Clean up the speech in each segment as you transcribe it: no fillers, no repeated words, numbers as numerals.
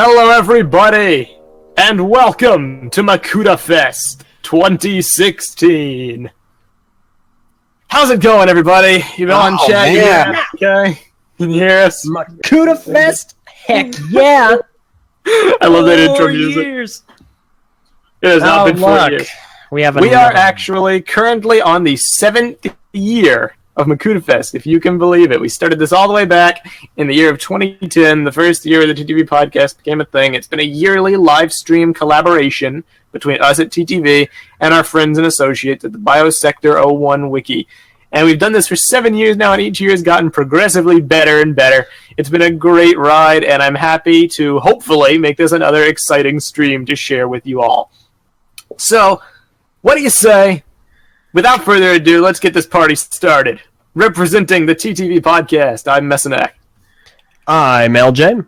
Hello everybody, and welcome to MakutaFest 2016. How's it going, everybody? You been on chat? Yeah. Okay. Can you hear us? MakutaFest? Heck yeah! I love that intro music. Years. It has not been 4 years. We are actually currently on the 7th year of MakutaFest, if you can believe it. We started this all the way back in the year of 2010, the first year the TTV podcast became a thing. It's been a yearly live stream collaboration between us at TTV and our friends and associates at the BIONICLE wiki. And we've done this for 7 years now, and each year has gotten progressively better and better. It's been a great ride, and I'm happy to hopefully make this another exciting stream to share with you all. So, what do you say? Without further ado, let's get this party started. Representing the TTV podcast, I'm Messinac. I'm LJ.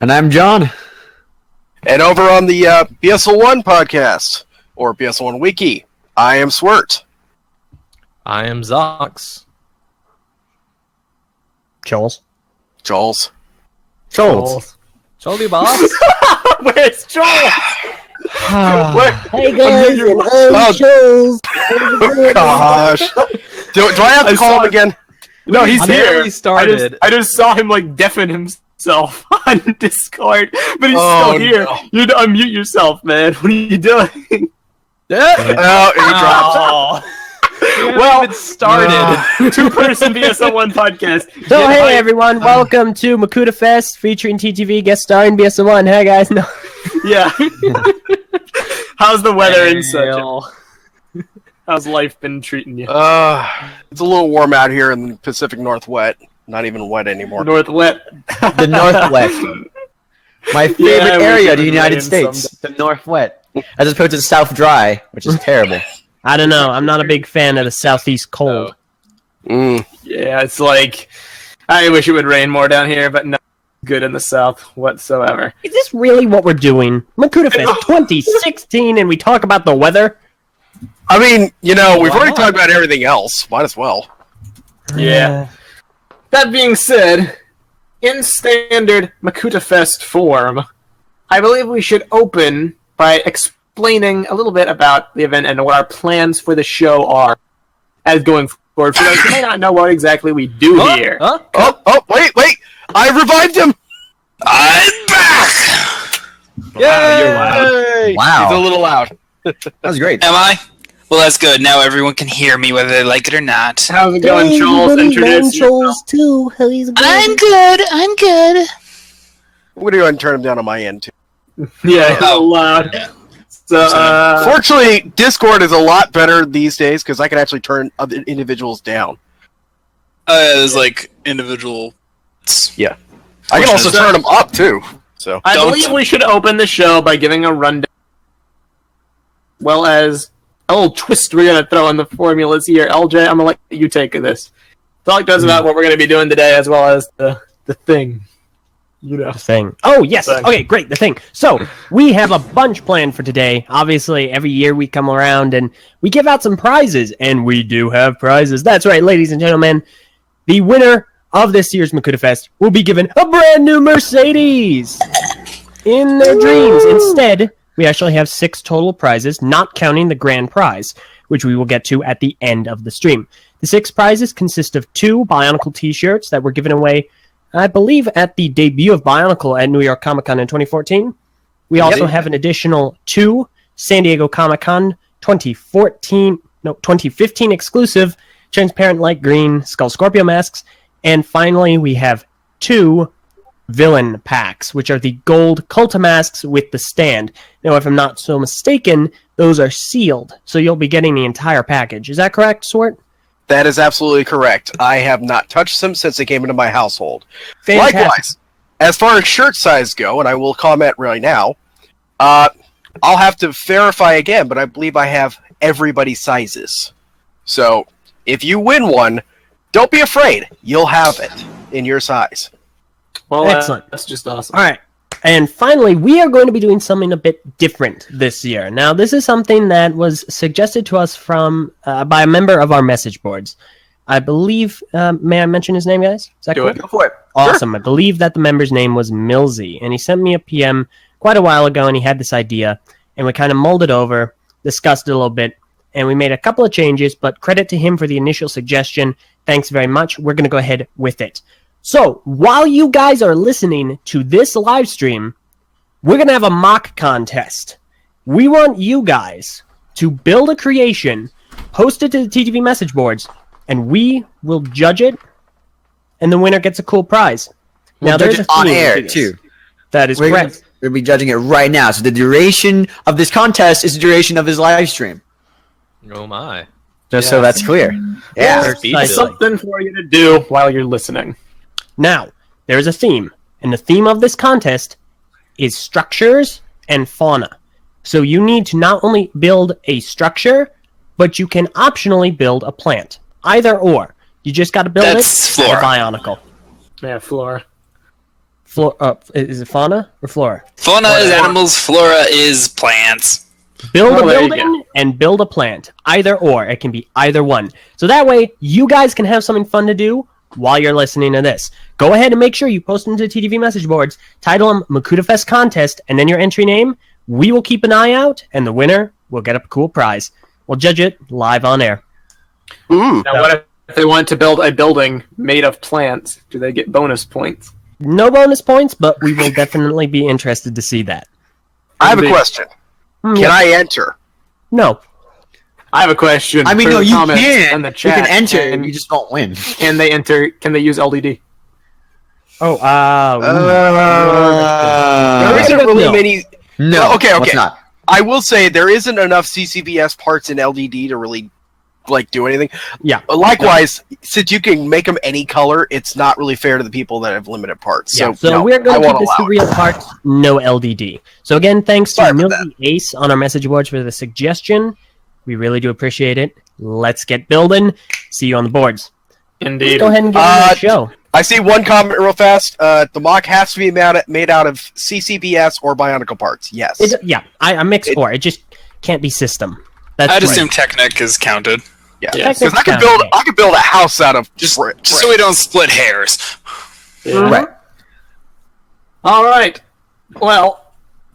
And I'm John. And over on the BS01 podcast, or BS01 wiki, I am Swirt. I am Zox. Joel. Joel. Jolly boss. Where's Joel? Hey guys, Oh, Joel. Oh gosh. Do I have to call him again? No, he's here. Barely started. I just saw him like deafen himself on Discord, but he's still here. No. You need to unmute yourself, man. What are you doing? Oh, he dropped. Well, It started. Two-person BS01 podcast. So hey everyone, welcome to MakutaFest featuring TTV guest starring BS01. Hey guys, no. Yeah. How's the weather in such? How's life been treating you? It's a little warm out here in the Pacific Northwest. Not even wet anymore. Northwest. The Northwest. My favorite area of the United States. The Northwest. As opposed to the South Dry, which is terrible. I don't know, I'm not a big fan of the southeast cold. Yeah, it's like, I wish it would rain more down here, but no good in the south whatsoever. Is this really what we're doing? MakutaFest 2016 and we talk about the weather? I mean, we've already talked about everything else. Might as well. Yeah. That being said, in standard MakutaFest form, I believe we should open by explaining a little bit about the event and what our plans for the show are as going forward. For those who may not know what exactly we do here. Oh, wait. I revived him. I'm back. You're loud. Wow. He's a little loud. That was great. Am I? Well, that's good. Now everyone can hear me whether they like it or not. How's it going, Charles? Introduce yourself. Too. How is it going? I'm good. I'm good. I'm going to go ahead and turn him down on my end, too. Yeah, he's a little loud. So, Fortunately, Discord is a lot better these days because I can actually turn other individuals down. There's like individual. Yeah. I can also turn them up, too. So I believe we should open the show by giving a rundown, well as a little twist we're going to throw in the formulas here. LJ, I'm going to let you take this. Talk to us about what we're going to be doing today, as well as the thing. The thing. Oh, yes. Thing. Okay, great. The thing. So, we have a bunch planned for today. Obviously, every year we come around and we give out some prizes. And we do have prizes. That's right, ladies and gentlemen. The winner of this year's MakutaFest will be given a brand new Mercedes in their dreams. Instead, we actually have 6 total prizes, not counting the grand prize, which we will get to at the end of the stream. The 6 prizes consist of 2 Bionicle t-shirts that were given away, I believe, at the debut of Bionicle at New York Comic Con in 2014. We also have an additional 2 San Diego Comic Con 2015 exclusive transparent light green Skull Scorpio masks. And finally, we have 2 villain packs, which are the gold Culta masks with the stand. Now, if I'm not so mistaken, those are sealed, so you'll be getting the entire package. Is that correct, Swart? that is absolutely correct. I have not touched them since they came into my household. Fantastic. Likewise, as far as shirt size go, and I will comment right now, I'll have to verify again, but I believe I have everybody's sizes. So, if you win one, don't be afraid. You'll have it in your size. Well, Excellent. That's just awesome. All right. And finally, we are going to be doing something a bit different this year. Now, this is something that was suggested to us from by a member of our message boards. I believe, may I mention his name, guys? Is that Do cool? it. Go for it. Awesome. I believe that the member's name was Millsy, and he sent me a PM quite a while ago, and he had this idea, and we kind of mulled it over, discussed it a little bit, and we made a couple of changes, but credit to him for the initial suggestion. Thanks very much. We're going to go ahead with it. So, while you guys are listening to this live stream, we're going to have a mock contest. We want you guys to build a creation, post it to the TTV Message Boards, and we will judge it, and the winner gets a cool prize. We'll judge it on air, too. That is We're correct. going to be judging it right now. So the duration of this contest is the duration of his live stream. Oh my. Just so that's clear. Yeah. Precisely. Something for you to do while you're listening. Now, there is a theme, and the theme of this contest is structures and fauna. So you need to not only build a structure, but you can optionally build a plant. Either or. You just got to build That's it at flora. a bionicle. Yeah, flora. Is it fauna or flora? Fauna is animals, flora is plants. Build Oh, a there you building and build a plant. Either or. It can be either one. So that way, you guys can have something fun to do while you're listening to this. Go ahead and make sure you post them to TTV Message Boards, title them MakutaFest Contest, and then your entry name. We will keep an eye out, and the winner will get a cool prize. We'll judge it live on air. Mm. Now, what if they want to build a building made of plants? Do they get bonus points? No bonus points, but we will definitely be interested to see that. I have a question. Can Yeah. I enter? No. I have a question. I mean, for no, the you comments can. and the You chat. can enter, And you just won't win. can they enter? Can they use LDD? Oh, There isn't No. really many. No. Well, okay. Let's not. I will say there isn't enough CCBS parts in LDD to really do anything. Yeah. Likewise, since you can make them any color, it's not really fair to the people that have limited parts. Yeah, So, so no, we're I going to won't keep this to allow it. real parts, no LDD. So again, thanks to Sorry about Milky Ace on our message boards for the suggestion. We really do appreciate it. Let's get building. See you on the boards. Indeed. Go ahead and get on the show. I see one comment real fast. The mock has to be made out of CCBS or Bionicle parts. Yes. I mix for it. It just can't be system. That's I'd right. assume Technic is counted. Yeah. Technic's Because I could counted. build a house out of Just so we don't split hairs. Yeah. Right. All right. Well,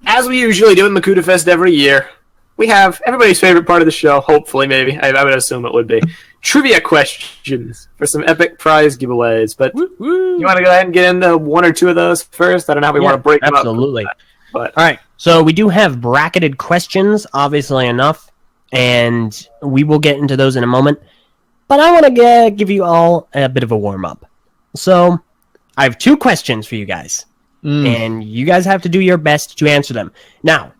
as we usually do in MakutaFest every year, we have everybody's favorite part of the show. Hopefully, maybe I would assume it would be trivia questions for some epic prize giveaways. But you want to go ahead and get into one or two of those first? I don't know how we want to break them up. Absolutely. But All right. So we do have bracketed questions, obviously enough, and we will get into those in a moment. But I want to give you all a bit of a warm-up. So I have two questions for you guys, and you guys have to do your best to answer them. Now,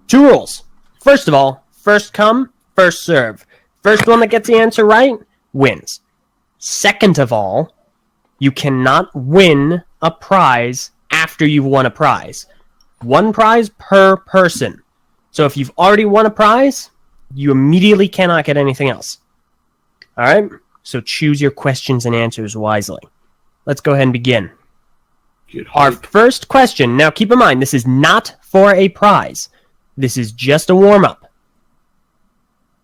two rules. First of all, first come, first serve. First one that gets the answer right wins. Second of all, you cannot win a prize after you've won a prize. One prize per person. So if you've already won a prize, you immediately cannot get anything else. All right? So choose your questions and answers wisely. Let's go ahead and begin. Our first question. Now keep in mind, this is not for a prize. This is just a warm-up.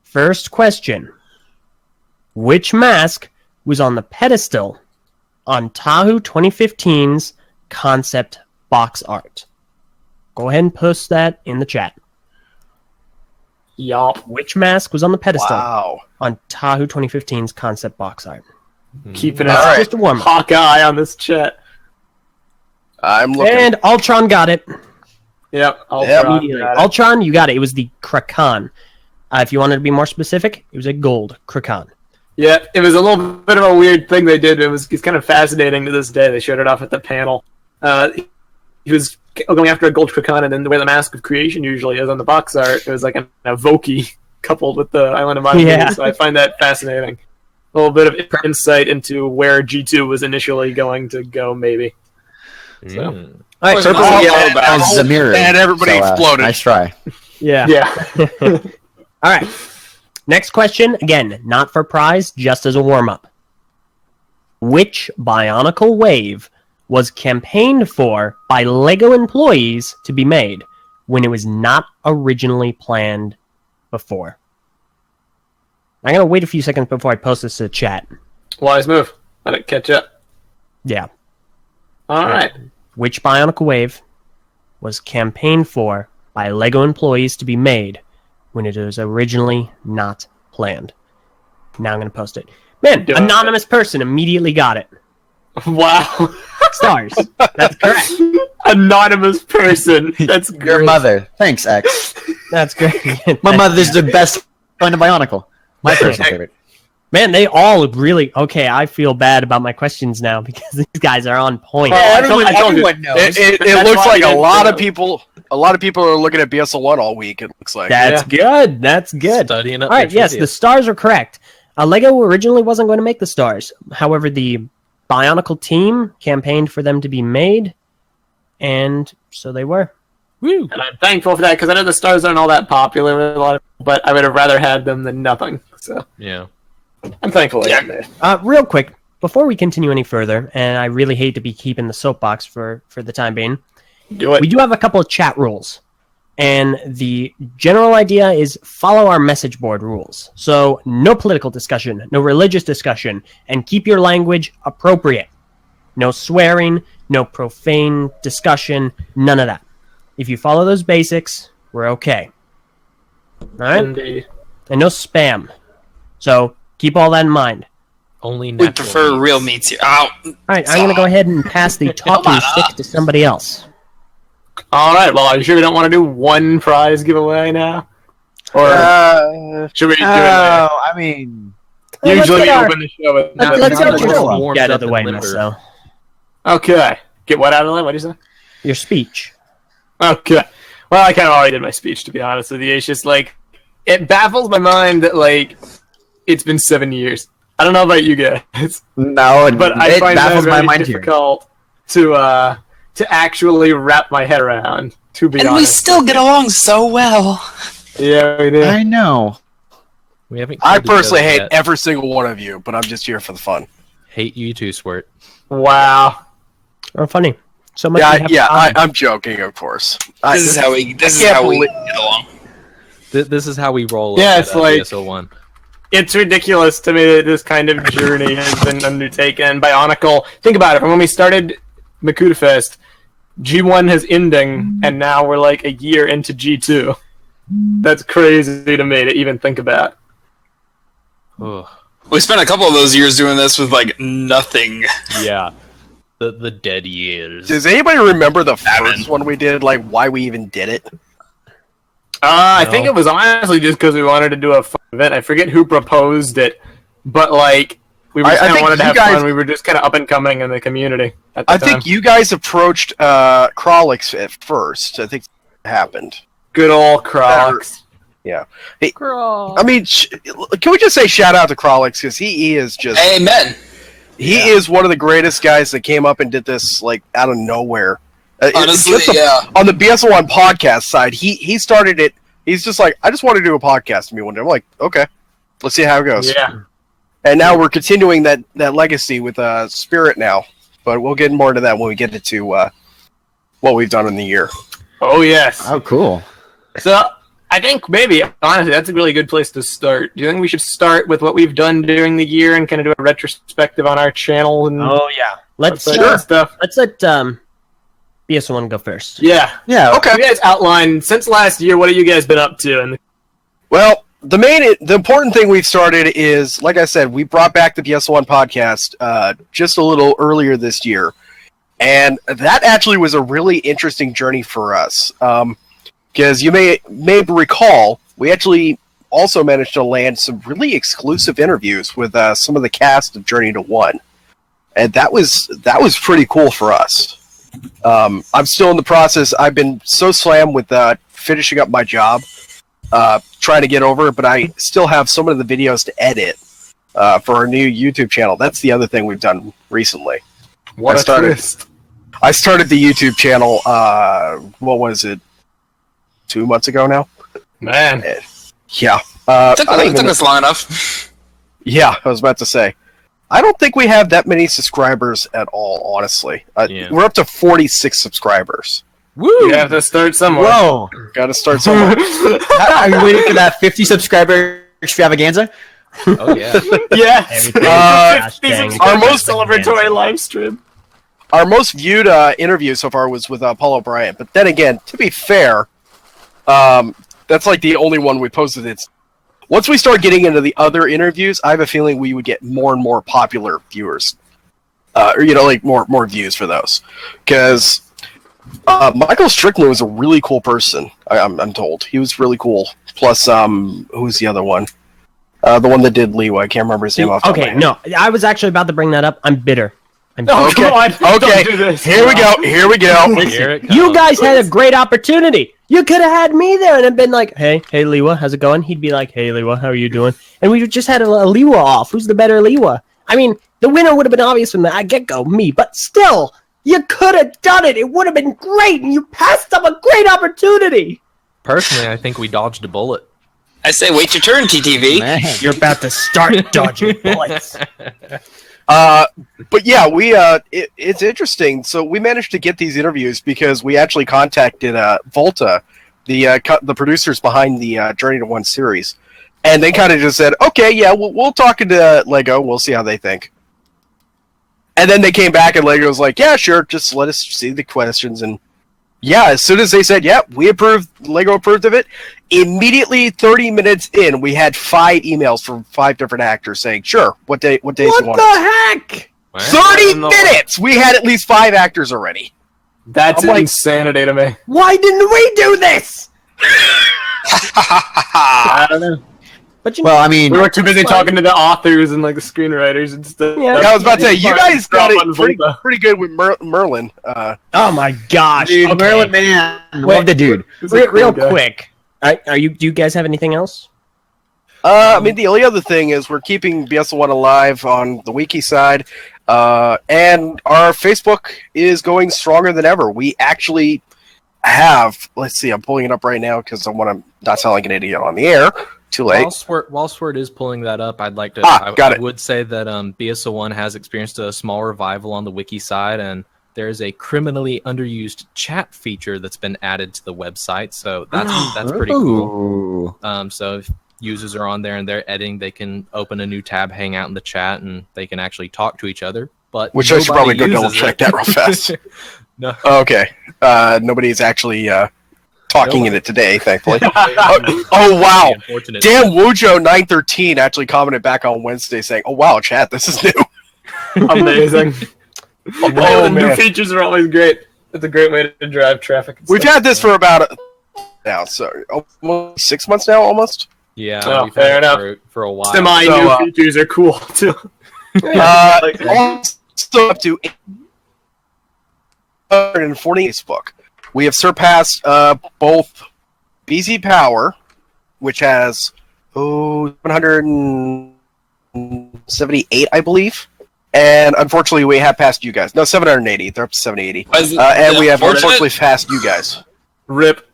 First question. Which mask was on the pedestal on Tahoe 2015's concept box art? Go ahead and post that in the chat. Yup. Which mask was on the pedestal Wow. on Tahoe 2015's concept box art? Keeping That's a just a warm-up. hawk eye on this chat. I'm looking. And Ultron got it. Yep. Yep. Immediately. Ultron, you got it. It was the Kraken. If you wanted to be more specific, it was a gold Kraken. Yeah, it was a little bit of a weird thing they did. It's kind of fascinating to this day. They showed it off at the panel. He was going after a gold Kraken, and then the way the Mask of Creation usually is on the box art, it was like an Evoki coupled with the Island of Mind. Yeah. So I find that fascinating. A little bit of insight into where G2 was initially going to go, maybe. So. All right, Purple Oh, and yellow man, back. As a mirror. And everybody exploded. Nice try. yeah. Yeah. All right. Next question. Again, not for prize, just as a warm-up. Which Bionicle wave was campaigned for by LEGO employees to be made when it was not originally planned before? I'm going to wait a few seconds before I post this to the chat. Wise move. Let it catch up. Yeah. All right. Which Bionicle Wave was campaigned for by LEGO employees to be made when it was originally not planned? Now I'm going to post it. Man, Do it. anonymous person immediately got it. Wow. Stars. That's correct. Anonymous person. That's Your great. mother. Thanks, X. That's great. My mother's the best friend of Bionicle. My personal favorite. Man, they all really... Okay, I feel bad about my questions now because these guys are on point. I told you. knows. It That's looks why like we a didn't lot do of it. people. A lot of people are looking at BS01 all week. It looks like. That's good. That's good. Studying up All right, their yes, trivia. the stars are correct. LEGO originally wasn't going to make the stars. However, the Bionicle team campaigned for them to be made, and so they were. Woo! And I'm thankful for that because I know the stars aren't all that popular with a lot of people, but I would have rather had them than nothing. So Yeah. I'm thankful I Yeah. got there. Real quick, before we continue any further, and I really hate to be keeping the soapbox for the time being, Do it. we do have a couple of chat rules. And the general idea is follow our message board rules. So no political discussion, no religious discussion, and keep your language appropriate. No swearing, no profane discussion, none of that. If you follow those basics, we're okay. All right? Indeed. And no spam. So keep all that in mind. Only We natural prefer meats. real meats here. Ow. All right, I'm going to go ahead and pass the talking stick to somebody else. All right. Well, are you sure we don't want to do one prize giveaway now? Or should we do it later? I mean, Well, let's Usually we get our- open the show with Let's Let's get get your the show speech out of the up way, and limber. Marcel. Okay. Get what out of the way? What do you say? Your speech. Okay. Well, I kind of already did my speech, to be honest with you. It's just like, it baffles my mind that, like, it's been 7 years. I don't know about you guys, no, but I it find that baffles my very mind here. difficult to actually wrap my head around, to be And we honest. still get along so well. Yeah, we do. I know. We haven't. I killed each personally other hate yet. every single one of you, but I'm just here for the fun. Hate you too, Squirt. Wow. Or funny. So much. Yeah, we have yeah. in common. I'm joking, of course. This is how we can't get believe- along. This is how we roll. Yeah, up it's at, like- BS01. It's ridiculous to me that this kind of journey has been undertaken. Bionicle, think about it. From when we started MakutaFest, G1 has ending, and now we're like a year into G2. That's crazy to me to even think about. Ugh. We spent a couple of those years doing this with like nothing. Yeah. The dead years. Does anybody remember the Haven't. first one we did? Like why we even did it? I No. think it was honestly just because we wanted to do a fun event. I forget who proposed it, but like we I just kind of think wanted to you have guys- fun. We were just kind of up and coming in the community at the I time. think you guys approached Krolix at first. I think it happened. Good old Crocs. I mean, can we just say shout out to Krolix because he is just Amen. he is one of the greatest guys that came up and did this like out of nowhere. Honestly, Just yeah. on the BS01 podcast side, he started it. He's just like, I just want to do a podcast with me one day. I'm like, okay, let's see how it goes. Yeah. And now we're continuing that legacy with Spirit now, but we'll get more into that when we get into what we've done in the year. Oh yes. Oh, cool. So I think maybe honestly that's a really good place to start. Do you think we should start with what we've done during the year and kind of do a retrospective on our channel and Oh yeah. Let's that stuff? let's let BS01 go first. Yeah. Yeah. Okay. You guys outline since last year. What have you guys been up to? And Well, the important thing we've started is, like I said, we brought back the BS01 podcast just a little earlier this year, and that actually was a really interesting journey for us. Because you may recall, we actually also managed to land some really exclusive interviews with some of the cast of Journey to One, and that was pretty cool for us. I'm still in the process. I've been so slammed with finishing up my job, trying to get over it, but I still have some of the videos to edit for our new YouTube channel. That's the other thing we've done recently. what I a started- twist. I started the YouTube channel, what was it, 2 months ago now? Man. Yeah. Took I don't even- us long enough. yeah, I was about to say. I don't think we have that many subscribers at all, honestly. Yeah. We're up to 46 subscribers. Woo! You have to start somewhere. Whoa. Got to start somewhere. Are you waiting for that 50 subscriber extravaganza? Oh yeah. Yeah. Everything. Gosh Gosh dang. our most Cancel. celebratory live stream. Our most viewed interview so far was with Paul O'Brien. But then again, to be fair, that's like the only one we posted. It's once we start getting into the other interviews, I have a feeling we would get more and more popular viewers, or like more views for those. Because Michael Strickland was a really cool person. I'm told he was really cool. Plus, who's the other one? The one that did Lewa. I can't remember his name off the top of my Okay, head. no, I was actually about to bring that up. I'm bitter. Oh, Okay. come on. Okay. Don't do this. Here we go. Here we go. Here it You comes. guys had a great opportunity. You could have had me there and have been like, hey, Liwa, how's it going? He'd be like, hey, Liwa, how are you doing? And we just had a Liwa off. Who's the better Liwa? I mean, the winner would have been obvious from the get-go, me. But still, you could have done it. It would have been great, and you passed up a great opportunity. Personally, I think we dodged a bullet. I say, wait your turn, TTV. Man. You're about to start dodging bullets. But yeah, it's interesting. So we managed to get these interviews because we actually contacted Volta, the producers behind the Journey to One series, and they kind of just said, "Okay, yeah, we'll talk to Lego. We'll see how they think." And then they came back, and Lego was like, "Yeah, sure, just let us see the questions." And yeah, as soon as they said, "Yeah, we approved," Lego approved of it. Immediately, 30 minutes in, we had 5 emails from 5 different actors saying, "Sure, what days What you want?" the heck? 30 minutes! We had at least 5 actors already. That's I'm like- insanity to me. Why didn't we do this? I don't know. But you Well, I mean, We were too busy talking to the authors and like the screenwriters and stuff. Yeah. I was about to say, you guys got On it pretty, Volta. pretty good with Merlin. oh my gosh. dude, Okay. Merlin, man, Wait. love the dude. He's a cool Real guy. quick. Do you guys have anything else? I mean, the only other thing is we're keeping BS01 alive on the wiki side, and our Facebook is going stronger than ever. We actually have, let's see, I'm pulling it up right now because I want to not sound like an idiot on the air. Too late. While Sword is pulling that up, I'd like to. Got I it. would say that BS01 has experienced a small revival on the wiki side, and there is a criminally underused chat feature that's been added to the website. So that's pretty cool. Ooh. So if users are on there and they're editing, they can open a new tab, hang out in the chat, and they can actually talk to each other. But Which I should probably go nobody double uses check it. that real fast. No. Okay. Nobody's actually talking in it today, thankfully. Oh, Oh, wow. Unfortunate. Dan Wujo913 actually commented back on Wednesday saying, "Oh wow, chat, this is new." Amazing. Oh, the new man. features are always great. It's a great way to drive traffic. and We've stuff. had this for about now, so almost 6 months now, almost. Yeah, Oh, we've fair had enough. it for a while. Semi new So, features are cool too. Also up to 840 Facebook. We have surpassed both BZ Power, which has 178, I believe. And unfortunately, we have passed you guys. No, 780. They're up to 780. And we have unfortunately passed you guys. Rip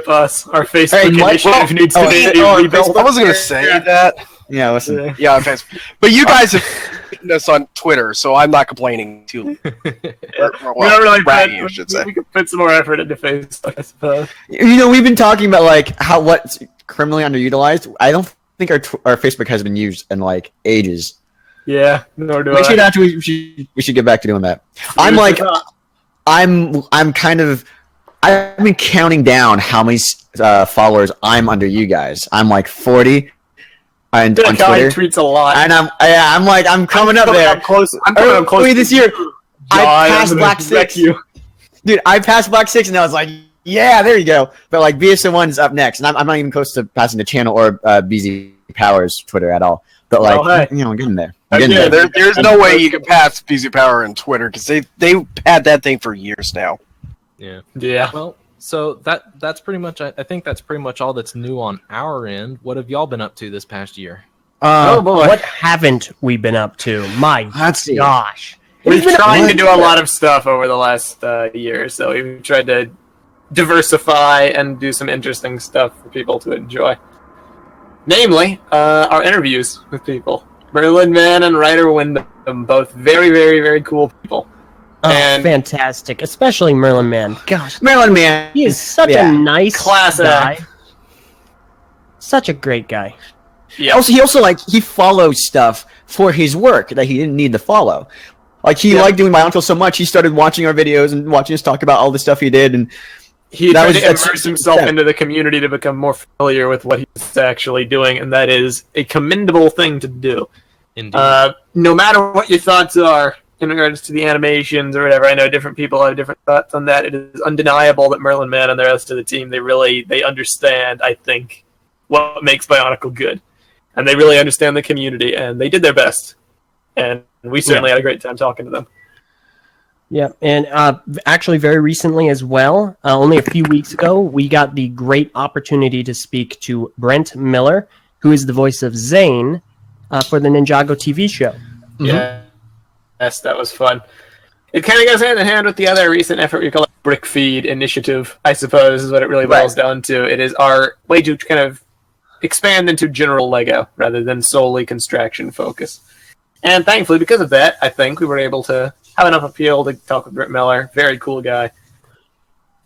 us. Our Facebook Hey, what? initiative needs to be I rebuilt. wasn't going to say that. Yeah, listen. Yeah, on Facebook. But you guys have beaten us on Twitter, so I'm not complaining too. We don't really bragging, I should say. we could put some more effort into Facebook, I suppose. You know, we've been talking about like how what's criminally underutilized. I don't think our Facebook has been used in like ages. Yeah, nor do We should I. actually we should get back to doing that. I'm like I'm kind of I've been counting down how many followers I'm under you guys. I'm like 40 on That guy Twitter, tweets a lot. and I'm like I'm coming up there. I'm close. I'm coming up close. Early this year, I God, passed I'm gonna Black wreck 6. You. Dude, I passed Black 6 and I was like, yeah, there you go. But like BS01's up next, and I'm not even close to passing the channel or BZ Powers Twitter at all. But like, Well, hey. you know, I'm getting there. I'm getting Again, there. There's no way you can pass BZ Power and Twitter because they had that thing for years now. Yeah. Yeah. Well, so that's pretty much. I think that's pretty much all that's new on our end. What have y'all been up to this past year? Oh boy. What haven't we been up to? My Let's see. gosh. We've been tried a- to do a lot of stuff over the last year or so. We've tried to diversify and do some interesting stuff for people to enjoy. Namely, our interviews with people. Merlin Man and Ryder Wyndham, both very, very, very cool people. Oh, And- fantastic. Especially Merlin Man. Gosh, Maryland man. he is such Yeah. a nice Class guy. act. Such a great guy. Yeah. Also, he follows stuff for his work that he didn't need to follow. Like he liked doing BIONICLE so much, he started watching our videos and watching us talk about all the stuff he did, and he tried to immerse himself into the community to become more familiar with what he's actually doing, and that is a commendable thing to do. Indeed. No matter what your thoughts are in regards to the animations or whatever, I know different people have different thoughts on that. It is undeniable that Merlin Man and the rest of the team, they understand, I think, what makes BIONICLE good. And they really understand the community, and they did their best. And we certainly had a great time talking to them. Yeah, and actually very recently as well, only a few weeks ago, we got the great opportunity to speak to Brent Miller, who is the voice of Zane for the Ninjago TV show. Yeah. Yes, that was fun. It kind of goes hand in hand with the other recent effort we call it Brick Feed Initiative, I suppose, is what it really boils down to. It is our way to kind of expand into general LEGO rather than solely construction focus. And thankfully, because of that, I think we were able to have enough appeal to talk with Brent Miller. Very cool guy.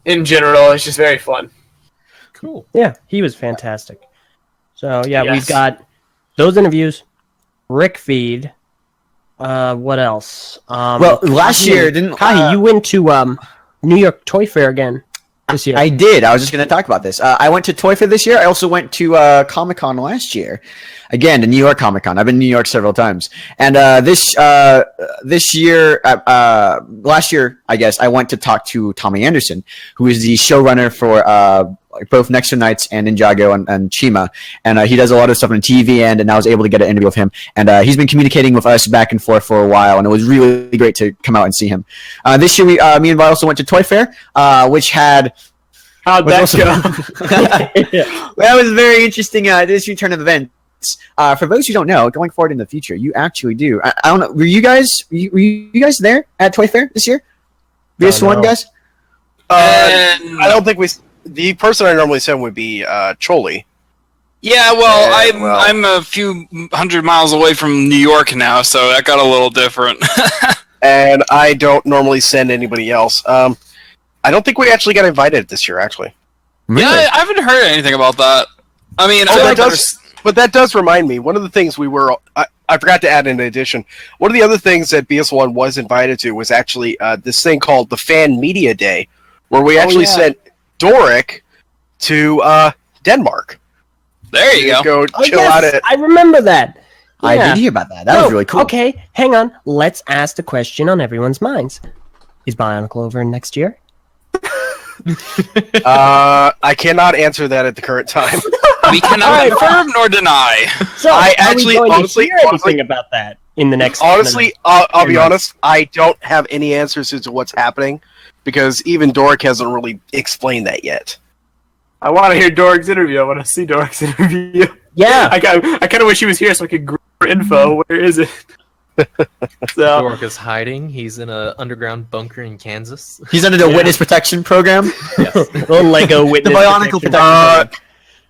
In general, it's just very fun. Cool. Yeah, he was fantastic. So, yeah, we've got those interviews, Brick Feed. What else? Well, last year, didn't... Kahi, you went to New York Toy Fair again this year. I did. I was just going to talk about this. I went to Toy Fair this year. I also went to Comic-Con last year. Again, to New York Comic-Con. I've been to New York several times. And this year, last year, I guess, I went to talk to Tommy Anderson, who is the showrunner for both Next Nights and Ninjago and Chima. And he does a lot of stuff on the TV end, and I was able to get an interview with him. And he's been communicating with us back and forth for a while, and it was really great to come out and see him. This year, me and Vi also went to Toy Fair, which had... How'd that go? That was very interesting. This return of events. For those who don't know, going forward in the future, you actually do. I don't know. Were you guys there at Toy Fair this year? BS01 guys? I don't think we. The person I normally send would be Choli. Yeah, well, I'm a few hundred miles away from New York now, so that got a little different. And I don't normally send anybody else. I don't think we actually got invited this year, actually. Really? Yeah, I haven't heard anything about that. I mean, but that does remind me. One of the things I forgot to add in addition. One of the other things that BS01 was invited to was actually this thing called the Fan Media Day, where we actually sent Doric to Denmark. There you go. Chill out at. I remember that. I did hear about that. That was really cool. Okay, hang on. Let's ask the question on everyone's minds. Is BIONICLE over next year? I cannot answer that at the current time. We cannot confirm nor deny. So, I actually, honestly, anything about that in the next. Honestly, I'll be honest. I don't have any answers as to what's happening because even Doric hasn't really explained that yet. I want to hear Doric's interview. I want to see Doric's interview. Yeah. I kind of wish he was here so I could grab info. Where is it? So, Doric is hiding. He's in an underground bunker in Kansas. He's under the witness protection program. The Lego witness. The BIONICLE protection program.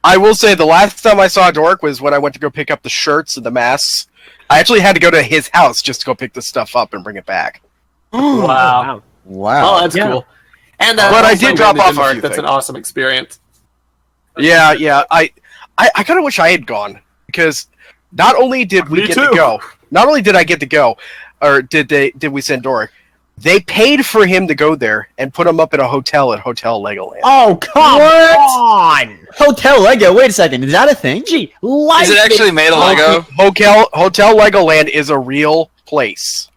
I will say the last time I saw Doric was when I went to go pick up the shirts and the masks. I actually had to go to his house just to go pick the stuff up and bring it back. wow. Wow. Oh, that's cool. And but I did drop off a few That's things. an awesome experience. Yeah. I kind of wish I had gone because not only did we get to go, not only did I get to go, or did we send Doric? They paid for him to go there and put him up in a hotel at Hotel Legoland. Oh, come on! Hotel Lego. Wait a second. Is that a thing? Gee, Is it actually made of Lego? Hotel Legoland is a real place,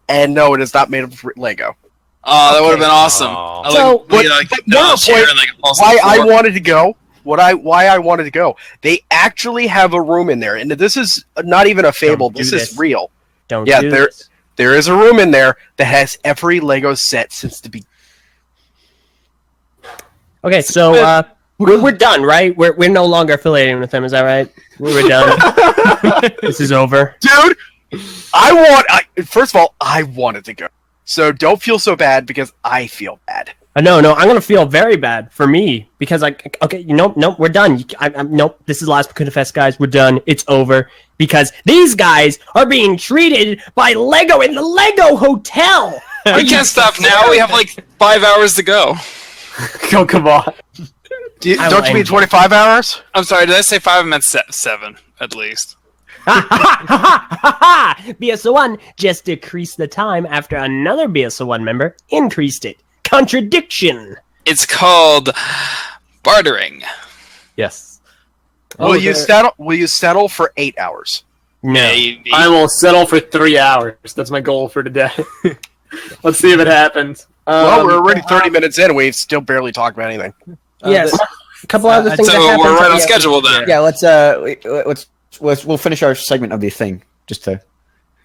and no, it is not made of Lego. Oh, that would have been awesome. Why I wanted to go. Why I wanted to go. They actually have a room in there, and this is not even a fable. This is real. There is a room in there that has every Lego set since the beginning. Okay, so we're done, right? We're no longer affiliating with them. Is that right? We're done. This is over, dude. First of all, I wanted to go, so don't feel so bad because I feel bad. No, I'm gonna feel very bad for me because nope, we're done. Nope, this is the last MakutaFest, guys. We're done. It's over because these guys are being treated by Lego in the Lego Hotel. We can't stop now. We have like 5 hours to go. Oh, come on. Don't you mean 25 hours? I'm sorry, did I say 5? I meant 7, at least. BS01 just decreased the time after another BS01 member increased it. Contradiction. It's called bartering. Yes. Will you settle for 8 hours? Maybe. I will settle for 3 hours. That's my goal for today. Let's see if it happens. Well, we're already 30 minutes in, and we've still barely talked about anything. Yes. A couple other things that So happened. we're right on schedule then. Yeah, we'll finish our segment of the thing just to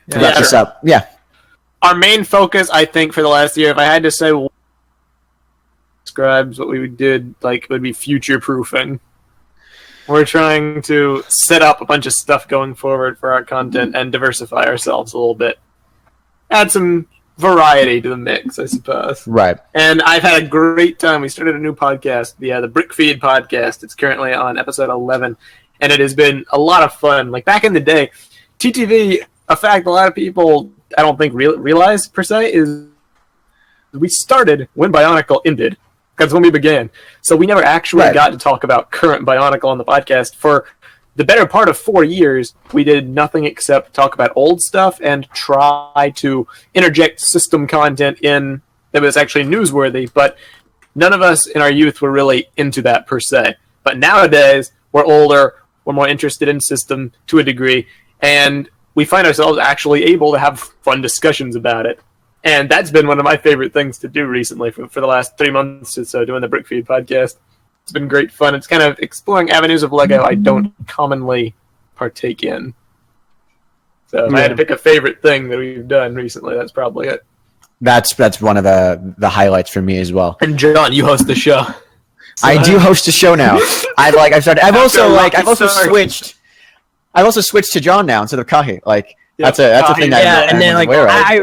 wrap this up. Yeah. Our main focus, I think, for the last year, if I had to say describes what we did, like, would be future-proofing. We're trying to set up a bunch of stuff going forward for our content and diversify ourselves a little bit. Add some variety to the mix, I suppose. Right. And I've had a great time. We started a new podcast, the Brick Feed podcast. It's currently on episode 11, and it has been a lot of fun. Like, back in the day, TTV, a fact a lot of people, I don't think, realize, per se, is we started when BIONICLE ended. That's when we began. So we never actually got to talk about current BIONICLE on the podcast. For the better part of 4 years, we did nothing except talk about old stuff and try to interject system content in that was actually newsworthy, but none of us in our youth were really into that per se. But nowadays, we're older, we're more interested in system to a degree, and we find ourselves actually able to have fun discussions about it. And that's been one of my favorite things to do recently for the last 3 months or so, doing the Brick Feed podcast. It's been great fun. It's kind of exploring avenues of LEGO I don't commonly partake in. So if I had to pick a favorite thing that we've done recently, that's probably it. That's one of the highlights for me as well. And John, you host the show. So I do host a show now. I've also switched to John now instead of Kahi. Like, that's a thing that yeah, and then like I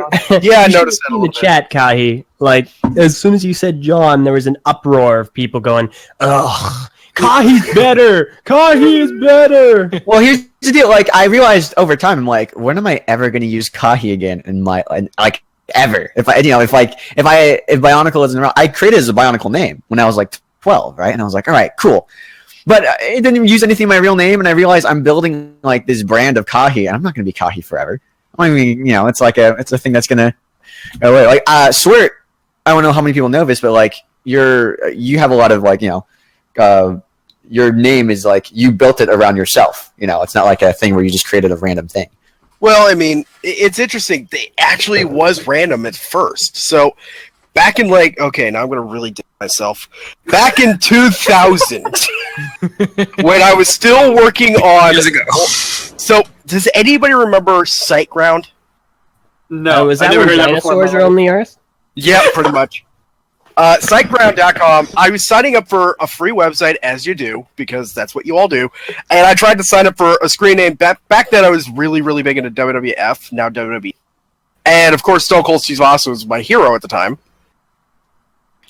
noticed that in the chat, Kahi. Like, as soon as you said John, there was an uproar of people going, "Ugh, Kahi's better. Kahi is better." Well, here's the deal. Like, I realized over time, I'm like, when am I ever going to use Kahi again in my like ever? If BIONICLE isn't around, I created as a BIONICLE name when I was like 12, right? And I was like, all right, cool. But it didn't even use anything of my real name, and I realized I'm building like this brand of Kahi, and I'm not going to be Kahi forever. I mean, it's a thing that's going to go away. Like, Swirt, I don't know how many people know this, but like you have a lot of like, your name is like you built it around yourself. It's not like a thing where you just created a random thing. Well, I mean, it's interesting. They actually was random at first. So back in now I'm going to really dig myself. Back in 2000, when I was still working on... Years ago. So, does anybody remember SiteGround? No, was that I never when heard that before. dinosaurs roamed the earth? Yeah, pretty much. SiteGround.com. I was signing up for a free website, as you do, because that's what you all do. And I tried to sign up for a screen name. Back then, I was really, really big into WWF, now WWE. And, of course, Stone Cold Steve Austin was my hero at the time.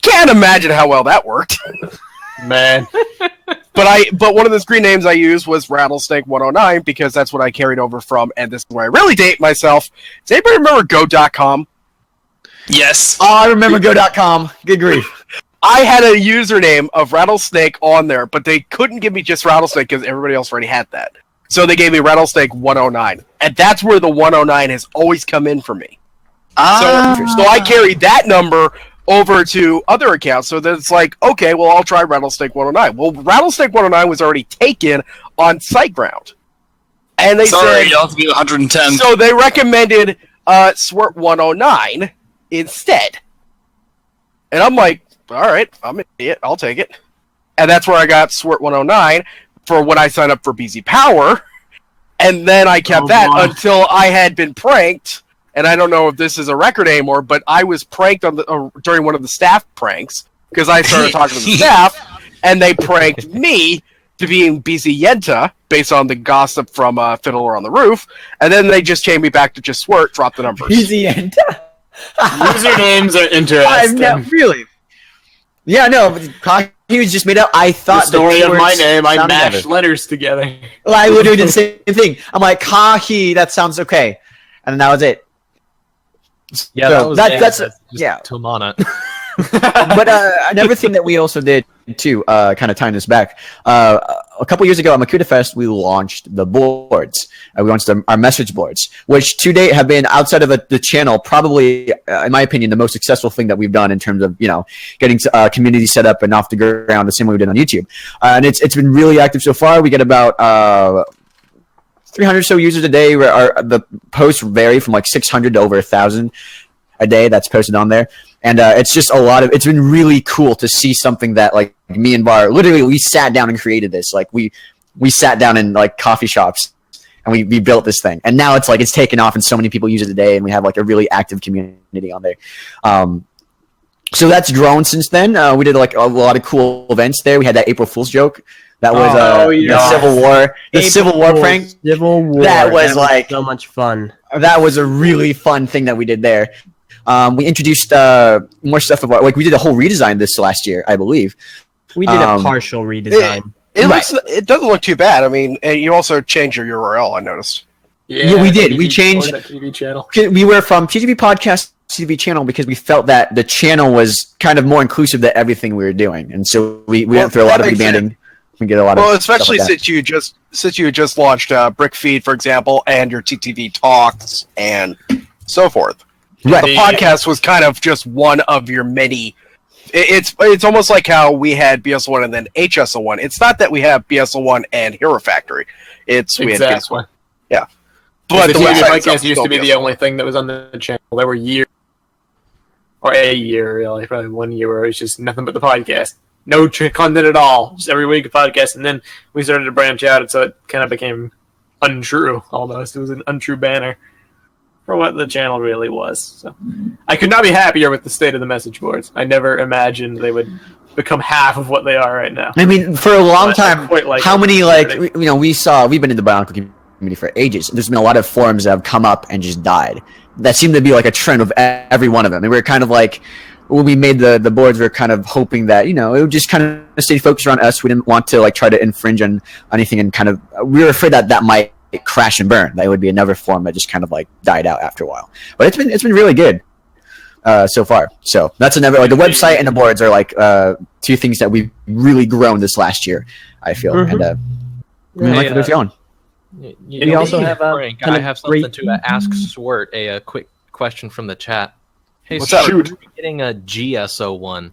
Can't imagine how well that worked. Man. But one of the screen names I used was Rattlesnake 109 because that's what I carried over from, and this is where I really date myself. Does anybody remember Go.com? Yes. Oh, I remember Go.com. Good grief. I had a username of Rattlesnake on there, but they couldn't give me just Rattlesnake because everybody else already had that. So they gave me Rattlesnake 109, and that's where the 109 has always come in for me. So I carried that number over to other accounts, so that it's like, okay, well, I'll try Rattlesnake 109. Well, Rattlesnake 109 was already taken on SiteGround. And they said... you'll have to be 110. So they recommended Swirt 109 instead. And I'm like, all right, I'm an idiot, I'll take it. And that's where I got Swirt 109 for when I signed up for BZ Power. And then I kept until I had been pranked. And I don't know if this is a record anymore, but I was pranked on during one of the staff pranks because I started talking to the staff, and they pranked me to being BZ Yenta based on the gossip from Fiddler on the Roof, and then they just changed me back to just Swirt, drop the numbers. BZ Yenta? Usernames are interesting. Really? Yeah, no, he was just made up. I thought the story of my name, I mashed letters together. Well, I literally did the same thing. I'm like, Kahi, that sounds okay. And that was it. Yeah, so that's yeah. Tomana. But another thing that we also did too, kind of tying this back. A couple years ago at MakutaFest, we launched the boards. We launched our message boards, which to date have been, outside of the channel, probably, in my opinion, the most successful thing that we've done in terms of, getting community set up and off the ground, the same way we did on YouTube. And it's been really active so far. We get about 300 or so users a day. The posts vary from like 600 to over 1,000 a day that's posted on there. And it's just it's been really cool to see something that like me and Bar, literally we sat down and created this. Like we sat down in like coffee shops and we built this thing. And now it's taken off and so many people use it today and we have like a really active community on there. So that's grown since then. We did like a lot of cool events there. We had that April Fool's joke. That was the Civil War prank. Civil War. That was like so much fun. That was a really fun thing that we did there. We introduced more stuff about, like, we did a whole redesign this last year, I believe. We did a partial redesign. It doesn't look too bad. I mean, you also changed your URL, I noticed. Yeah, we did. We changed. TV channel. We were from TTV Podcast to TTV channel because we felt that the channel was kind of more inclusive to everything we were doing, and so we went through a lot of rebanding. We get a lot of especially like since you just launched Brick Feed, for example, and your TTV Talks and so forth. Right. The podcast was kind of just one of your many. It's almost like how we had BS01 and then HS01. It's not that we have BS01 and Hero Factory. We had BS01. Yeah. But the TTV podcast used to be the only thing that was on the channel. There were years, or a year really, probably 1 year where it was just nothing but the podcast. No content at all. Just every week a podcast. And then we started to branch out, and so it kind of became untrue almost. It was an untrue banner for what the channel really was. So I could not be happier with the state of the message boards. I never imagined they would become half of what they are right now. I mean, for a long time, like how many, like, we've been in the BIONICLE community for ages. There's been a lot of forums that have come up and just died. That seemed to be like a trend of every one of them. And we were kind of like, when we made the boards, we were kind of hoping that, it would just kind of stay focused around us. We didn't want to like try to infringe on anything, and kind of, we were afraid that might crash and burn. That would be another form that just kind of like died out after a while. But it's been really good so far. So that's another, like, the website and the boards are like two things that we've really grown this last year, I feel. And like where it's going. We also have Frank, I have something to ask Swert, a quick question from the chat. Hey, what's up? Shoot. Are we getting a GS01?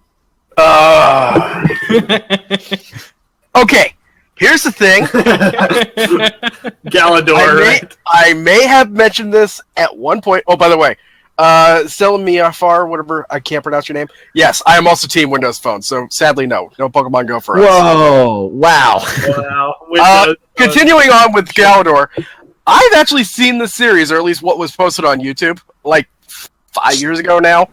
Okay. Here's the thing. Galador, I may have mentioned this at one point. Oh, by the way, Selmiafar, whatever, I can't pronounce your name. Yes, I am also Team Windows Phone, so sadly, no Pokemon Go for us. Whoa! Wow! Continuing on with Galador, I've actually seen the series, or at least what was posted on YouTube, like 5 years ago now.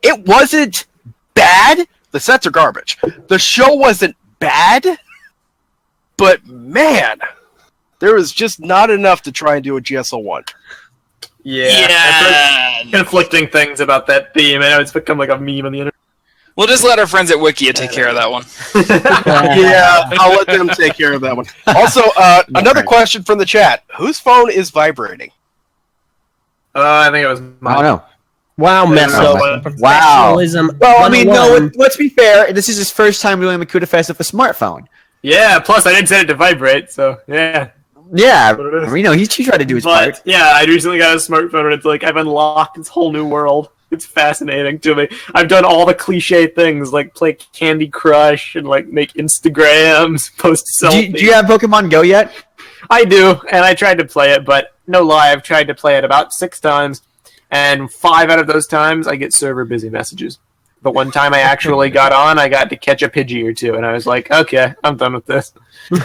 It wasn't bad. The sets are garbage. The show wasn't bad. But man, there was just not enough to try and do a GS01. Yeah. I've heard conflicting things about that theme. I know it's become like a meme on the internet. We'll just let our friends at Wikia take care of that one. Yeah, I'll let them take care of that one. Also, another question from the chat: whose phone is vibrating? I think it was mine. I don't know. Wow, Meso. Professionalism. Well, I mean, no. Let's be fair. This is his first time doing MakutaFest with a smartphone. Yeah, plus I didn't set it to vibrate, so yeah. Yeah, he tried to do his part. Yeah, I recently got a smartphone, and it's like I've unlocked this whole new world. It's fascinating to me. I've done all the cliche things, like play Candy Crush and like make Instagrams, post selfies. Do you have Pokemon Go yet? I do, and I tried to play it, but no lie, I've tried to play it about 6 times, and 5 out of those times I get server busy messages. But one time I actually got on, I got to catch a Pidgey or two, and I was like, okay, I'm done with this. And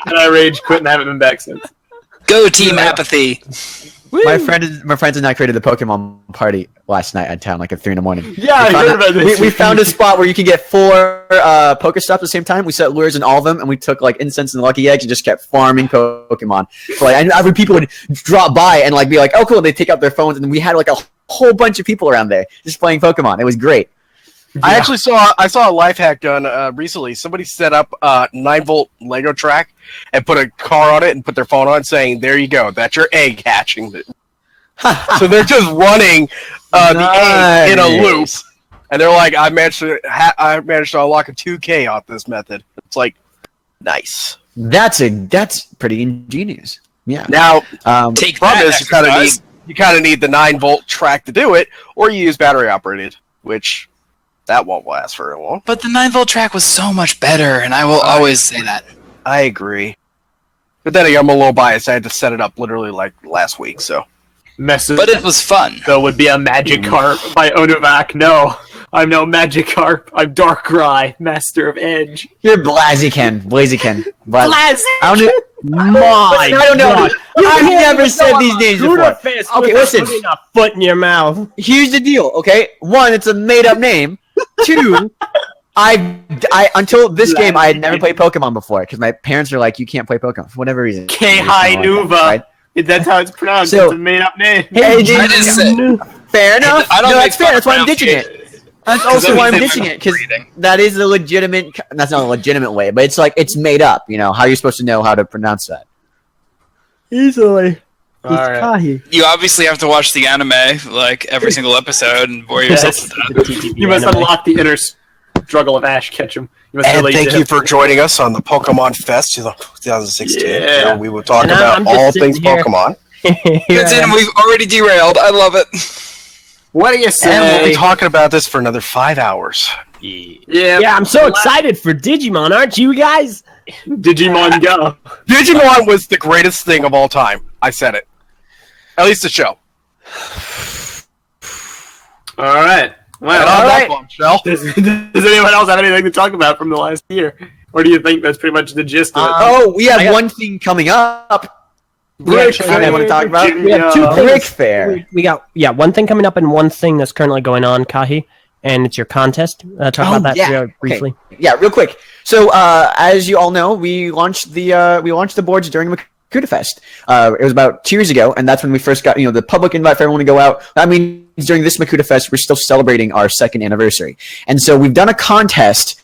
I rage quit and I haven't been back since. Go Team Apathy. My friends and I created the Pokemon party last night in town, like at 3 a.m. Yeah, I heard about this. We found a spot where you can get 4 Pokestops at the same time. We set lures in all of them, and we took like incense and lucky eggs and just kept farming Pokemon. So like, I people would drop by and like be like, "Oh, cool!" They take out their phones, and we had like a whole bunch of people around there just playing Pokemon. It was great. Yeah. I saw a life hack done recently. Somebody set up a 9-volt Lego track and put a car on it and put their phone on, saying, "There you go, that's your egg hatching." So they're just running the egg in a loop, and they're like, I managed to unlock a 2K off this method. It's like, nice. That's pretty ingenious. Yeah. Now, Take the problem that, is you kind of need the 9-volt track to do it, or you use battery operated, which that won't last very long. But the 9-volt track was so much better, and I will always say that. I agree. But then again, I'm a little biased. I had to set it up literally like last week, so. Messes. But it was fun. Though would be a Magikarp by Onovac. No, I'm no Magikarp. I'm Darkrai, Master of Edge. You're Blaziken. Blaziken. I don't know. God. I've never said these names before. MakutaFest Okay, with listen. putting a foot in your mouth. Here's the deal, okay? One, it's a made-up name. Two, I until this game, I had never played Pokemon before because my parents are like, you can't play Pokemon for whatever reason. K-Hi Nuva. Right? That's how it's pronounced. So- It's a made-up name. Hey, I just said, fair enough. I don't No, make that's fair. fun That's of why I'm ditching it. pronunciation. That's also why I'm that ditching means it because reading. that is a legitimate. That's not a legitimate way, but it's like it's made up. You know how you're supposed to know how to pronounce that. Easily. Alright. Kahi. You obviously have to watch the anime, like, every single episode and bore yourself Yes. to death. You must unlock the inner struggle of Ash Ketchum. You must And really thank do. you for joining us on the Pokemon Fest 2016. Yeah. Where we will talk And about I'm just all sitting things here. Pokemon. Good, and we've already derailed. I love it. What do you And say? we'll be talking about this for another 5 hours. Yeah, I'm so excited for Digimon, aren't you guys? Digimon Go. Digimon was the greatest thing of all time. I said it. At least the show. All right. Well, And on that bombshell, Does anyone else have anything to talk about from the last year? Or do you think that's pretty much the gist of it? Oh, we have I got- one thing coming up. Brick I want to talk about We have two Virginia. things. Brick Fair. We got one thing coming up and one thing that's currently going on, Kahi, and it's your contest. Talk about that real briefly. Yeah, real quick. So, as you all know, we launched the boards during MakutaFest. It was about 2 years ago, and that's when we first got the public invite for everyone to go out. That means during this MakutaFest, we're still celebrating our 2nd anniversary, and so we've done a contest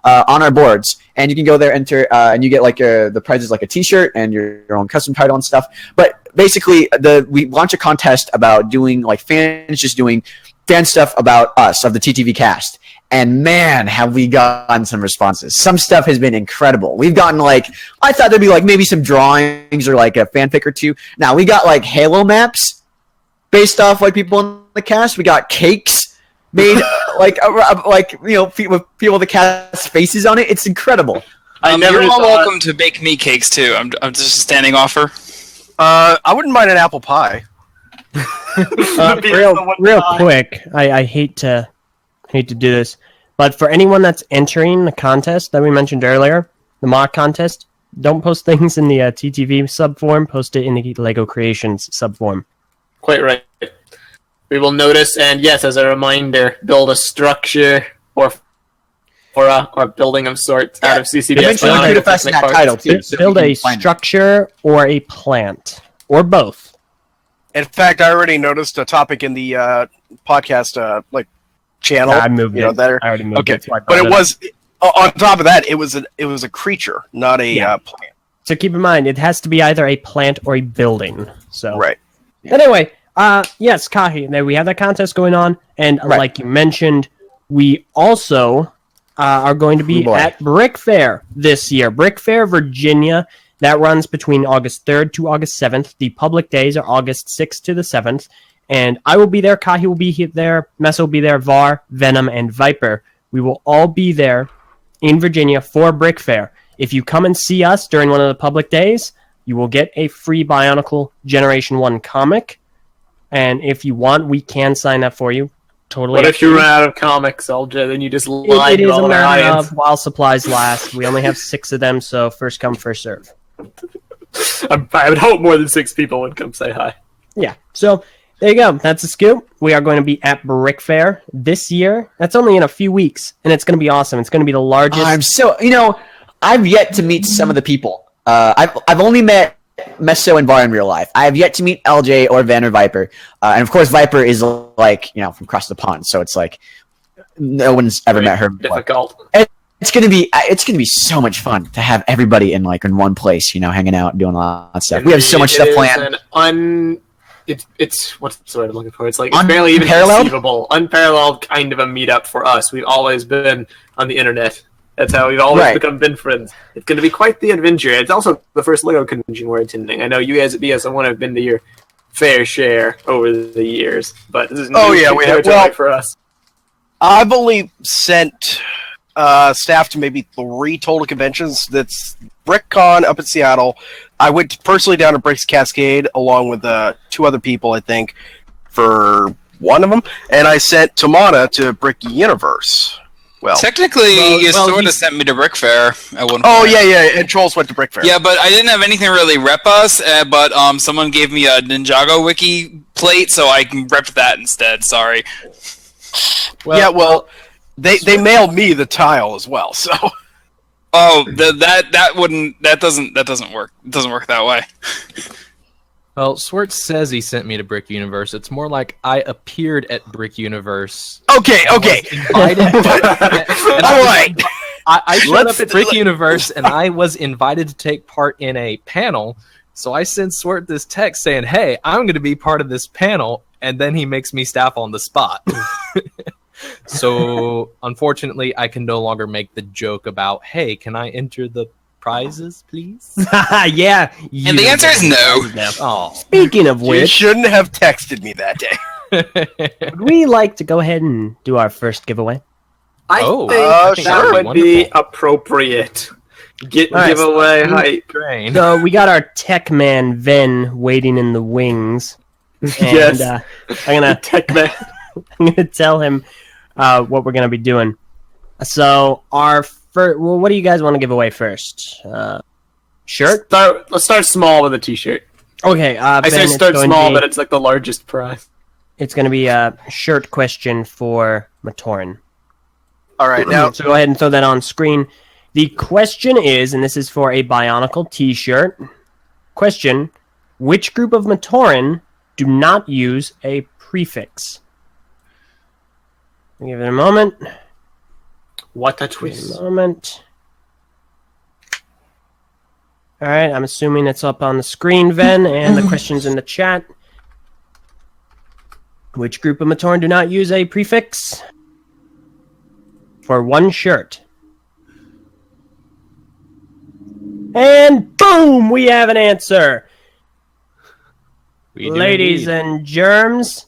on our boards, and you can go there, enter, and you get like the prizes like a T-shirt and your own custom title and stuff. But basically, we launched a contest about doing like fans just doing fan stuff about us of the TTV cast. And man, have we gotten some responses. Some stuff has been incredible. We've gotten like, I thought there'd be like maybe some drawings or like a fanfic or two. Now we got like Halo maps based off like people in the cast. We got cakes made with people with the cast faces on it. It's incredible. You're all welcome to bake me cakes, too. I'm just a standing offer. I wouldn't mind an apple pie. Real quick, I hate to do this, but for anyone that's entering the contest that we mentioned earlier, the mock contest, don't post things in the TTV subform. Post it in the Lego Creations subform. Quite right. We will notice, and yes, as a reminder, build a structure or a building of sorts out of CCBS. They mentioned MakutaFest in that title too. so Build you a can find it. structure or a plant or both. In fact, I already noticed a topic in the podcast channel. I moved it. There. I already moved Okay, it. So I but brought it up. was on top of that. It was a creature, not a Yeah. plant. So keep in mind, it has to be either a plant or a building. So Right. Anyway, yes, Kahi, there we have that contest going on, and like you mentioned, we also are going to be at Brick Fair this year. Brick Fair, Virginia. That runs between August 3rd to August 7th. The public days are August 6th to the 7th. And I will be there, Kahi will be there, Mesa will be there, Var, Venom, and Viper. We will all be there in Virginia for Brick Fair. If you come and see us during one of the public days, you will get a free Bionicle Generation 1 comic. And if you want, we can sign that for you. Totally. What if you run out of comics, LJ? Then you just lie It to is all a our matter audience. of while supplies last. We only have 6 of them, so first come, first serve. I would hope more than 6 people would come say hi. Yeah. So there you go. That's the scoop. We are going to be at Brick Fair this year. That's only in a few weeks, and it's going to be awesome. It's going to be the largest. I'm so I've yet to meet some of the people. I've only met Meso and Var in real life. I have yet to meet LJ or Van or Viper, and of course Viper is like from across the pond, so it's like no one's ever met her before. Difficult. It's gonna be so much fun to have everybody in one place, hanging out, doing a lot of stuff. We have so much stuff planned. An it's what's the word I'm looking for? It's like it's barely even conceivable, unparalleled kind of a meetup for us. We've always been on the internet. That's how we've always been friends. It's going to be quite the adventure. It's also the first LEGO convention we're attending. I know you guys at BS01 have been to your fair share over the years, but this is we have. Well, for us. I've only sent staff to maybe 3 total conventions. That's BrickCon up in Seattle. I went personally down to Bricks Cascade along with 2 other people, I think, for one of them, and I sent Tamana to Brick Universe. Well, technically, you sort of sent me to Brick Fair at one point. Oh, yeah, and Trolls went to Brick Fair. Yeah, but I didn't have anything really rep us, but someone gave me a Ninjago wiki plate, so I can rep that instead, sorry. They mailed me the tile as well, so... Oh, that doesn't work. It doesn't work that way. Well, Swert says he sent me to Brick Universe. It's more like I appeared at Brick Universe. Okay. All right. I showed up at Brick Universe, and I was invited to take part in a panel. So I sent Swert this text saying, "Hey, I'm going to be part of this panel," and then he makes me staff on the spot. So, unfortunately, I can no longer make the joke about, "Hey, can I enter the prizes, please?" Yeah. And the answer is no. Oh. Speaking of You which, shouldn't have texted me that day. would we like to go ahead and do our first giveaway? I think that would be appropriate. Giveaway hype. Train. So we got our tech man Ven waiting in the wings. And, Yes. I'm gonna Tech man. I'm gonna tell him what we're gonna be doing. So our first, well, what do you guys want to give away first? Shirt. Let's start small with a T-shirt. Okay. I say Ben, start small, but it's like the largest prize. it's going to be a shirt question for Matoran. All right, now... So go ahead and throw that on screen. The question is, and this is for a Bionicle T-shirt. Question: which group of Matoran do not use a prefix? Give it a moment. What a Give twist. it a moment. All right, I'm assuming it's up on the screen, Ven, and the question's in the chat. Which group of Matoran do not use a prefix? For one shirt. And boom, we have an answer. We do Ladies indeed. and germs.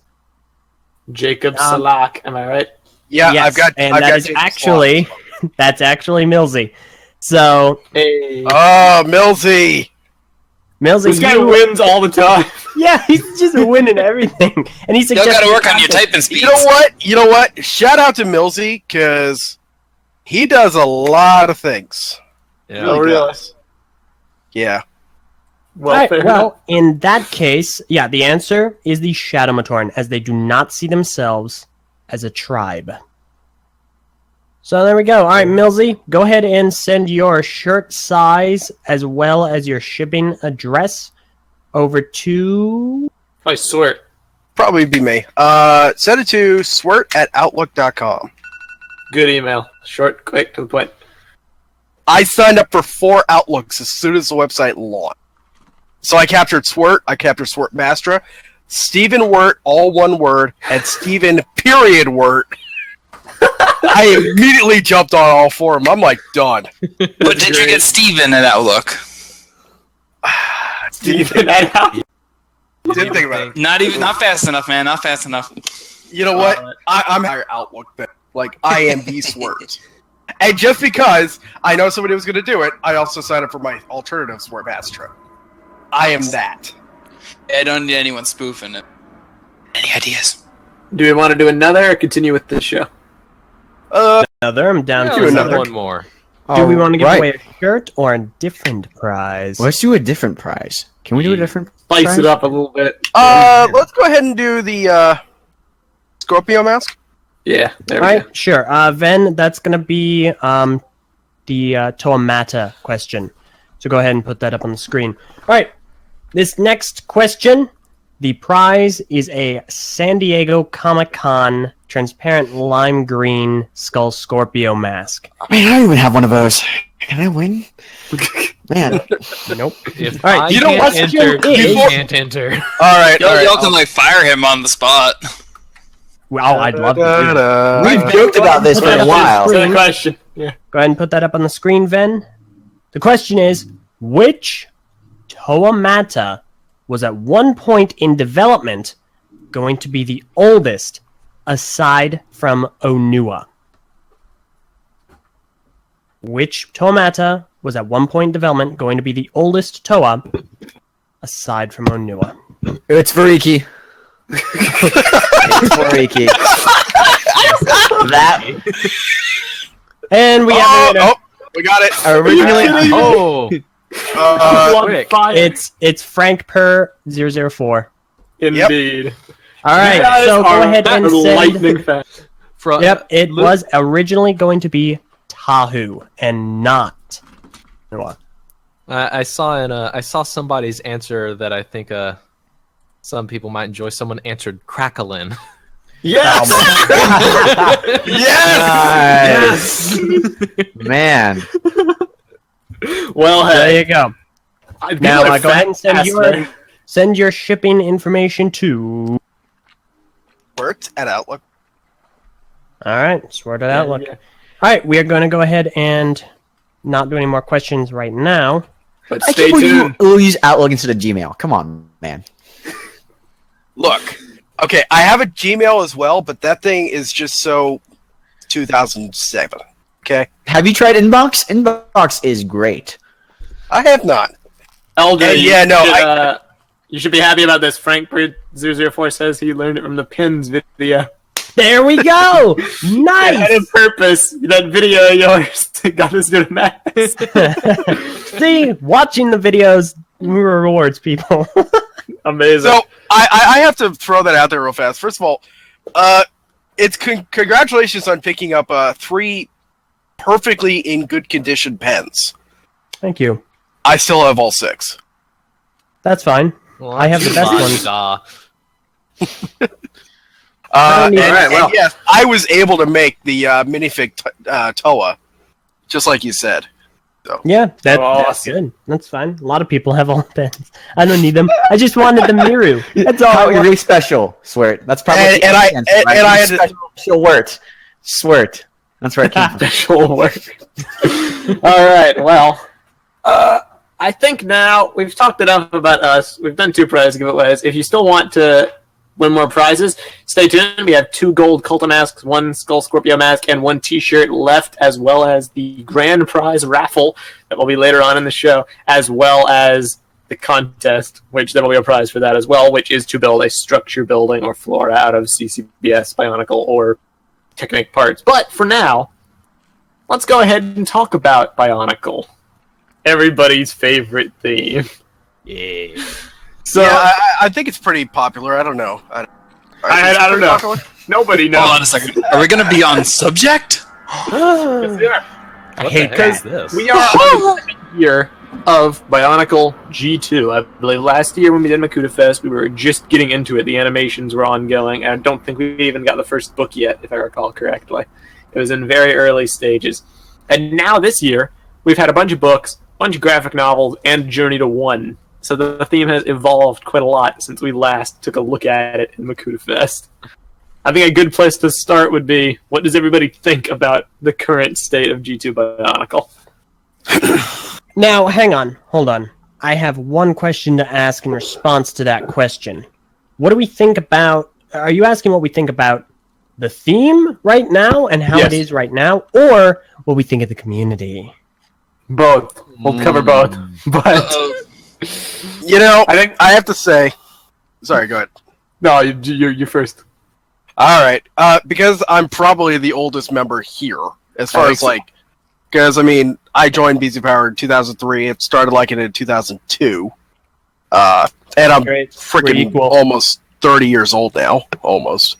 Jacob Salak, am I right? Yeah, Yes, that's actually Millsy. So, Hey. Oh, Millsy! Millsy, This guy wins all the time. yeah, he's just winning everything, and he's You gotta work on your typing speeds. You know what? Shout out to Millsy, because he does a lot of things. Yeah. Oh, really? Yeah. Well, All right, fair well, in that case, yeah, the answer is the Shadow Matoran, as they do not see themselves as a tribe. So there we go. All right, Millsy, go ahead and send your shirt size as well as your shipping address over to... I swear. Probably be me. Send it to swert@outlook.com. Good email. Short, quick, to the point. I signed up for 4 Outlooks as soon as the website launched. So I captured Swert, I captured Swert Mastra, Stephen Wirt, all one word, and Stephen period Wirt. I immediately jumped on all 4 of them. I'm like, done. But did you get Steven at Outlook? Steven, Didn't think about it. Not fast enough, man. Not fast enough. You know what? I'm higher Outlook than, like, I am the Swert. And just because I know somebody was going to do it, I also signed up for my alternative Swert Mastra. I am that. I don't need anyone spoofing it. Any ideas? do we want to do another or continue with this show? Another. I'm down Yeah, to let's have another. one more. Do we want to give Alright. away a shirt or a different prize? Let's do a different prize. Can we do a different Spice prize? it up a little bit. Let's go ahead and do the Scorpio mask. Yeah, there All we go. right, sure. Ven, that's going to be the Toamata question. So go ahead and put that up on the screen. All right, this next question, the prize is a San Diego Comic-Con transparent lime green Skull Scorpio mask. Man, I don't even have one of those. Can I win? Man, Nope. If All right, I you know can't what's enter, your- you is- can't enter. All right. Y'all can like fire him on the spot. Wow, I'd love to do that. we've joked about this for a while. To the question. Yeah. Go ahead and put that up on the screen, Ven. The question is, which Toa Mata was at one point in development going to be the oldest aside from Onua? Which Toa Mata was at one point in development going to be the oldest Toa aside from Onua? It's Fariki. It's Fariki. That And we have a winner. We got it. originally. Oh, quick. It's Frank Per 004. Indeed. All right, You guys so go are ahead and send. lightning fast. From, Yep, it Luke- was originally going to be Tahu and not Noah. I saw somebody's answer that I think some people might enjoy. Someone answered Crackalin. Yes! Yes. Man. Well, There hey. you go. I'd Now like go ahead and fast, man. send your shipping information to. Worked at Outlook. All right, sort it out. Look. Yeah. All right, we are going to go ahead and not do any more questions right now. But I stay can't believe tuned. we'll use Outlook instead of Gmail. Come on, man. Look, okay, I have a Gmail as well, but that thing is just so 2007. Okay, Have you tried Inbox? Inbox is great. I have not. Elder, And yeah, no, you should be happy about this. Frank 004 says he learned it from the pins video. There we go. And Nice. on purpose, that video of yours got us to max. See, watching the videos rewards people. Amazing. So I have to throw that out there real fast. First of all, it's congratulations on picking up 3 perfectly in good condition pens. Thank you. I still have all 6. That's fine. Well, I have the best ones. And, need- Alright, well. and yes, I was able to make the minifig Toa, just like you said. Yeah, that's Awesome. good. That's fine. A lot of people have all pens. I don't need them. I just wanted the Miru. That's all. Oh, you're really special. Swear it. That's probably And I had to- special word. Swear it. That's where I came from. Special work. All right. Well, I think now we've talked enough about us. We've done 2 prize giveaways. If you still want to win more prizes, stay tuned. We have 2 gold Culta masks, 1 Skull Scorpio mask, and 1 T-shirt left, as well as the grand prize raffle that will be later on in the show, as well as the contest, which there will be a prize for that as well, which is to build a structure building or floor out of CCBS, Bionicle, or Technic parts. But for now, let's go ahead and talk about Bionicle. Everybody's favorite theme. Yeah. So, yeah, I think it's pretty popular. I don't know. I don't know. Nobody knows. Hold on a second. Are we going to be on subject? I hate Because that. We are on the 2nd year of Bionicle G2. I believe last year when we did MakutaFest, we were just getting into it. The animations were ongoing, and I don't think we even got the first book yet, if I recall correctly. It was in very early stages. And now this year, we've had a bunch of books, a bunch of graphic novels, and Journey to 1. So the theme has evolved quite a lot since we last took a look at it in MakutaFest. I think a good place to start would be, what does everybody think about the current state of G2 Bionicle? Now, hang on. Hold on. I have one question to ask in response to that question. What do we think about... Are you asking what we think about the theme right now and how it Yes. is right now? Or what we think of the community? Both. We'll cover both. But Uh-oh. You know, I think... I have to say. Sorry, go ahead. No, you're first. All right, because I'm probably the oldest member here, as far I as think so. like, because I mean, I joined BZ Power in 2003. It started like in 2002, and I'm Great. We're freaking equal. almost 30 years old now, almost.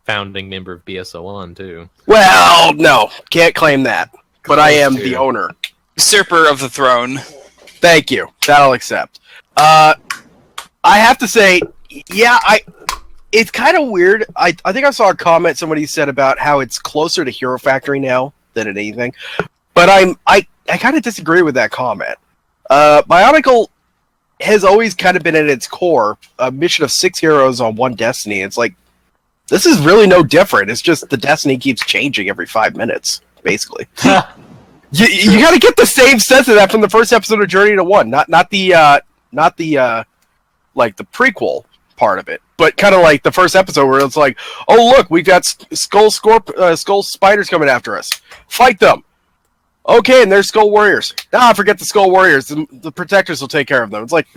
Founding member of BS01 too. Well, no, can't claim that, but I am the owner. Usurper of the throne. Thank you. That I'll accept. I have to say, yeah, it's kind of weird. I think I saw a comment somebody said about how it's closer to Hero Factory now than anything. But I kind of disagree with that comment. Bionicle has always kind of been at its core a mission of 6 heroes on one destiny. It's like, this is really no different. It's just the destiny keeps changing every 5 minutes, basically. You got to get the same sense of that from the first episode of Journey to One, not the like the prequel part of it, but kind of like the first episode where it's like, oh look, we've got skull spiders coming after us. Fight them. Okay, and there's Skull Warriors. Forget the Skull Warriors. The Protectors will take care of them. It's like,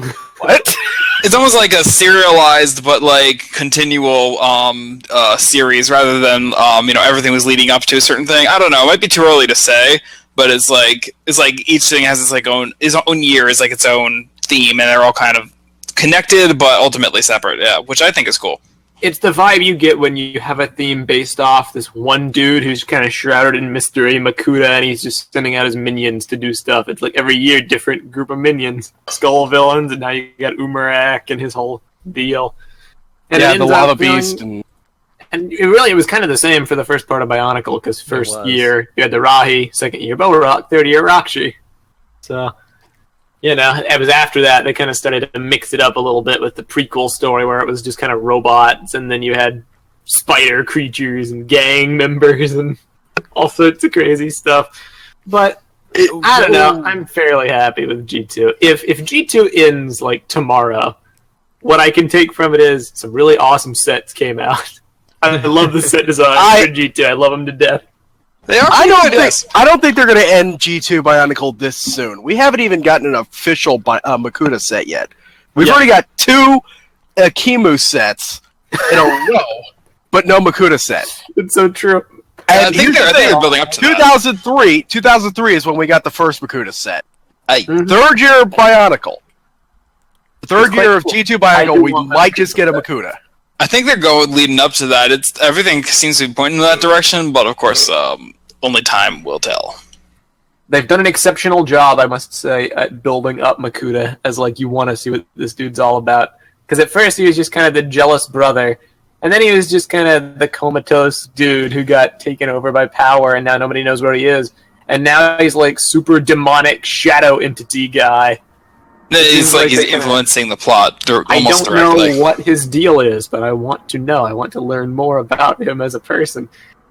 what? It's almost like a serialized but like continual series rather than everything was leading up to a certain thing. I don't know. It might be too early to say, but it's like each thing has its own year, is like its own theme, and they're all kind of connected but ultimately separate. Yeah, which I think is cool. It's the vibe you get when you have a theme based off this one dude who's kind of shrouded in mystery, Makuta, and he's just sending out his minions to do stuff. It's like every year, different group of minions. Skull villains, and now you got Umarak and his whole deal. And yeah, the Lava Beast. And it was kind of the same for the first part of Bionicle, because first year you had the Rahi, second year Bolarok, third year Rakshi. So... it was after that they kind of started to mix it up a little bit with the prequel story where it was just kind of robots, and then you had spider creatures and gang members and all sorts of crazy stuff. But I don't know. I'm fairly happy with G2. If G2 ends like tomorrow, what I can take from it is some really awesome sets came out. I love the set design for G2. I love them to death. They are. I don't think they're going to end G2 Bionicle this soon. We haven't even gotten an official Makuta set yet. We've already got 2 Akimu sets in a row, but no Makuta set. It's so true. And I think they're building up to 2003. 2003 is when we got the first Makuta set. Mm-hmm. Third year Bionicle. Third year of G2 Bionicle, we might just get a Makuta. I think they're leading up to that. Everything seems to be pointing in that direction, but of course, only time will tell. They've done an exceptional job, I must say, at building up Makuta as like you want to see what this dude's all about. Because at first he was just kind of the jealous brother, and then he was just kind of the comatose dude who got taken over by power, and now nobody knows where he is. And now he's like super demonic shadow entity guy. It's like he's influencing the plot almost directly. I don't know what his deal is, but I want to know. I want to learn more about him as a person.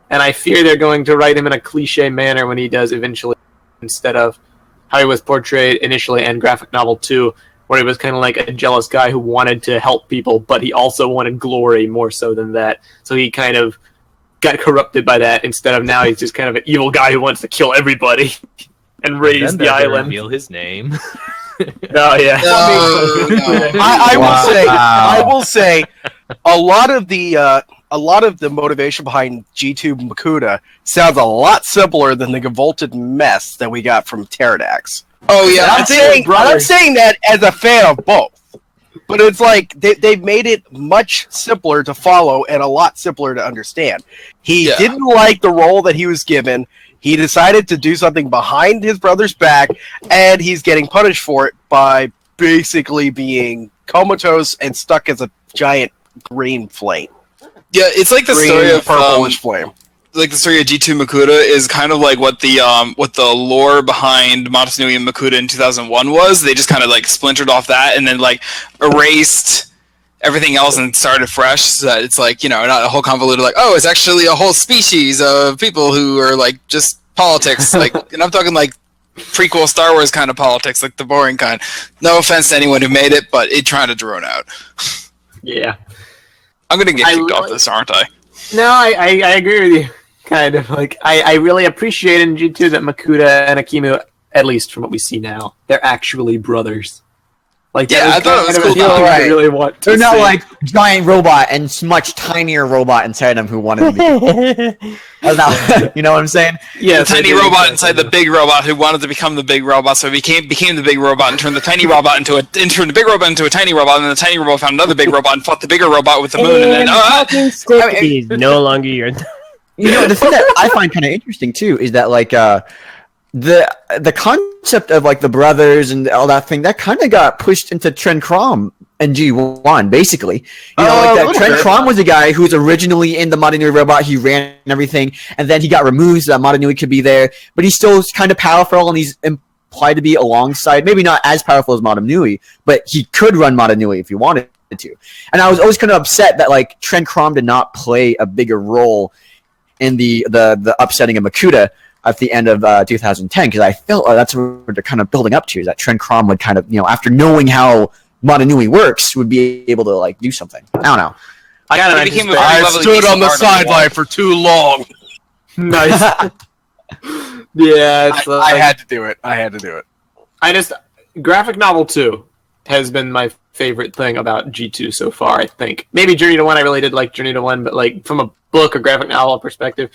And I fear they're going to write him in a cliche manner when he does eventually, instead of how he was portrayed initially in Graphic Novel 2, where he was kind of like a jealous guy who wanted to help people, but he also wanted glory more so than that. So he kind of got corrupted by that, instead of now he's just kind of an evil guy who wants to kill everybody and raise the island. Reveal his name. Oh yeah. I will say, a lot of the motivation behind G2 Makuta sounds a lot simpler than the Gavolted mess that we got from Pterodax. Oh yeah, I'm saying that as a fan of both, but it's like they've made it much simpler to follow and a lot simpler to understand. He didn't like the role that he was given. He decided to do something behind his brother's back, and he's getting punished for it by basically being comatose and stuck as a giant green flame. Yeah, it's like the story of purplish flame. Like the story of G2 Makuta is kind of like what the lore behind Motosunui and Makuta in 2001 was. They just kind of like splintered off that and then like erased everything else and started fresh, so that it's like, not a whole convoluted like, oh, it's actually a whole species of people who are like just politics, like, and I'm talking like prequel Star Wars kind of politics, like the boring kind. No offense to anyone who made it, but it trying to drone out. Yeah, I'm gonna get kicked off this, aren't I? No, I agree with you. Kind of like I really appreciate in G2 that Makuta and Akimu, at least from what we see now, they're actually brothers. Like, yeah, I thought it was cool. I really want to They're not like giant robot and much tinier robot inside them who wanted to be. You know what I'm saying? Yeah, the tiny robot inside the big robot who wanted to become the big robot, so he became the big robot and turned the tiny robot into turned the big robot into a tiny robot, and then the tiny robot found another big robot and fought the bigger robot with the moon, and then he's no longer your. The thing that I find kind of interesting too is that like the concept of like the brothers and all that thing that kind of got pushed into Trent Crom and G1 basically. Trent Crom was a guy who was originally in the Motonui robot. He ran everything, and then he got removed so that Motonui could be there. But he still was kind of powerful, and he's apply to be alongside, maybe not as powerful as Motonui, but he could run Motonui if he wanted to. And I was always kind of upset that like Tren Krom did not play a bigger role in the upsetting of Makuta at the end of 2010, because I felt that's what they're kind of building up to, is that Tren Krom would kind of, after knowing how Motonui works, would be able to like do something. I don't know. I stood on the sideline for too long. Nice. Yeah, I had to do it. Graphic Novel 2 has been my favorite thing about G2 so far, I think. Maybe Journey to 1, I really did like Journey to 1, but like from a book or graphic novel perspective,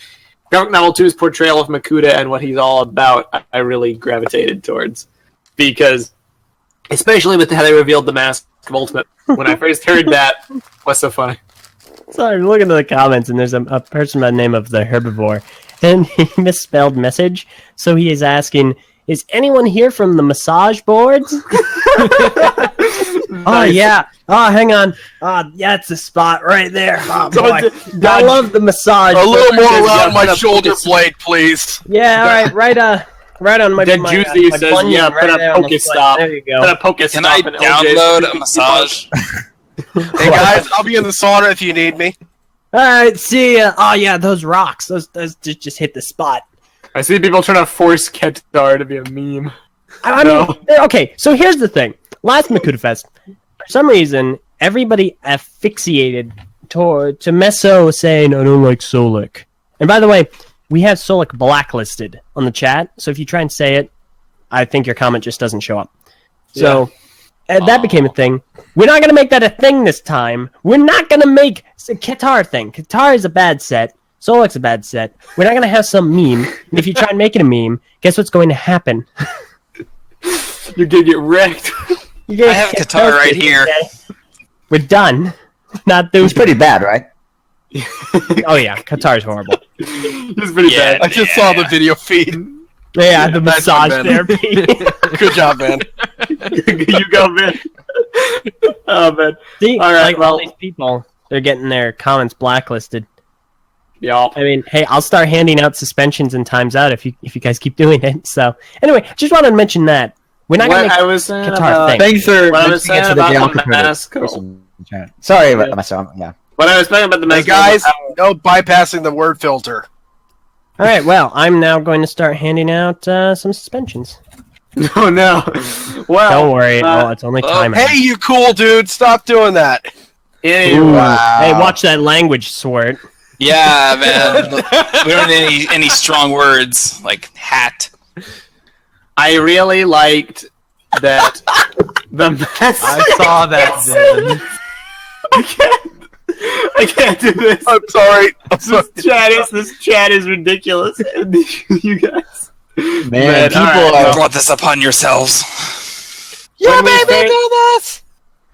Graphic Novel 2's portrayal of Makuta and what he's all about, I really gravitated towards. Because, especially with how they revealed the Mask of Ultimate, when I first heard that, what's so funny? Sorry, I'm looking at the comments, and there's a person by the name of the Herbivore, and he misspelled message, so he is asking, is anyone here from the massage boards? Oh, yeah. Oh, hang on. Yeah, it's the spot right there. Oh, boy. I love the massage. A little more around my shoulder blade, please. Yeah, all right. Right on my... Then Juicy says, bunion, yeah, put right a Pokestop. There you go. Put a Pokestop. Can I download a massage? Hey, guys, I'll be in the sauna if you need me. All right, see ya. Oh, yeah, those rocks. Those just hit the spot. I see people trying to force Ketar to be a meme. I mean, okay, so here's the thing. Last MakutaFest, for some reason, everybody asphyxiated to Meso saying, I don't like Solik. And by the way, we have Solik blacklisted on the chat, so if you try and say it, I think your comment just doesn't show up. So, that became a thing. We're not going to make that a thing this time. We're not going to make a Ketar thing. Ketar is a bad set. Solik's a bad set. We're not going to have some meme. And if you try and make it a meme, guess what's going to happen? You're going to get wrecked. I have Ketar right here. We're done. It was pretty bad, right? Oh yeah, Qatar's horrible. It's pretty bad. I just saw the video feed. Yeah, the massage one, therapy. Good job, man. You go, man. Oh, man. See, all right, all these people, they're getting their comments blacklisted. Yeah. I mean, hey, I'll start handing out suspensions and times out if you guys keep doing it. So, anyway, just wanted to mention that. We're not going to make I was saying Qatar thing. Thanks for what I was saying about the mask. Sorry about myself. Yeah. What I was saying about the Hey mask. guys, no bypassing the word filter. All right, well, I'm now going to start handing out some suspensions. Oh, no. Well, Don't worry, it's only time. Hey, you cool dude, stop doing that. Ooh, hey, watch that language, Swart. Yeah, man. We don't need any strong words like hat. I really liked that the mask. I saw that, Jen. I can't do this. I'm sorry. This chat is ridiculous. You guys. Man, people You brought this upon yourselves. Yeah, baby, do this.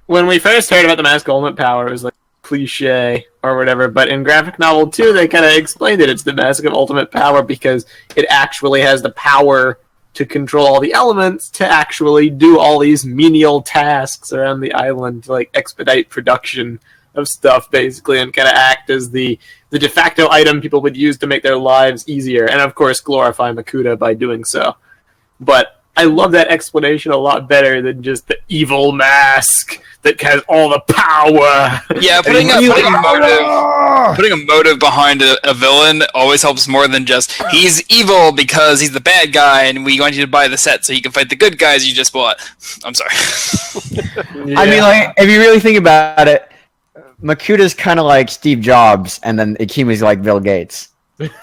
When we first heard about the mask ultimate power, it was like cliche or whatever. But in Graphic Novel 2, they kind of explained it. It's the mask of ultimate power because it actually has the power to control all the elements to actually do all these menial tasks around the island to like expedite production of stuff, basically, and kind of act as the de facto item people would use to make their lives easier, and of course glorify Makuta by doing so. But I love that explanation a lot better than just the evil mask that has all the power. Yeah, putting a motive behind a villain always helps more than just he's evil because he's the bad guy and we want you to buy the set so you can fight the good guys you just bought. I'm sorry. Yeah. I mean, like, if you really think about it, Makuta's kind of like Steve Jobs, and then Ikimu's like Bill Gates.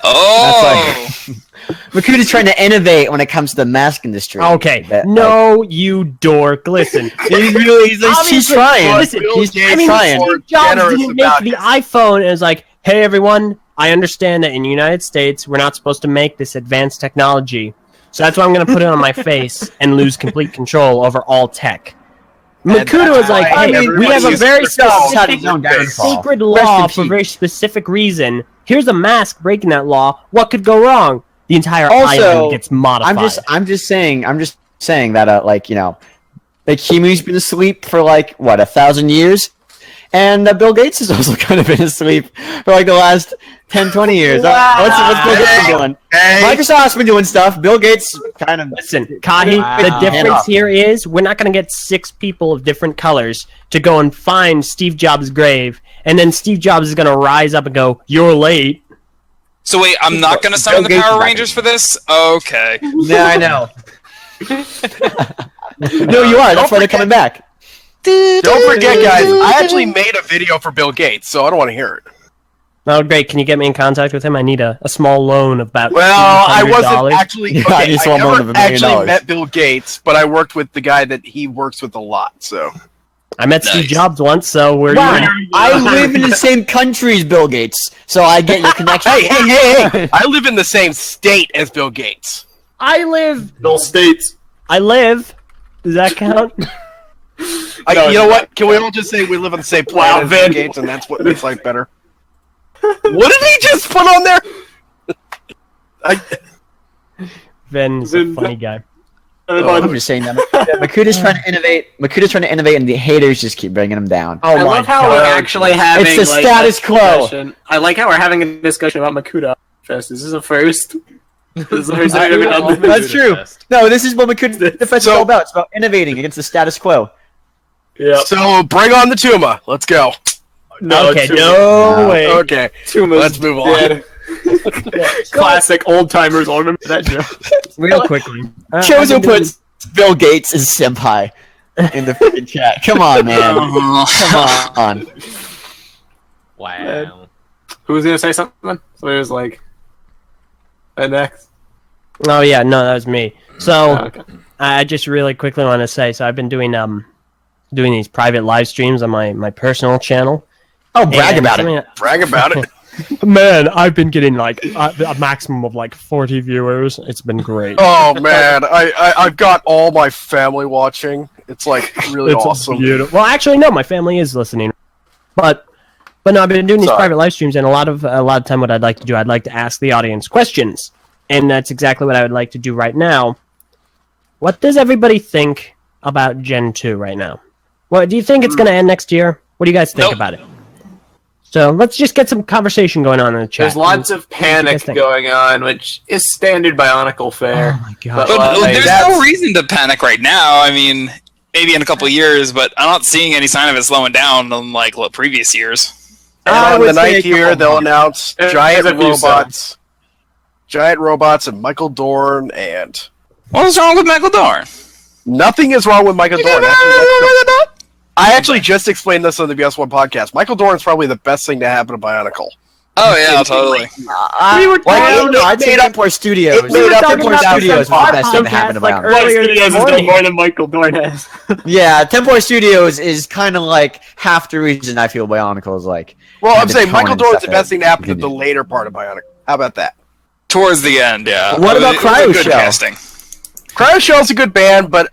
Oh! Makuta's trying to innovate when it comes to the mask industry. Okay, you dork. Listen, he's trying. Listen, He's Steve Jobs didn't make the iPhone and was like, hey, everyone, I understand that in the United States, we're not supposed to make this advanced technology. So that's why I'm going to put it on my face and lose complete control over all tech. Makuta was like, hey, we have a very specific sacred law for a very specific reason. Here's a mask breaking that law. What could go wrong? The entire island gets modified. I'm just saying that like, Kimu's been asleep for like what 1,000 years, And Bill Gates has also kind of been asleep for like the last 10, 20 years. What's Bill Gates been doing? Microsoft's been doing stuff. Bill Gates kind of... Listen, Kahi, the difference here is we're not going to get 6 people of different colors to go and find Steve Jobs' grave, and then Steve Jobs is going to rise up and go, "You're late." So wait, I'm not going to summon the Power Rangers for this? Okay. Yeah, I know. No, you are. That's why they're coming back. Don't forget, guys, I actually made a video for Bill Gates, so I don't want to hear it. Oh, great. Can you get me in contact with him? I need a small loan of about Well, I $200. wasn't actually... Yeah, Okay, I just I want more never than $1 million. actually met Bill Gates, but I worked with the guy that he works with a lot, so... I met Steve Nice. Jobs once, so we're... Wow, I live in the same country as Bill Gates, so I get your connection. Hey! I live in the same state as Bill Gates. I live... Bill States. I live... Does that count? You know what? Can we all just say we live on the same planet as Bill Gates, and that's what makes life better? What did he just put on there? Ven's a funny guy. I'm just saying that. Makuta's trying to innovate. Makuta's trying to innovate, and the haters just keep bringing him down. Oh I my love how God. we're actually having It's the like, status a quo. discussion. I like how we're having a discussion about MakutaFest. This is a first. This is the first time we've ever done this. That's true. No, this is what MakutaFest is all about. It's about innovating against the status quo. Yeah. So, bring on the Tuma. Let's go. No, Okay, Tuma's- no way. Okay, Tuma's let's move on. dead. Classic old timers will remember that joke. Real quickly. Chozo puts Bill Gates as senpai in the freaking chat. Come on, man. Come on. Wow. Who was gonna say something? Somebody was like, next. Oh, yeah, no, that was me. So, Oh, okay. I just really quickly want to say, so I've been doing these private live streams on my personal channel. Oh, brag And about something it. Brag about it. Man, I've been getting like a maximum of like 40 viewers. It's been great. Oh man, I've got all my family watching. It's like really It's awesome. beautiful. Well, actually, no, my family is listening, but no, I've been doing these Sorry. private live streams, and a lot of time, what I'd like to do, I'd like to ask the audience questions, and that's exactly what I would like to do right now. What does everybody think about Gen 2 right now? What do you think it's going to end next year? What do you guys think Nope. about it? So let's just get some conversation going on in the chat. There's lots of panic think? going on, which is standard Bionicle fare. Oh my god! But like, there's no reason to panic right now. I mean, maybe in a couple of years, but I'm not seeing any sign of it slowing down unlike previous years. And I on would the say ninth a year, couple they'll months. announce There's giant a few robots. Giant robots and Michael Dorn, and What's wrong with Michael Dorn? nothing is wrong with Michael Dorn. I actually just explained this on the BS01 podcast. Michael Dorn is probably the best thing to happen to Bionicle. Oh yeah, totally. We were I'd say Tempor Studios. it made up Tempor about Studios was some the best thing to happen to like Bionicle. earlier Studios this has done morning. more than Michael Dorn has. Yeah, Tempor Studios is kind of like half the reason I feel Bionicle is like. Well, I'm the saying tone Michael and Dorn's stuff the best thing to happen to continue. the later part of Bionicle. How about that? Towards the end, yeah. What about It was a Cryo good Show? casting. Cryo Shell's a good band, but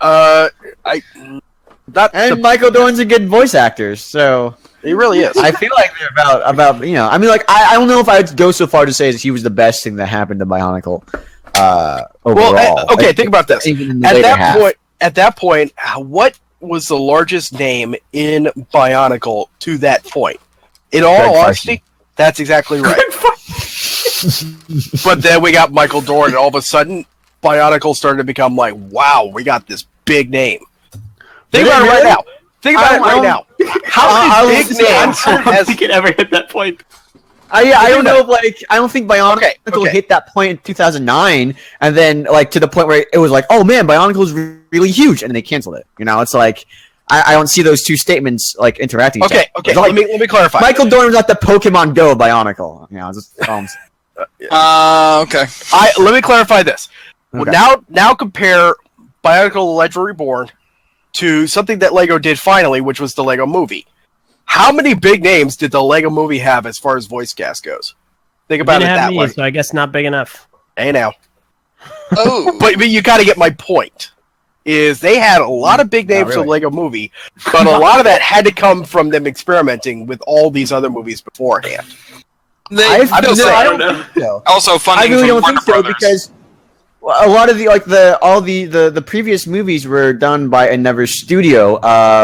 And Michael Dorn's a good voice actor, so he really is. I feel like they're about I mean, like I don't know if I'd go so far to say that he was the best thing that happened to Bionicle. Overall. Well, okay, Like, think about this. even in the At later that half. point, what was the largest name in Bionicle to that point? In all Greg honesty, that's exactly right. But then we got Michael Dorn, and all of a sudden, Bionicle started to become like, wow, we got this big name. Think about it right now. Think about it right now. How many big names I don't has think it ever hit that point. I don't know if I don't think Bionicle Okay. hit that point in 2009, and then to the point where it was like, oh man, Bionicle is really huge, and then they canceled it. It's like I don't see those two statements interacting. Okay, It's let like, me clarify. Michael Dorn was like the Pokemon Go of Bionicle. Just Okay. Let me clarify this. Okay. Now compare Bionicle: The Legend Reborn to something that Lego did finally, which was the Lego Movie. How many big names did the Lego Movie have as far as voice cast goes? Think about it Didn't have that me, way. so I guess not big enough. Hey now, Oh. but you got to get my point. Is they had a lot of big names for really. the Lego Movie, but a lot of that had to come from them experimenting with all these other movies beforehand. They, I they'll say- don't think so. also I funding really from don't Warner think so Brothers. because a lot of the previous movies were done by another studio,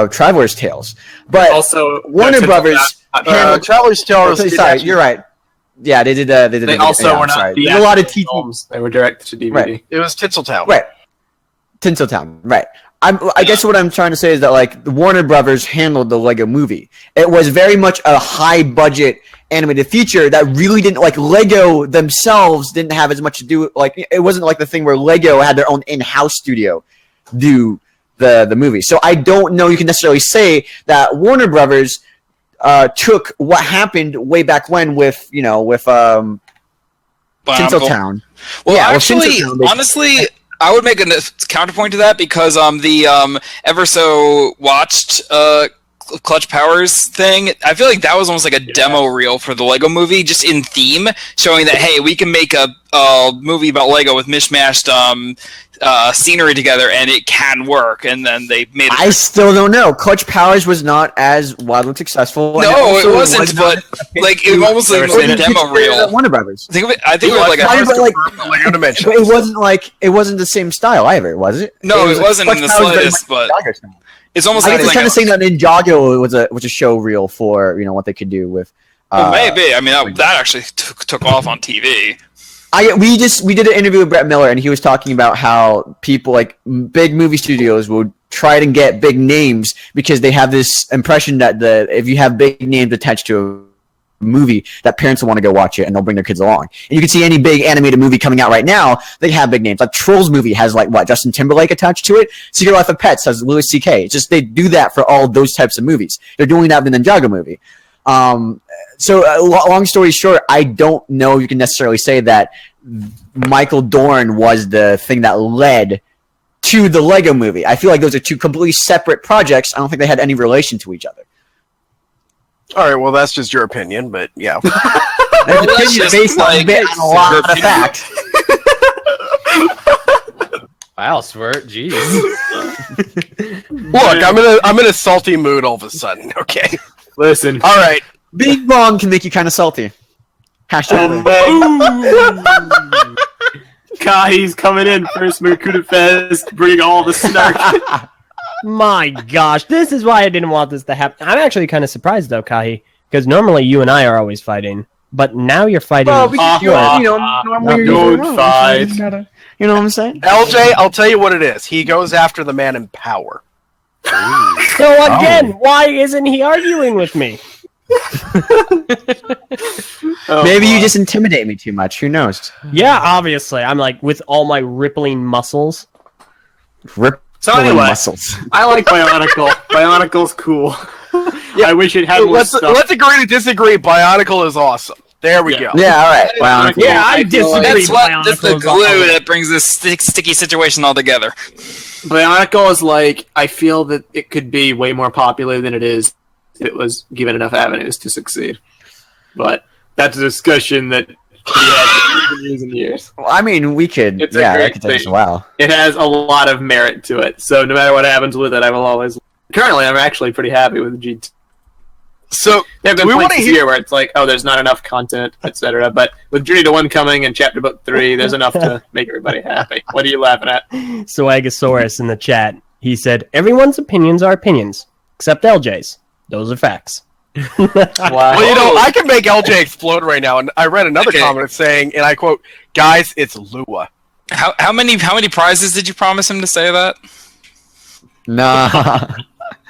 Traveler's Tales, but Also, Warner Brothers. Traveler's Tales. Sorry, you're right. Yeah, they did. They also were not There's a lot of TTV films. They were direct to DVD. Right. It was Tinseltown. Right. Tinseltown. Right. I guess what I'm trying to say is that like the Warner Brothers handled the Lego Movie. It was very much a high budget animated feature that really didn't like Lego themselves didn't have as much to do. Like it wasn't like the thing where Lego had their own in-house studio do the movie. So I don't know. You can necessarily say that Warner Brothers took what happened way back when with Bionicle. Tinseltown. Well, Yeah, actually, Tinseltown, honestly, I would make a counterpoint to that because the ever so watched Clutch Powers thing, I feel like that was almost like a demo reel for the Lego Movie, just in theme, showing that hey, we can make a movie about Lego with mishmashed scenery together, and it can work. And then they made it. I still don't know. Clutch Powers was not as wildly successful. No, it wasn't. But like it almost like a demo reel. Warner Brothers. Think of it. I think it was like Lego Dimensions. But it wasn't the same style either, was it? No, it wasn't in the Clutch Powers very slightest. much But Ninjago style. it's almost I like guess it's kind of saying that Ninjago was a show reel for what they could do with. Well, maybe. I mean, that actually took off on TV. We did an interview with Brett Miller, and he was talking about how people like big movie studios would try to get big names because they have this impression that if you have big names attached to a movie, that parents will want to go watch it and they'll bring their kids along. And you can see any big animated movie coming out right now, they have big names. Like Trolls movie has Justin Timberlake attached to it. Secret Life of Pets has Louis C.K. It's just they do that for all those types of movies. They're doing that in the Ninjago movie. So long story short, I don't know if you can necessarily say that Michael Dorn was the thing that led to the Lego Movie. I feel like those are two completely separate projects. I don't think they had any relation to each other. All right, well, that's just your opinion, but yeah. That's just based on a lot of facts. Wow, Swirt, jeez. Look, I'm in a salty mood all of a sudden. Okay. Listen. All right. Being wrong can make you kind of salty. Hashtag. Kahi's coming in first MakutaFest, bringing all the snark. My gosh, this is why I didn't want this to happen. I'm actually kind of surprised though, Kahi, because normally you and I are always fighting, but now you're fighting. Well, because normally you're Don't fight. You know what I'm saying? LJ, I'll tell you what it is. He goes after the man in power. So again, why isn't he arguing with me? Maybe you just intimidate me too much. Who knows? Yeah, obviously. I'm like with all my rippling muscles. So anyway, muscles. I like Bionicle. Bionicle's cool. I wish it had more Let's stuff. agree to disagree. Bionicle is awesome. There we go. Yeah, all right. Bionicle. Yeah, I disagree. That's the Bionicle's glue awesome. that brings this sticky situation all together. Bionicle is like, I feel that it could be way more popular than it is if it was given enough avenues to succeed. But that's a discussion that we had for years and years. Well, I mean, we could. It's a Yeah, great that could take us a thing. while. It has a lot of merit to it. So no matter what happens with it, I will always... Currently, I'm actually pretty happy with G2. So, There have do been we want points to this hear? year where it's like, oh, there's not enough content, etc. But with Journey to 1 coming and Chapter Book 3, there's enough to make everybody happy. What are you laughing at? Swagasaurus in the chat. He said, everyone's opinions are opinions, except LJ's. Those are facts. Wow. Well, I can make LJ explode right now. And I read another Okay. comment saying, and I quote, "Guys, it's Lua." How many prizes did you promise him to say that? Nah.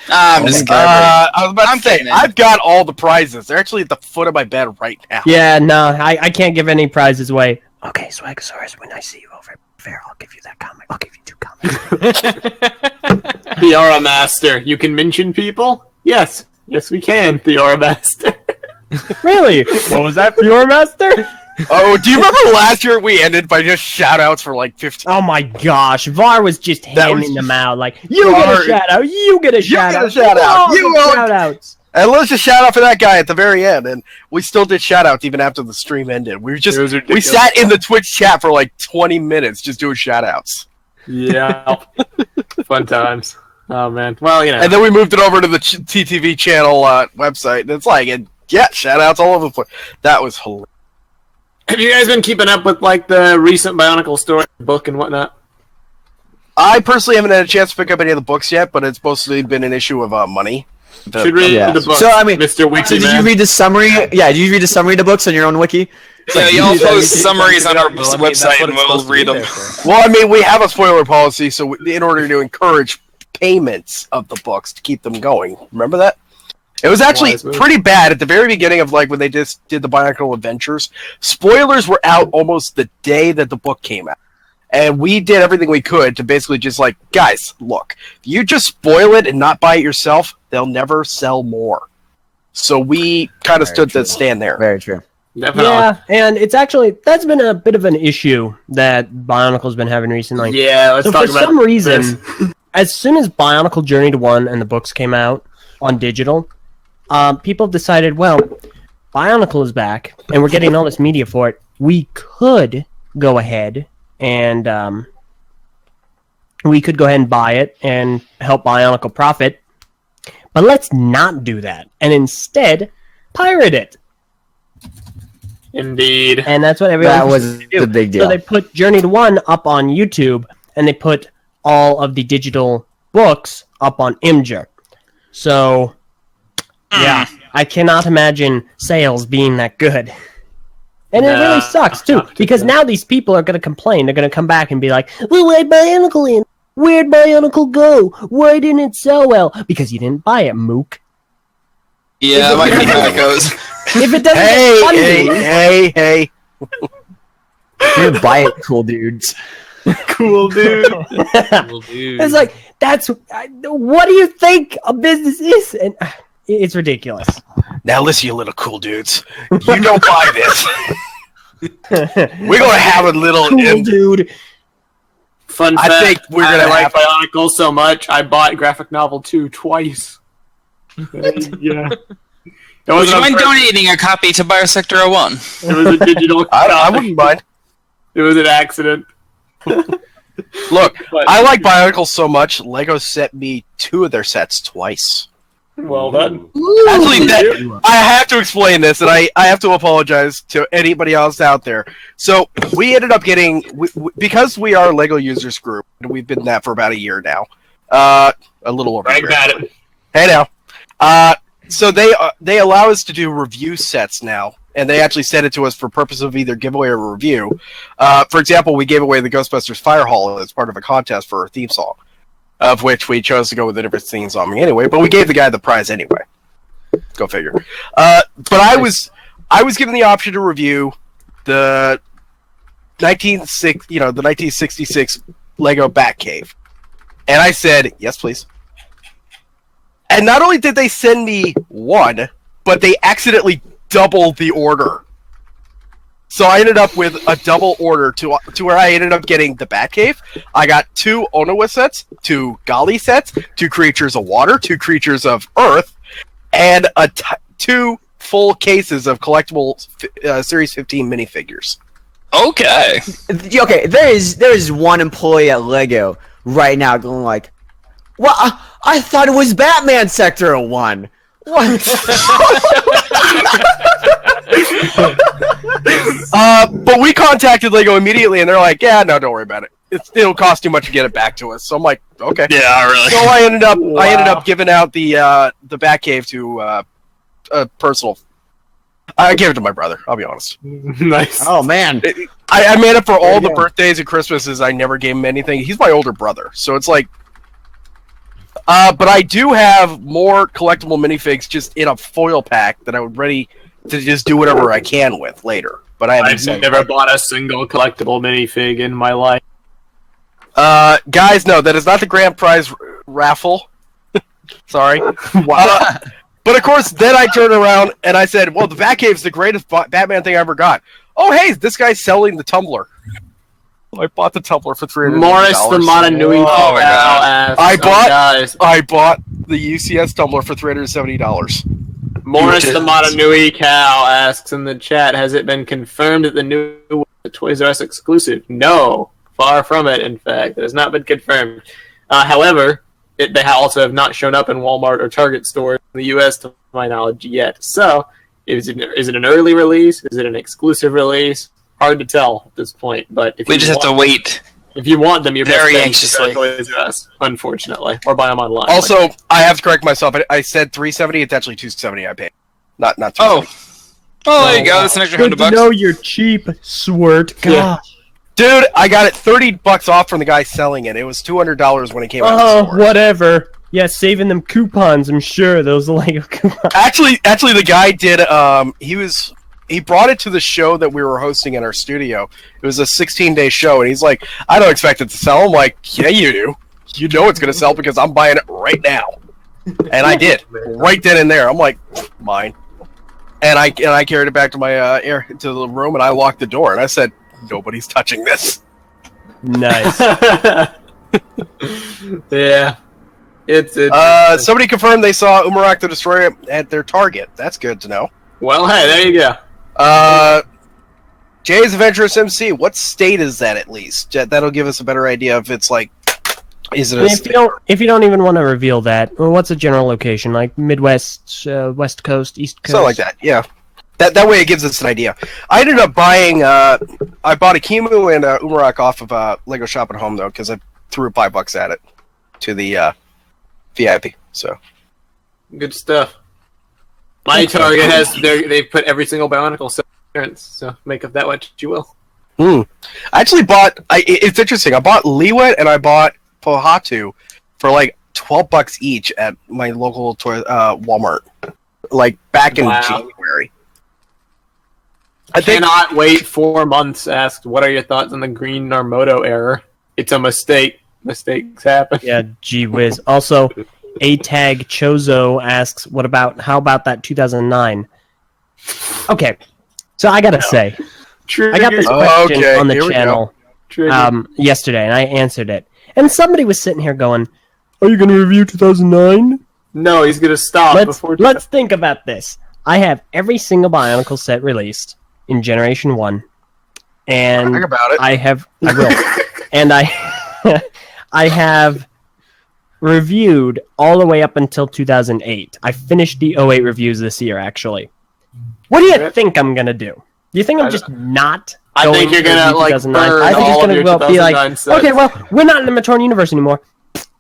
I'm just kidding. I was about I'm to say, kidding. I've got all the prizes. They're actually at the foot of my bed right now. Yeah, no, I can't give any prizes away. Okay, Swagasaurus, when I see you over there, I'll give you that comic. I'll give you 2 comics. Theora Master. You can mention people? Yes. Yes, we can, Theora Master. Really? What was that for your master? Oh, do you remember last year we ended by just shout-outs for like 15? Oh my gosh, Var was just That was- hamming them out like, you get Var- a shout out, you get a shout get a out, shout out, you won't- shout outs. And let's just shout out for that guy at the very end. And we still did shout-outs even after the stream ended. We It was we ridiculous. sat in the Twitch chat for like 20 minutes just doing shout-outs. Yeah. Fun times. Oh, man. Well, you know. And then we moved it over to the TTV channel website. And it's like, yeah, shout-outs all over the place. That was hilarious. Have you guys been keeping up with like the recent Bionicle story book and whatnot? I personally haven't had a chance to pick up any of the books yet, but it's mostly been an issue of money. Should read the book. So I mean, Mr. Wiki, so did you read the summary? Yeah, did you read the summary of the books on your own wiki? Yeah, y'all post summaries on our Well, I mean, website that's what and it's we'll supposed to be read them. there for. Well, I mean, we have a spoiler policy, so in order to encourage payments of the books to keep them going. Remember that? It was actually Wise move. pretty bad at the very beginning of like when they just did the Bionicle Adventures. Spoilers were out almost the day that the book came out. And we did everything we could to basically just like, guys, look, if you just spoil it and not buy it yourself, they'll never sell more. So we kind of stood the stand there. Very true. Definitely. Yeah, and it's actually that's been a bit of an issue that Bionicle's been having recently. Yeah, let's So talk for about some reason, this. as soon as Bionicle Journey to 1 and the books came out on digital, people decided, well, Bionicle is back, and we're getting all this media for it. We could go ahead and buy it and help Bionicle profit, but let's not do that, and instead pirate it. Indeed. And that's what everyone That was wanted to do. the big deal. So they put Journey to 1 up on YouTube, and they put all of the digital books up on Imgur. So, yeah, I cannot imagine sales being that good. And it really sucks, too, because now these people are going to complain. They're going to come back and be like, well, where'd Bionicle in? Where'd Bionicle go? Why didn't it sell well? Because you didn't buy it, mook. Yeah, that might be how it goes. If it doesn't get funding, Hey. You're gonna buy it, cool dudes. Cool, dude. Well, dude. it's like, what do you think a business is? And it's ridiculous. Now listen, you little cool dudes. You don't buy this. We're going to have a little... Cool dude. Fun I fact, think we're I gonna like have- Bionicle so much, I bought Graphic Novel 2 twice. Yeah. It Would was you mind donating a copy to Biosector 01? It was a digital I wouldn't mind. It was an accident. Look, But- I like Bionicle so much, Lego sent me 2 of their sets twice. Well done. Actually, I have to explain this, and I have to apologize to anybody else out there. So, we ended up getting... because we are a Lego users group, and we've been that for about a year now. A little over a Brag year. about it. Hey now. So they allow us to do review sets now, and they actually send it to us for purpose of either giveaway or review. For example, we gave away the Ghostbusters Fire Hall as part of a contest for a theme song, of which we chose to go with a different theme song anyway, but we gave the guy the prize anyway. Go figure. But I was given the option to review the 1966 Lego Batcave, and I said yes, please. And not only did they send me 1, but they accidentally doubled the order. So I ended up with a double order to where I ended up getting the Batcave. I got 2 Onawa sets, 2 Gali sets, 2 Creatures of Water, 2 Creatures of Earth, and 2 full cases of collectible Series 15 minifigures. Okay. Okay, there is one employee at Lego right now going like, well, I thought it was Batman Sector 1. What? But we contacted Lego immediately, and they're like, "Yeah, no, don't worry about it. It'll cost too much to get it back to us." So I'm like, "Okay." Yeah, really. So I ended up giving out the Batcave to a personal. I gave it to my brother. I'll be honest. Nice. Oh man, I made up for all There the you go. birthdays and Christmases. I never gave him anything. He's my older brother, so it's like. But I do have more collectible minifigs just in a foil pack that I would ready to just do whatever I can with later. But I haven't. I've never bought a single collectible minifig in my life. Guys, no, that is not the grand prize raffle. Sorry. Wow. But of course, then I turned around and I said, "Well, the Batcave's the greatest Batman thing I ever got." Oh, hey, this guy's selling the tumbler. I bought the tumbler for $300. Morris the Motanui Oh my God. asks, I bought the UCS tumbler for $370. Morris the Motanui cow asks in the chat, has it been confirmed that the new Toys R Us exclusive? No, far from it. In fact, it has not been confirmed. However, they also have not shown up in Walmart or Target stores in the U.S. to my knowledge yet. So, is it an early release? Is it an exclusive release? hard to tell at this point. But if We you just have to want- wait. If you want them, you're Very best anxiously. Toys R Us, unfortunately, or buy them online. Also, I have to correct myself. I said $370. It's actually $270. I paid, not Oh. $270. Oh, there you go. That's an extra Good to $100. know you're cheap, Swert. Yeah. Gosh. Dude, I got it $30 off from the guy selling it. It was $200 when it came out. Of the Oh, store. whatever. Yeah, saving them coupons, I'm sure. Those Lego coupons. Actually, the guy did. He brought it to the show that we were hosting in our studio. It was a 16-day show, and he's like, "I don't expect it to sell." I'm like, "Yeah, you do. You know it's gonna sell because I'm buying it right now." And I did right then and there. I'm like, "Mine." And I carried it back to my to the room, and I locked the door, and I said, "Nobody's touching this." Nice. Yeah. It's Somebody confirmed they saw Umarak the Destroyer at their Target. That's good to know. well, hey, there you go. Jay's Adventurous MC. What state is that at least? That'll give us a better idea if it's like. Is it a if you don't even want to reveal that, well, what's a general location? Like Midwest, West Coast, East Coast? something like that? Yeah. That way it gives us an idea. I ended up buying. I bought a Kimu and Umarak off of Lego Shop at Home though, because I threw $5 at it to the VIP. So Good stuff. My Target has they put every single Bionicle set clearance, so make of that what you will. I actually bought. It's interesting. I bought Liwet and I bought Pohatu for like $12 each at my local Walmart, like back in Wow. January. I cannot wait 4 months. Asked, what are your thoughts on the Green Narmoto error? It's a mistake. Mistakes happen. Yeah, gee whiz. Also, A-Tag Chozo asks, how about that 2009? Okay, so I gotta say, I got this question Okay, on the here we go. channel Trigger. yesterday, and I answered it. And somebody was sitting here going, "Are you going to review 2009?" No, he's gonna stop before. Let's think about this. I have every single Bionicle set released in Generation 1. And Think about it. I will. And I have reviewed all the way up until 2008. I finished the 08 reviews this year, actually. What do you think I'm going to do? Do you think I'm just not I going think you're to gonna review like 2009? burn I think all it's of your going to be like, 2009 sets. okay, well, we're not in the Matorn universe anymore.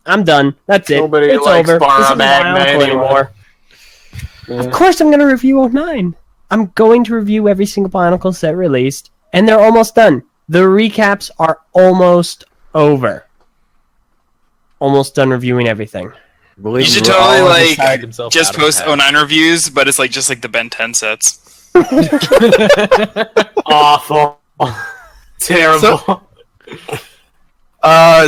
I'm done. That's it. Nobody It's likes over. Bara This isn't Magna Bionicle anymore. Of course I'm going to review 09. I'm going to review every single Bionicle set released, and they're almost done. The recaps are almost over. Almost done reviewing everything. You should totally just post 09 reviews, but it's like just like the Ben 10 sets. Awful. Terrible.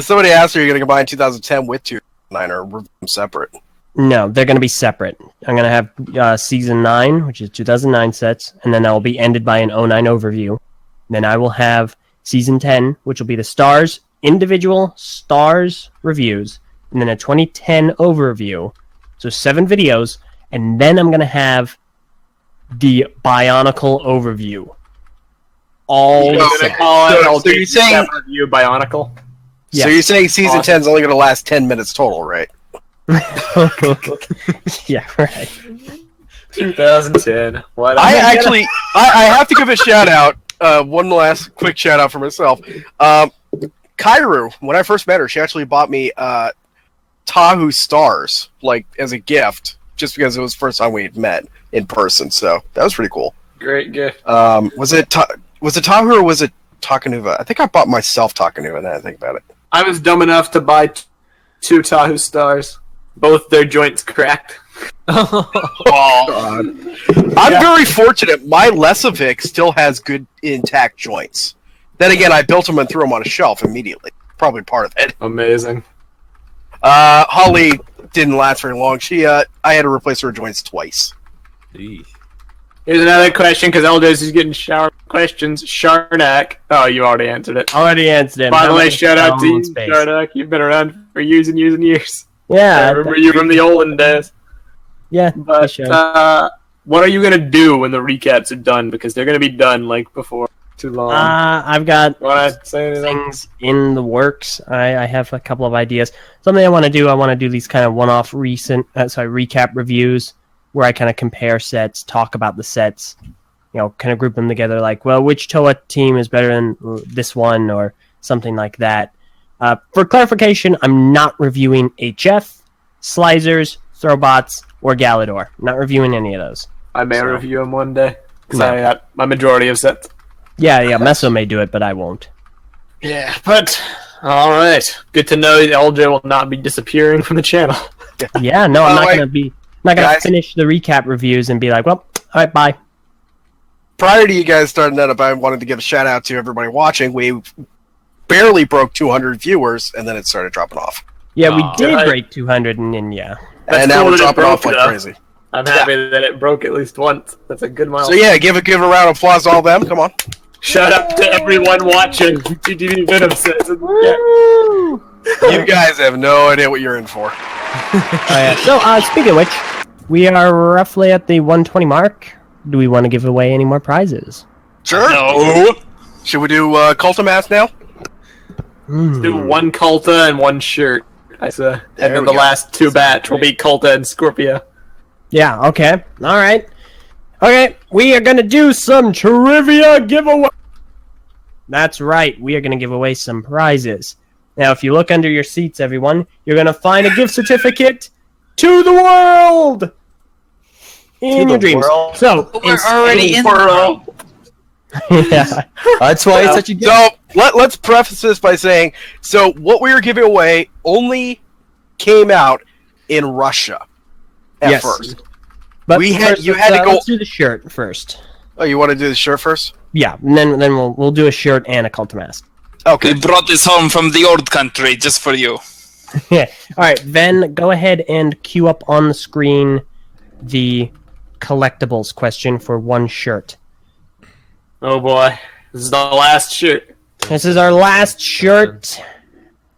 Somebody asked, "Are you going to combine 2010 with 2009 or review them separate?" No, they're going to be separate. I'm going to have Season 9, which is 2009 sets, and then that will be ended by an 09 overview. Then I will have Season 10, which will be the Stars, individual Stars reviews, and then a 2010 overview. So 7 videos, and then I'm going to have the Bionicle overview. All You're the gonna sets. call it So you're saying- review Bionicle? Yes. So you're saying season Awesome. 10 is only going to last 10 minutes total, right? Yeah, right. 2010. What? I have to give a shout out. One last quick shout out for myself. Kairu, when I first met her, she actually bought me Tahu Stars, like as a gift, just because it was the first time we had met in person. So that was pretty cool. Great gift. Was it Tahu or was it Takanuva? I think I bought myself Takanuva. Now that I think about it. I was dumb enough to buy 2 Tahu Stars. Both their joints cracked. I'm very fortunate. My Lesovic still has good intact joints. Then again, I built them and threw them on a shelf immediately. Probably part of it. Amazing. Holly didn't last very long. I had to replace her joints twice. Here's another question, because Elders is getting shower questions. Sharnak. Oh, you already answered it. Already answered it. By the How way, many shout out to you, space? Sharnak. You've been around for years and years and years. Yeah. I remember you from the olden days. Yeah. But sure. what are you going to do when the recaps are done? Because they're going to be done, like, before too long. I've got Want to say anything? things in the works. I have a couple of ideas. Something I want to do these kind of one-off recap reviews where I kind of compare sets, talk about the sets, kind of group them together, like, well, which Toa team is better than this one, or something like that. For clarification, I'm not reviewing HF, Slicers, Throwbots, or Galador. I'm not reviewing any of those. I may review them one day, because No. I got my majority of sets. Yeah, Meso may do it, but I won't. Yeah, but all right. Good to know that LJ will not be disappearing from the channel. Yeah, no, I'm By not the going to guys- finish the recap reviews and be like, well, all right, bye. Prior to you guys starting that up, I wanted to give a shout out to everybody watching. We barely broke 200 viewers, and then it started dropping off. Yeah, we Aw. did Yeah, break 200, and yeah. That's and now cool we're that it dropping broke, off like though. crazy. I'm happy that it broke at least once. That's a good So milestone. yeah, give a round of applause to all them. Come on. Shout out to everyone watching. TTV Venom says. You guys have no idea what you're in for. So, speaking of which, we are roughly at the 120 mark. Do we want to give away any more prizes? Sure. No. Should we do Cultimass now? Do one Culta and one shirt. I say. And There then we the go. last two batch will be Culta and Scorpio. Yeah, okay. All right. Okay, we are going to do some trivia giveaway. That's right. We are going to give away some prizes. Now, if you look under your seats, everyone, you're going to find a gift certificate to the world in your dreams. world? So, We're already in the World. yeah. That's why it's such a good. So let's preface this by saying, so what we were giving away only came out in Russia at Yes. first. But We had- first, you let's, had to go- Let's do the shirt first. Oh, you want to do the shirt first? Yeah, and then we'll do a shirt and a cult mask. Okay. We brought this home from the old country just for you. Yeah. All right, Ven, go ahead and queue up on the screen the collectibles question for one shirt. Oh boy. This is the last shirt. This is our last shirt.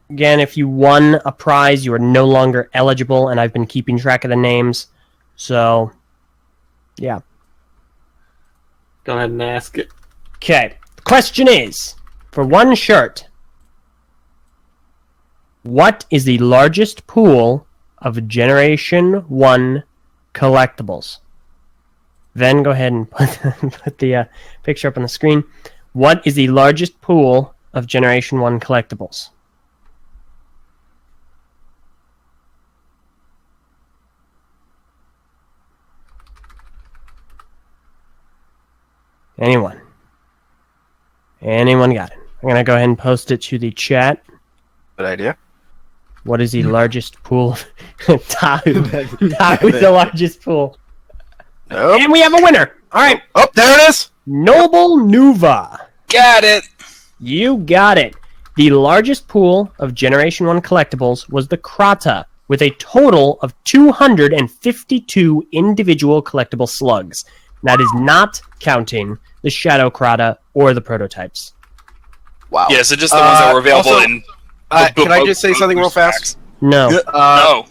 Again, if you won a prize, you are no longer eligible, and I've been keeping track of the names. So, yeah. Go ahead and ask it. Okay. The question is, for one shirt, what is the largest pool of Generation 1 collectibles? Then go ahead and put the picture up on the screen. What is the largest pool of Generation 1 collectibles? Anyone? Anyone got it? I'm going to go ahead and post it to the chat. Good idea. What is the largest pool? Tahu. Tahu is the largest pool. Nope. And we have a winner. All right. Oh, there it is. Noble Nuva. Got it. You got it. The largest pool of Generation 1 collectibles was the Krata, with a total of 252 individual collectible slugs. That is not counting the Shadow Krata or the prototypes. Wow. Yeah, so just the ones that were available also, in. Can I just say something real fast? No. No.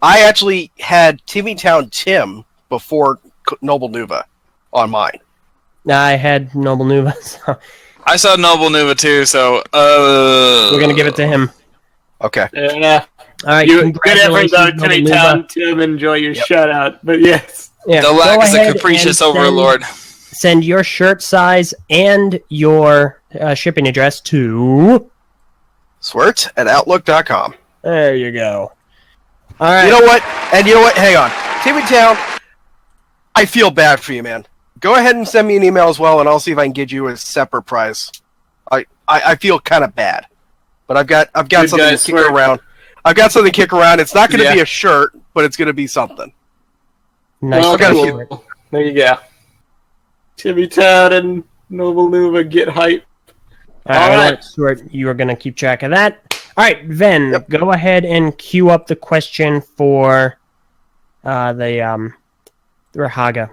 I actually had Timmy Town Tim before Noble Nuva on mine. I had Noble Nuva, so I saw Noble Nuva too, so we're going to give it to him. Okay. Yeah. All right, You good effort congratulations, though, Noble Timmy Nuva. Town. Tim, enjoy your shout out. But yes. Yeah, the go lack is a ahead capricious and overlord. Send your shirt size and your shipping address to... Swert@outlook.com. There you go. All right. You know what? And you know what? Hang on. Timmy Town, I feel bad for you, man. Go ahead and send me an email as well, and I'll see if I can get you a separate prize. I feel kind of bad, but I've got Good something guys, to kick Swert. around. I've got something to kick around. It's not going to Yeah. be a shirt, but it's going to be something. Nice. Well, got a cool. shirt. There you go. Timmy Town and Noble Nuva get hype. All All right, right. Stuart, you are going to keep track of that. All right, Ven, Yep. go ahead and queue up the question for the Rahaga.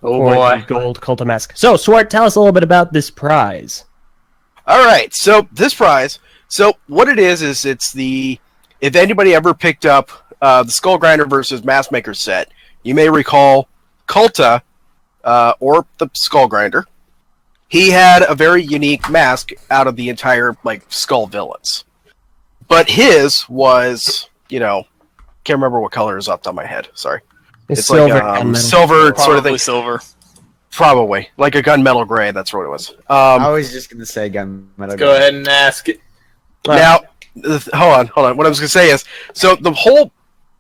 Oh for boy. the gold Cultamask. So, Swart, tell us a little bit about this prize. All right, so this prize. So what it is it's the, if anybody ever picked up the Skull Grinder versus Mask Maker set, you may recall Kulta, or the Skull Grinder. He had a very unique mask out of the entire Skull villains, but his was, can't remember what color is off the top of my head. Sorry, It's it's silver like and metal. silver sort of Probably thing. silver. Probably like a gunmetal gray. That's what it was. I was just gonna say gunmetal. Go ahead and ask it. Now, hold on. What I was gonna say is, so the whole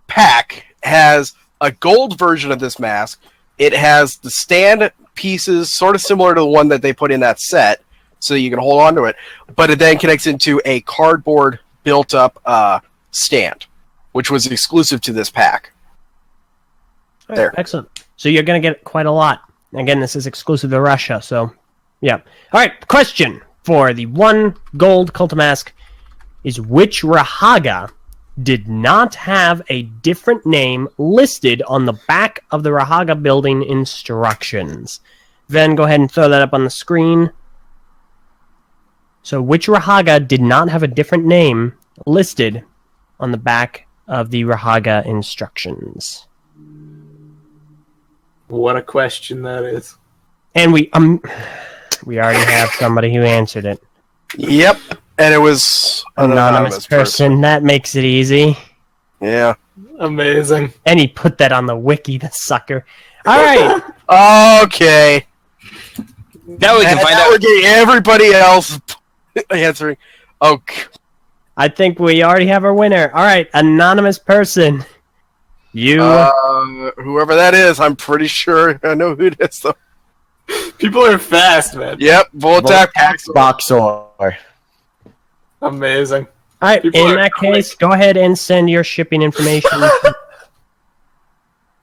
pack has a gold version of this mask. It has the stand pieces, sort of similar to the one that they put in that set, so you can hold on to it. But it then connects into a cardboard built-up stand, which was exclusive to this pack. All right, There. excellent. So you're going to get quite a lot. Again, this is exclusive to Russia, so yeah. All right, question for the one gold Cult mask is which Rahaga did not have a different name listed on the back of the Rahaga building instructions? Then go ahead and throw that up on the screen. So which Rahaga did not have a different name listed on the back of the Rahaga instructions? What a question that is. And we already have somebody who answered it. Yep, and it was an Anonymous person. That makes it easy. Yeah. Amazing. And he put that on the wiki, the sucker. All right. Okay. Now we can find We're out. getting everybody else answering. Okay. I think we already have our winner. All right, anonymous person. You. Whoever that is, I'm pretty sure I know who it is, though. People are fast, man. Yep, Voltac Boxor. Amazing. All right, People in are that quick. case, go ahead and send your shipping information.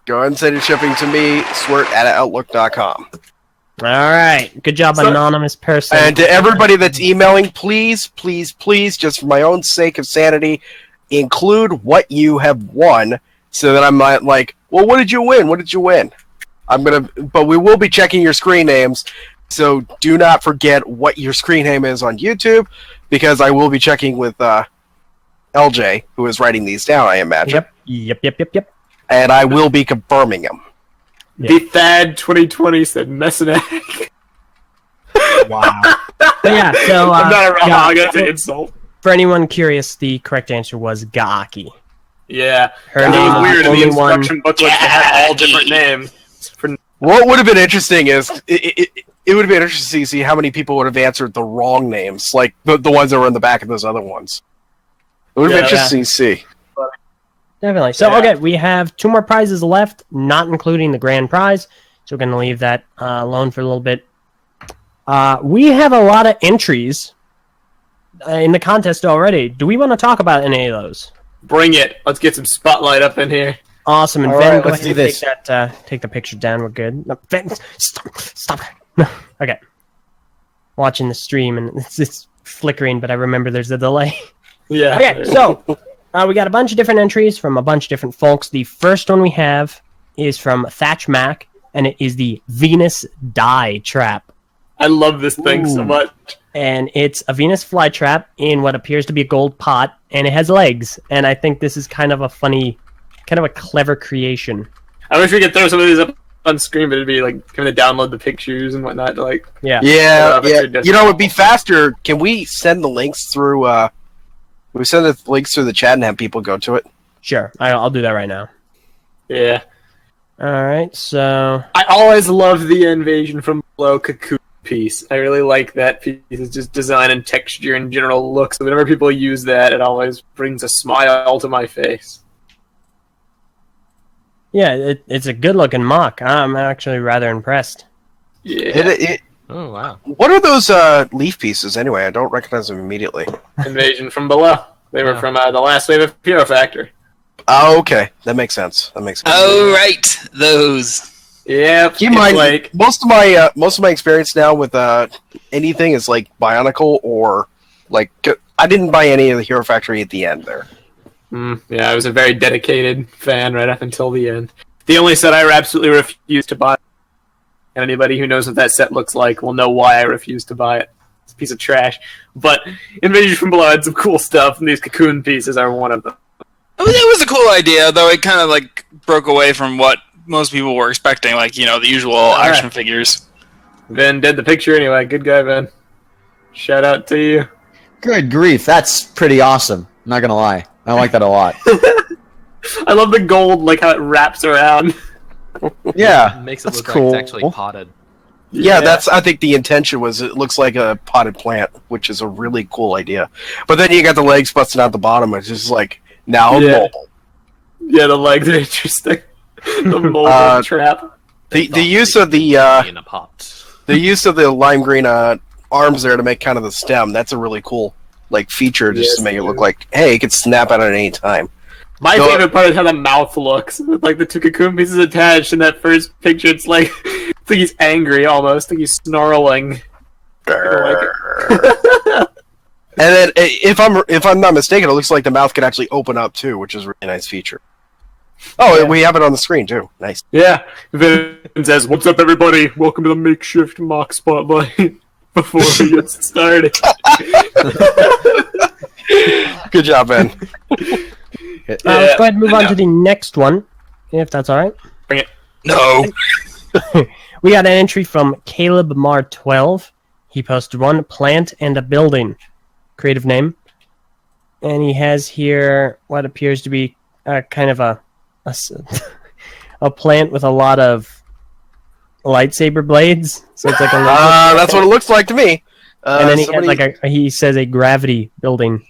Go ahead and send your shipping to me, swirt@outlook.com. All right, good job, So- anonymous person. And to everybody that's emailing, please, please, please, just for my own sake of sanity, include what you have won, so that I'm not like, well, what did you win? What did you win? But we will be checking your screen names, so do not forget what your screen name is on YouTube, because I will be checking with LJ, who is writing these down, I imagine. Yep. And I will be confirming them. Yeah. The Thad 2020 said Messinac. Wow. But yeah, so I'm not a Rahaga to yeah, insult. for anyone curious, the correct answer was Gaaki. Yeah. Her It name was was weird in the only one- instruction booklet to have all different names. What would have been interesting is it would have been interesting to see how many people would have answered the wrong names, like the ones that were in the back of those other ones. It would have been Yeah. interesting to see. Definitely. So, Yeah. okay, we have 2 more prizes left, not including the grand prize. So we're going to leave that alone for a little bit. We have a lot of entries in the contest already. Do we want to talk about any of those? Bring it. Let's get some spotlight up in here. Awesome. And All Ben, right, go let's ahead do and this. take the picture down. We're good. No, Ben, stop. Okay. Watching the stream, and it's flickering, but I remember there's a delay. Yeah. Okay, so we got a bunch of different entries from a bunch of different folks. The first one we have is from Thatch Mac, and it is the Venus Die Trap. I love this thing so Ooh. much. And it's a Venus flytrap in what appears to be a gold pot, and it has legs. And I think this is kind of a funny, kind of a clever creation. I wish we could throw some of these up on screen, but it'd be like kind of download the pictures and whatnot to like. Yeah. Yeah, but yeah. it doesn't- You know, it'd be faster. Can we send the links through? We send the links through the chat and have people go to it. Sure. I'll do that right now. Yeah. All right, so... I always love the Invasion from Below cocoon piece. I really like that piece. It's just design and texture and general look. So whenever people use that, it always brings a smile to my face. Yeah, it's a good-looking mock. I'm actually rather impressed. Yeah. Oh wow. What are those leaf pieces anyway? I don't recognize them immediately. Invasion from Below. They were Yeah. from the last wave of Hero Factor. Oh, okay, that makes sense. Oh, right. Those. Yeah. Keep in mind, like most of my experience now with anything is like Bionicle or like I didn't buy any of the Hero Factory at the end there. Yeah, I was a very dedicated fan right up until the end. The only set I absolutely refused to buy, and anybody who knows what that set looks like will know why I refused to buy it. It's a piece of trash. But Invasion from Below had some cool stuff, and these cocoon pieces are one of them. I mean, it was a cool idea, though it kind of like broke away from what most people were expecting, like, you know, the usual action figures. Ben did the picture anyway. Good guy, Ben. Shout out to you. Good grief, that's pretty awesome. Not gonna lie, I like that a lot. I love the gold, like how it wraps around. Yeah, It makes it that's look cool. like it's actually potted. Yeah, that's. I think the intention was it looks like a potted plant, which is a really cool idea. But then you got the legs busting out the bottom. It's just like now mobile. Yeah, the legs are interesting. The mobile trap. The use of the in a pot. the use of the lime green arms there to make kind of the stem. That's a really cool feature just to make it look like it could snap out at any time. My favorite part is how the mouth looks. With, the two cocoon pieces attached in that first picture. It's like he's angry almost. Like he's snarling. And then, if I'm not mistaken, it looks like the mouth could actually open up too, which is a really nice feature. Oh, we have it on the screen too. Nice. Yeah. Vin says, "What's up, everybody? Welcome to the makeshift mock spotlight." Before we get started. Good job, Ben. Let's go ahead and move on to the next one, if that's all right. Bring it. No. We got an entry from Caleb Mar 12. He posted one plant and a building, creative name, and he has here what appears to be kind of a plant with a lot of lightsaber blades. So it's like a that's what it looks like to me. and then he has he says a gravity building.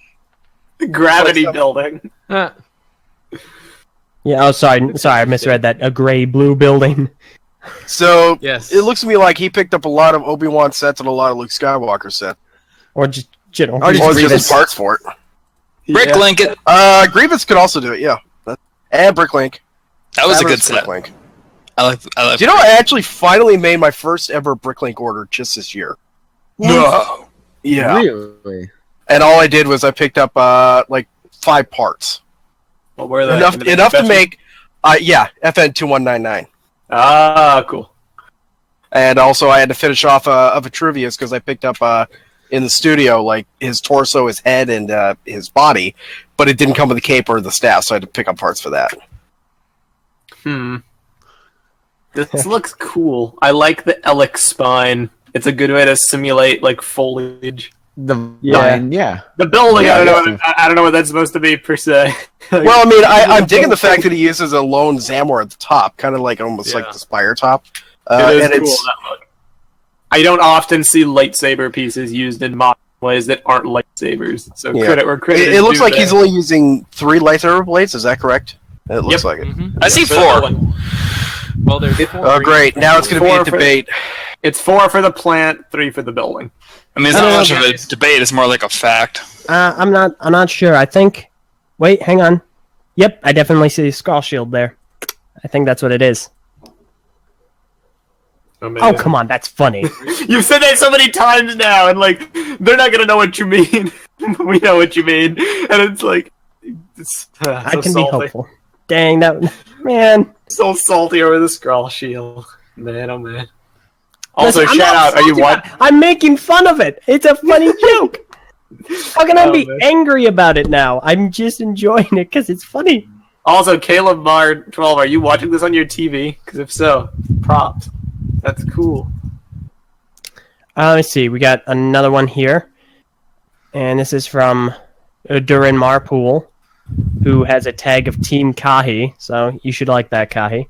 Gravity building. Yeah. Oh, sorry, I misread that. A gray-blue building. So Yes. it looks to me like he picked up a lot of Obi-Wan sets and a lot of Luke Skywalker sets. Or just general. Or just Grievous. parts for it. Bricklink it. Grievous could also do it, yeah. And Bricklink. That was a good Fabulous set. Bricklink. I like. Do you know, I actually finally made my first ever Bricklink order just this year. No. Yeah. Really? And all I did was I picked up 5 parts. What were they? Enough to make FN 2199. Ah, cool. And also I had to finish off a Vitruvius because I picked up in the studio his torso, his head, and his body, but it didn't come with the cape or the staff, so I had to pick up parts for that. This looks cool. I like the Elix spine. It's a good way to simulate foliage. The vine, yeah. The building, Yeah, I don't know what that's supposed to be per se. Well, I mean, I'm digging the fact that he uses a lone Zamor at the top, kind of almost like the spire top. It is and cool, that look. I don't often see lightsaber pieces used in modern ways that aren't lightsabers. So credit where credit is it looks due like there. he's only using 3 lightsaber blades. Is that correct? It looks like it. I see For 4. the building. Well, there's 4. Oh, great! Now it's going to be 4 a for- debate. It's 4 for the plant, 3 for the building. I mean, it's not much of a debate. It's more like a fact. I'm not sure. I think. Wait, hang on. Yep, I definitely see a skull shield there. I think that's what it is. Oh, come on, that's funny. You've said that so many times now, and they're not gonna know what you mean. We know what you mean, and it's I so can salty. be hopeful. Dang, that man. So salty over the Skrull shield, man. Oh man. Also, Listen, I'm shout not out. Are you salty what? about it. I'm making fun of it. It's a funny joke. How can I be man. angry about it now? I'm just enjoying it because it's funny. Also, Caleb Mar 12, are you watching this on your TV? Because if so, props. That's cool. Let's see. We got another one here, and this is from Durin Marpool, who has a tag of Team Kahi. So you should like that, Kahi.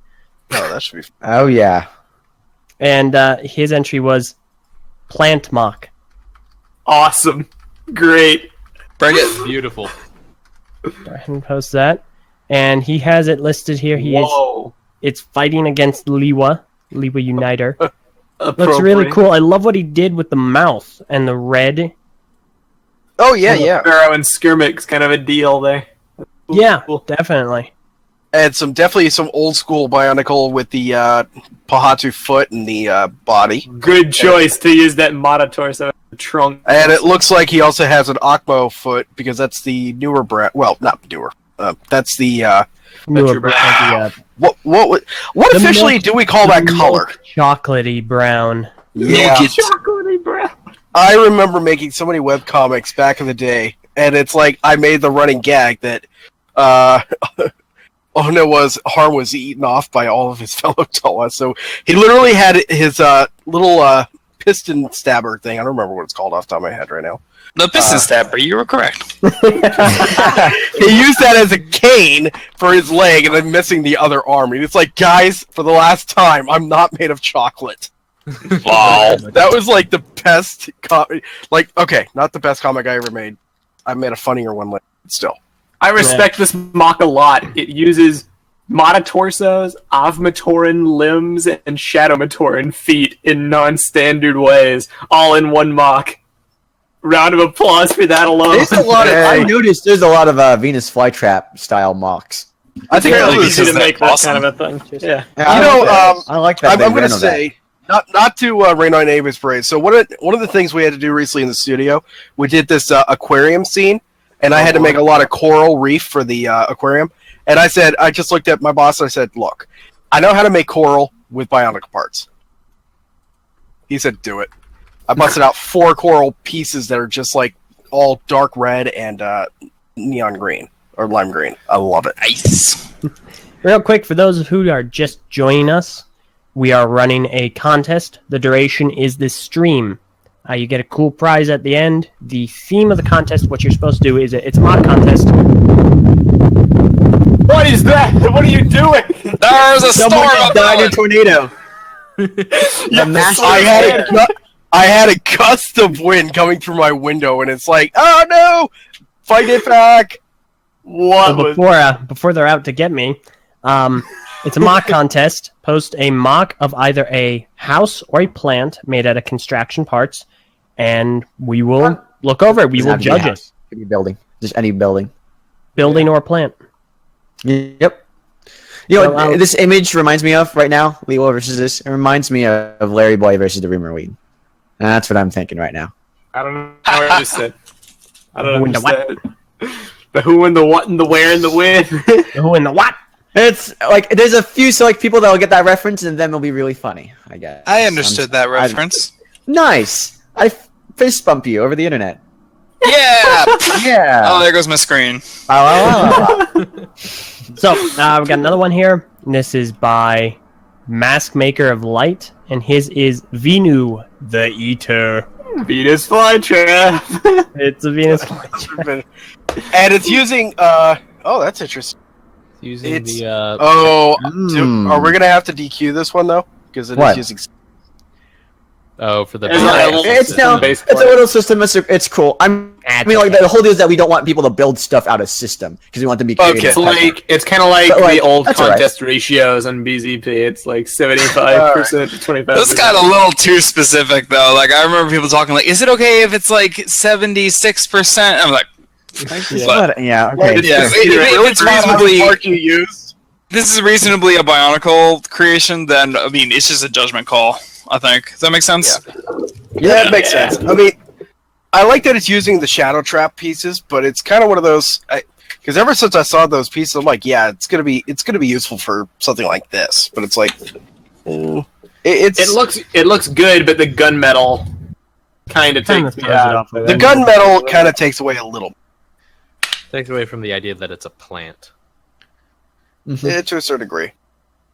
Oh, that should be. Oh, yeah. And his entry was Plant Mock. Awesome. Great. Bring it. Beautiful. Go ahead and post that. And he has it listed here. It's fighting against Liwa Uniter. Looks really cool. I love what he did with the mouth and the red. Oh yeah. Pharaoh and Skirmix kind of a deal there. Yeah, Cool. definitely. And definitely some old school Bionicle with the Pahatu foot and the body. Good choice to use that Mata torso trunk. And it looks like he also has an Akmo foot because that's the newer brand. Well, not newer. That's the Newer brown. what officially milk- do we call that color? Chocolatey brown. Yeah, Chocolatey brown. I remember making so many webcomics back in the day, and it's like I made the running gag that Harm was eaten off by all of his fellow Toa. So he literally had his little piston stabber thing. I don't remember what it's called off the top of my head right now. The piston stabber. You were correct. He used that as a cane for his leg and then missing the other arm. And it's like, guys, for the last time, I'm not made of chocolate. Wow. That was like the best okay, not the best comic I ever made. I made a funnier one later, but still. I respect this mock a lot. It uses Monotorsos, Avmatoran limbs, and Shadowmatoran feet in non-standard ways, all in one mock. Round of applause for that alone. There's a lot of, I noticed there's a lot of Venus flytrap style mocks. I think It's really easy to make that awesome. kind of a thing. Yeah. I like that. I'm going to say, not to rain on Ava's parade. So one of the things we had to do recently in the studio, we did this aquarium scene, and I had to make a lot of coral reef for the aquarium. And I just looked at my boss and I said, look, I know how to make coral with bionicle parts. He said, do it. I busted out 4 coral pieces that are just like all dark red and neon green or lime green. I love it. Nice. Real quick, for those who are just joining us, we are running a contest. The duration is this stream. You get a cool prize at the end. The theme of the contest, what you're supposed to do is it's a mock contest. What is that? What are you doing? There's a storm up died in a there. tornado. I had a gust of wind coming through my window, and it's like, oh no, fight it back. What was... Before they're out to get me, it's a mock contest. Post a mock of either a house or a plant made out of construction parts, and we will look over it. We will judge it. Could be a building. Just any building. Building or plant. Yep. You know what this image reminds me of right now? Leo versus this. It reminds me of Larry Boy versus the Rumor Weed. And that's what I'm thinking right now. I don't know what I just said. I don't Who and the what? understand. The who and the what and the where and the when. The who and the what? It's like there's a few select people that will get that reference, and then it'll be really funny. I guess. I understood that reference. Nice. I fist bump you over the internet. Yeah. Yeah. Oh, there goes my screen. So, we've got another one here. This is by Mask Maker of Light, and his is Venu the Eater. Venus flytrap. It's a Venus flytrap. And it's using oh, that's interesting. Using It's- the Are we gonna have to DQ this one though? Because it What? is using. for the It's no. It's a little system. It's cool. I mean, like the whole deal is that we don't want people to build stuff out of system because we want them to be creative. It's kind of like But, like, the old that's all right. contest ratios on BZP. It's like 75% to 25%. This got a little too specific though. Like I remember people talking like, "Is it okay if it's like 76%?" I'm like, Yeah. Okay. yeah, Really it's reasonably. part you used. This is reasonably a Bionicle creation. Then I mean, it's just a judgment call. I think. Does that make sense? Yeah, that makes sense. I mean, I like that it's using the shadow trap pieces, but it's kind of one of those. Because ever since I saw those pieces, I'm like, yeah, it's gonna be useful for something like this. But it's like, It looks good, but the gunmetal kind of takes me throws it out. off of the it. gunmetal kind of takes away a little, takes away from the idea that it's a plant. to a certain degree.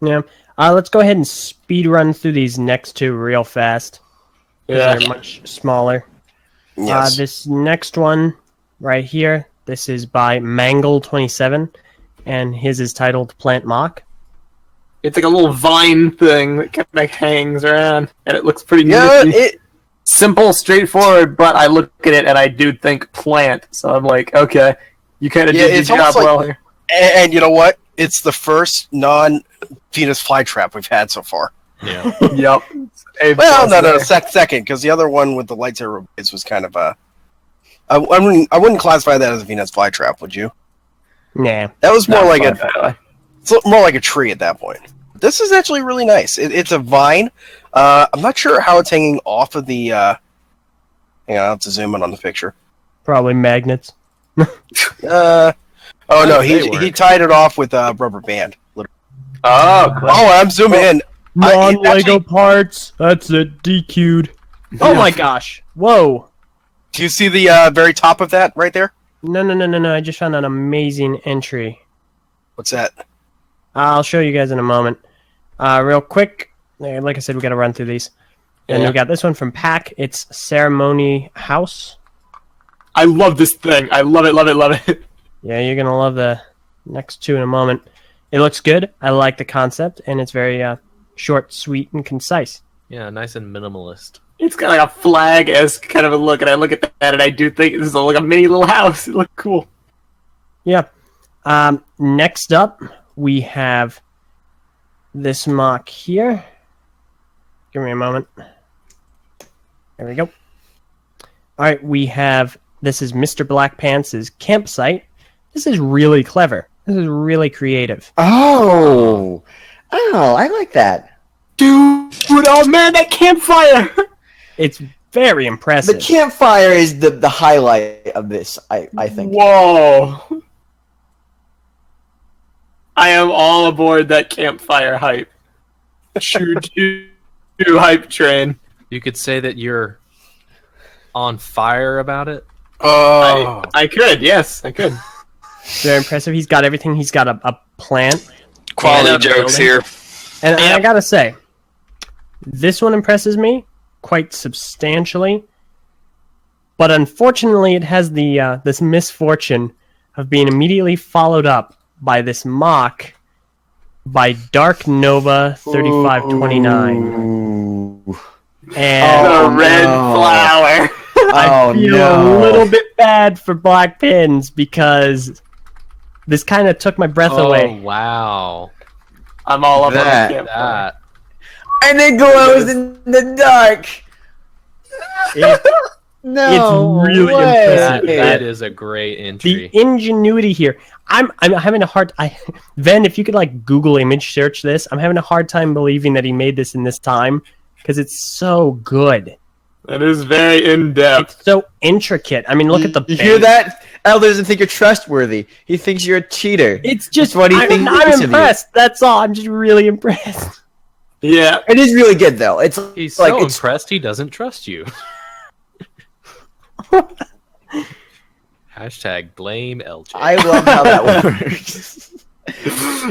Yeah. Let's go ahead and speed run through these next two real fast. Yeah. They're much smaller. Yes. This next one right here, this is by Mangle27, and his is titled Plant Mock. It's like a little vine thing that kind of hangs around, and it looks pretty Yeah, nifty. Simple, straightforward, but I look at it and I do think plant, so I'm like, okay, you kind of did it's your job almost like- well here. and you know what? It's the first non-Venus flytrap we've had so far. Yeah. Yep. Well, no, second, because the other one with the lightsaber blades was kind of a. I wouldn't classify that as a Venus flytrap, would you? Nah. That was more Not like fun. it's more like a tree at that point. This is actually really nice. It's a vine. I'm not sure how it's hanging off of the. Hang on, I'll have to zoom in on the picture. Probably magnets. Oh no, They he tied it off with a rubber band. Literally. Oh, Oh, I'm zooming in. Non-Lego parts. That's it. DQ'd. Oh my gosh. Whoa. Do you see the very top of that right there? No. I just found an amazing entry. What's that? I'll show you guys in a moment. Real quick. Like I said, we got to run through these. And Yeah. we got this one from Pack. It's Ceremony House. I love this thing. I love it. Yeah, you're going to love the next two in a moment. It looks good. I like the concept, and it's very short, sweet, and concise. Yeah, nice and minimalist. It's got like a flag-esque kind of a look, and I look at that, and I do think this is like a mini little house. It looks cool. Yeah. Next up, we have this mock here. Give me a moment. There we go. All right, we have, this is Mr. Black Pants' campsite. This is really clever. This is really creative. Oh, I like that. Dude, oh man, that campfire! It's very impressive. The campfire is the highlight of this, I think. Whoa. I am all aboard that campfire hype. Choo-choo hype train. You could say that you're on fire about it. Oh, I could, yes, I could. Very impressive. He's got everything. He's got a plant. Quality and a jokes building. here. And I gotta say, this one impresses me quite substantially. But unfortunately, it has the this misfortune of being immediately followed up by this mock by Dark Nova 3529. Ooh. And The red no. flower. I feel no. a little bit bad for Black Pins because this kind of took my breath away. Wow. I'm all up That- on the campfire. That. And it glows in the dark. It- No, It's really way. impressive. That is a great the entry. ingenuity here. I'm having a hard. Ven, if you could like Google image search this, I'm having a hard time believing that he made this in this time because it's so good. That is very in-depth. It's so intricate. I mean, look at the. You hear base. that? El doesn't think you're trustworthy. He thinks you're a cheater. It's just That's what he I'm thinks of you. impressed. That's all. I'm just really impressed. Yeah. It is really good though. It's He's like so it's impressed he doesn't trust you. Hashtag blame LJ. I love how that works.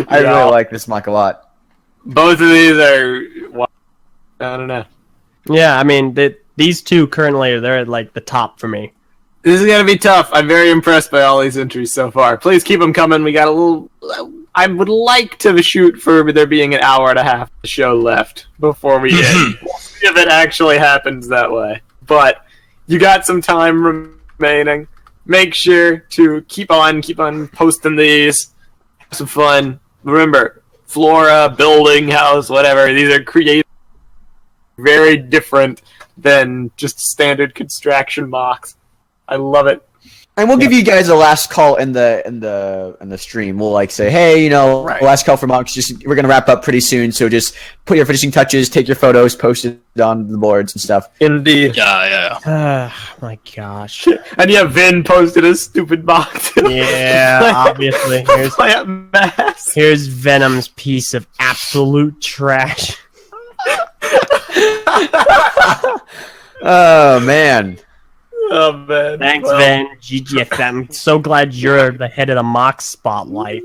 I really like this mock a lot. Both of these are... I don't know. Yeah, I mean, these two currently they're at like the top for me. This is going to be tough. I'm very impressed by all these entries so far. Please keep them coming. We got a little... I would like to shoot for there being an hour and a half of the show left before we end. We'll see if it actually happens that way. But you got some time remaining. Make sure to keep on posting these. Have some fun. Remember, flora, building, house, whatever. These are creative. Very different than just standard construction mocks. I love it. And we'll give you guys a last call in the stream. We'll like say, hey, Right. last call for mocks. We're gonna wrap up pretty soon, so just put your finishing touches, take your photos, post it on the boards and stuff. Indeed. Yeah. My gosh. And yeah, Vin posted a stupid mock. Yeah, obviously. Plant mask. Here's Venom's piece of absolute trash. Oh man. Oh man. Thanks, Well, Ven. GGF. I'm so glad you're the head of the mock spotlight.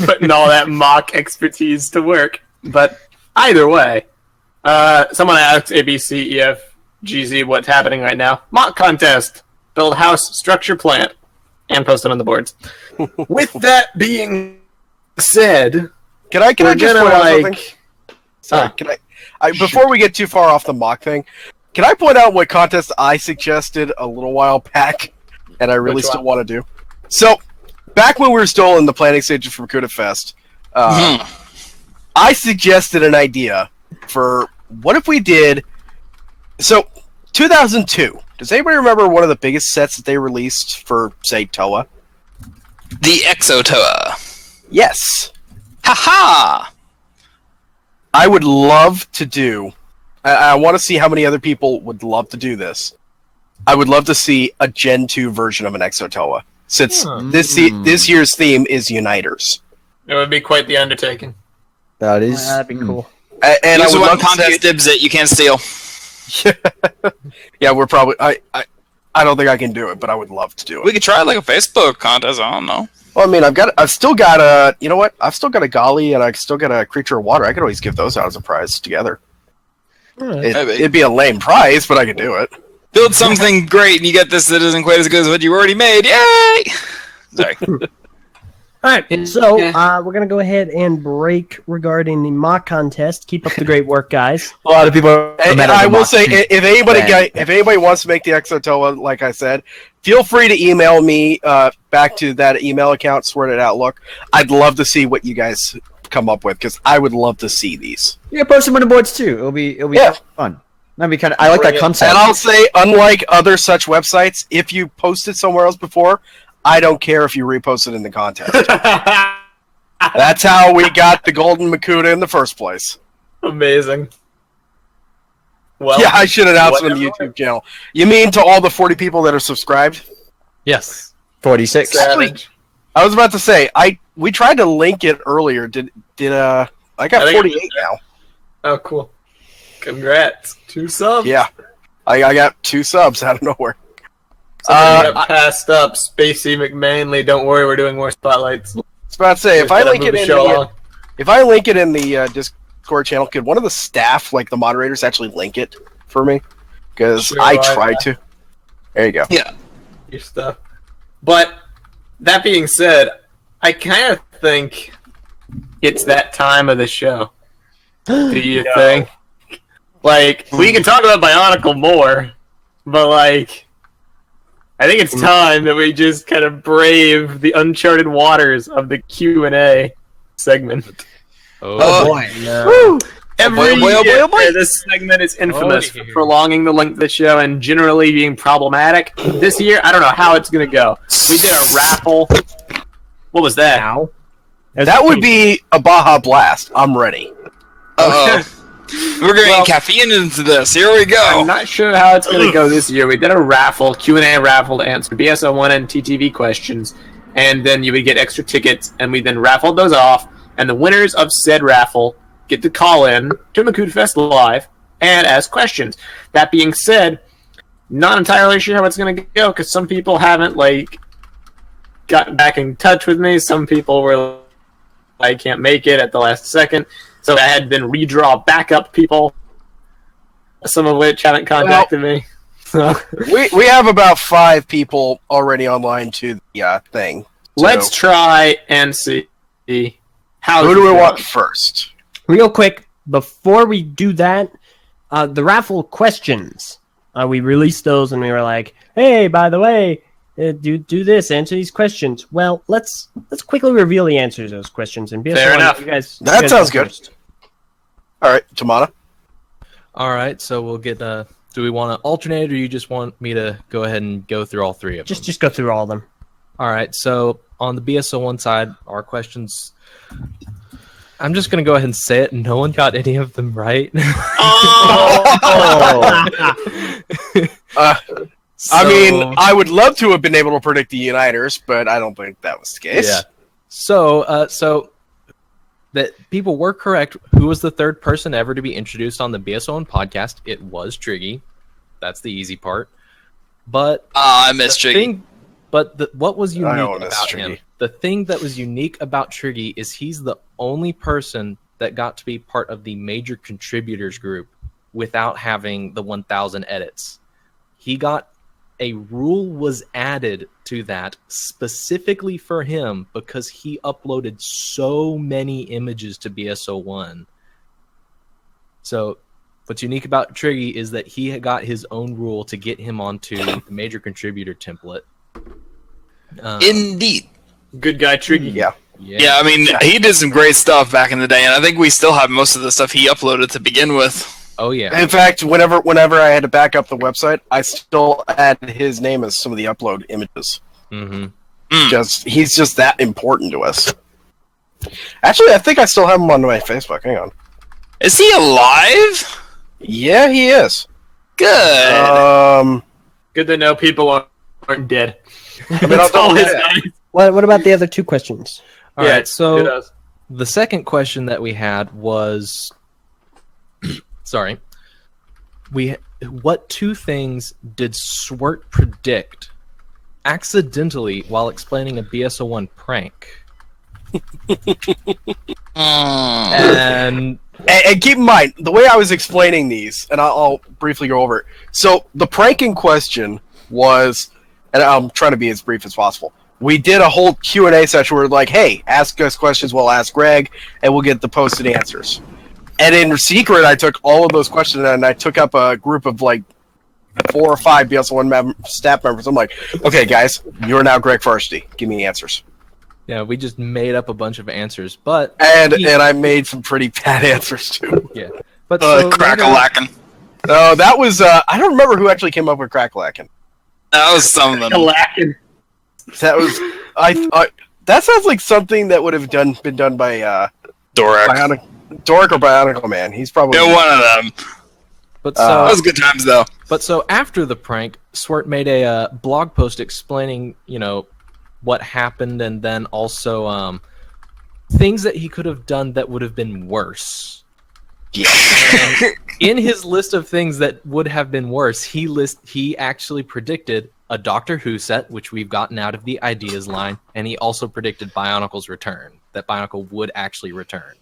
putting all that mock expertise to work. But either way, someone asked ABCEFGZ what's happening right now. Mock contest. Build house, structure, plant, and post it on the boards. With that being said, can I we're just gonna point out something? like. Sorry, can I before we get too far off the mock thing, can I point out what contest I suggested a little while back, and I really Which still one? want to do? So, back when we were still in the planning stages for MakutaFest, I suggested an idea for what if we did. So, 2002. Does anybody remember one of the biggest sets that they released for, say, Toa? The Exotoa. Yes. Ha I would love to do. I want to see how many other people would love to do this. I would love to see a Gen 2 version of an Exotoa, since this year's theme is Uniters. It would be quite the undertaking. That is That'd be cool. And I Use would one love to see contest dibs it. You can't steal. Yeah, we're probably. I don't think I can do it, but I would love to do We it. could try like a Facebook contest. I don't know. Well, I mean, I've still got a. You know what? I've still got a Golly, and I've still got a Creature of Water. I could always give those out as a prize together. It'd be a lame prize, but I could do it. Build something great, and you get this that isn't quite as good as what you already made. Yay! Sorry. All right, so we're going to go ahead and break regarding the mock contest. Keep up the great work, guys. A lot of people. Are And I will say, if anybody wants to make the Exotoa, like I said, feel free to email me back to that email account, Sword at Outlook. I'd love to see what you guys come up with because I would love to see these. Yeah, post them on the boards too. It'll be fun. That'd be kind of. I like that concept. And I'll say, unlike other such websites, if you posted somewhere else before, I don't care if you repost it in the contest. That's how we got the golden Makuta in the first place. Amazing. Well, Yeah, I should announce it on the YouTube channel. You mean to all the 40 people that are subscribed? Yes. 46. Savage. I was about to say, we tried to link it earlier. Did I got I think 48 now. Oh, cool. Congrats. 2 subs. Yeah. I got 2 subs out of nowhere. Somebody got passed up. Spacey McManley. Don't worry, we're doing more spotlights. I was about to say, if I link it in the Discord channel, could one of the staff, like the moderators, actually link it for me? Because Sure, I why tried not? to. There you go. Yeah. Your stuff. But that being said, I kind of think it's that time of the show. Do you think? Like, we can talk about BIONICLE more, but like, I think it's time that we just kind of brave the uncharted waters of the Q&A segment. Oh, boy. Woo! Every boy, year, this segment is infamous for prolonging the length of the show and generally being problematic. This year, I don't know how it's going to go. We did a raffle. What was that? Now. That would be a Baja Blast. I'm ready. We're getting caffeine into this. Here we go. I'm not sure how it's going to go this year. We did a raffle, Q&A raffle to answer BS01 and TTV questions, and then you would get extra tickets, and we then raffled those off, and the winners of said raffle get to call in to MakutaFest Live and ask questions. That being said, not entirely sure how it's going to go, because some people haven't, gotten back in touch with me. Some people were I can't make it at the last second. So I had been redraw backup people, some of which haven't contacted me. So We have about 5 people already online to the thing. So let's try and see how. who do we want first? Real quick, before we do that, the raffle questions, we released those and we were like, hey, by the way, do this, answer these questions. Well, let's quickly reveal the answers to those questions. And Fair enough. That sounds good. All right, Tamana. All right, so we'll get. Do we want to alternate, or you just want me to go ahead and go through all 3 of them? Just go through all of them. All right, so on the BS01 side, our questions. I'm just going to go ahead and say it. No one got any of them right. I mean, I would love to have been able to predict the Uniters, but I don't think that was the case. Yeah. So that people were correct. Who was the third person ever to be introduced on the BS01 podcast? It was Triggy. That's the easy part. But I miss Triggy. What was unique don't miss about Triggy. him? The thing that was unique about Triggy is he's the only person that got to be part of the major contributors group without having the 1,000 edits. A rule was added to that specifically for him because he uploaded so many images to BS01. So what's unique about Triggy is that he had got his own rule to get him onto the major contributor template. Indeed. Good guy, Triggy. Yeah. Yeah, I mean, he did some great stuff back in the day, and I think we still have most of the stuff he uploaded to begin with. Oh yeah. In fact, whenever I had to back up the website, I still add his name as some of the upload images. Mm-hmm. He's just that important to us. Actually, I think I still have him on my Facebook. Hang on. Is he alive? Yeah, he is. Good. Good to know people aren't dead. I mean, I'll That's always double check. nice. What about the other 2 questions? All Yeah, right, so good us. the second question that we had was, sorry, what 2 things did Swert predict accidentally while explaining a BS01 prank? And And keep in mind, the way I was explaining these, and I'll briefly go over it. So, the prank in question was, and I'm trying to be as brief as possible, we did a whole Q&A session where like, hey, ask us questions, we'll ask Greg, and we'll get the posted answers. And in secret, I took all of those questions and I took up a group of like 4 or 5 BS01 staff members. I'm like, okay, guys, you are now Greg Farsty. Give me answers. Yeah, we just made up a bunch of answers, but And I made some pretty bad answers too. yeah, but so Crack-a-lackin'. No, that was I don't remember who actually came up with crack-lackin'. That was some of them. Lacking. That was that sounds like something that would have been done by Dorak. Doric or Bionicle Man. He's probably One of them. But That so was good times, though. But so after the prank, Swart made a blog post explaining, what happened, and then also things that he could have done that would have been worse. Yeah. And in his list of things that would have been worse, he actually predicted a Doctor Who set, which we've gotten out of the ideas line, and he also predicted Bionicle's return, that Bionicle would actually return.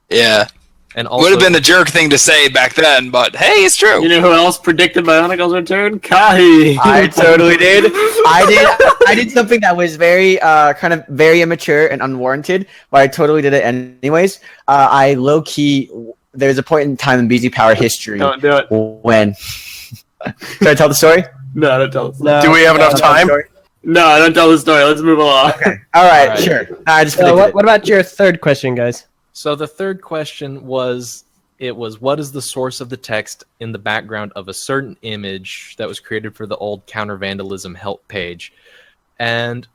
Yeah. And also, Would have been a jerk thing to say back then, but hey, it's true. You know who else predicted Bionicle's return? Kahi. I totally did. I did something that was very kind of very immature and unwarranted, but I totally did it anyways. I low key. There's a point in time in BZ Power history Don't do it. when. Should I tell the story? No, don't tell the story. Do we have enough time? No, don't tell the story. Let's move along. Okay. All right. Sure. I just predicted it. What about your third question, guys? So the third question was, what is the source of the text in the background of a certain image that was created for the old counter vandalism help page? And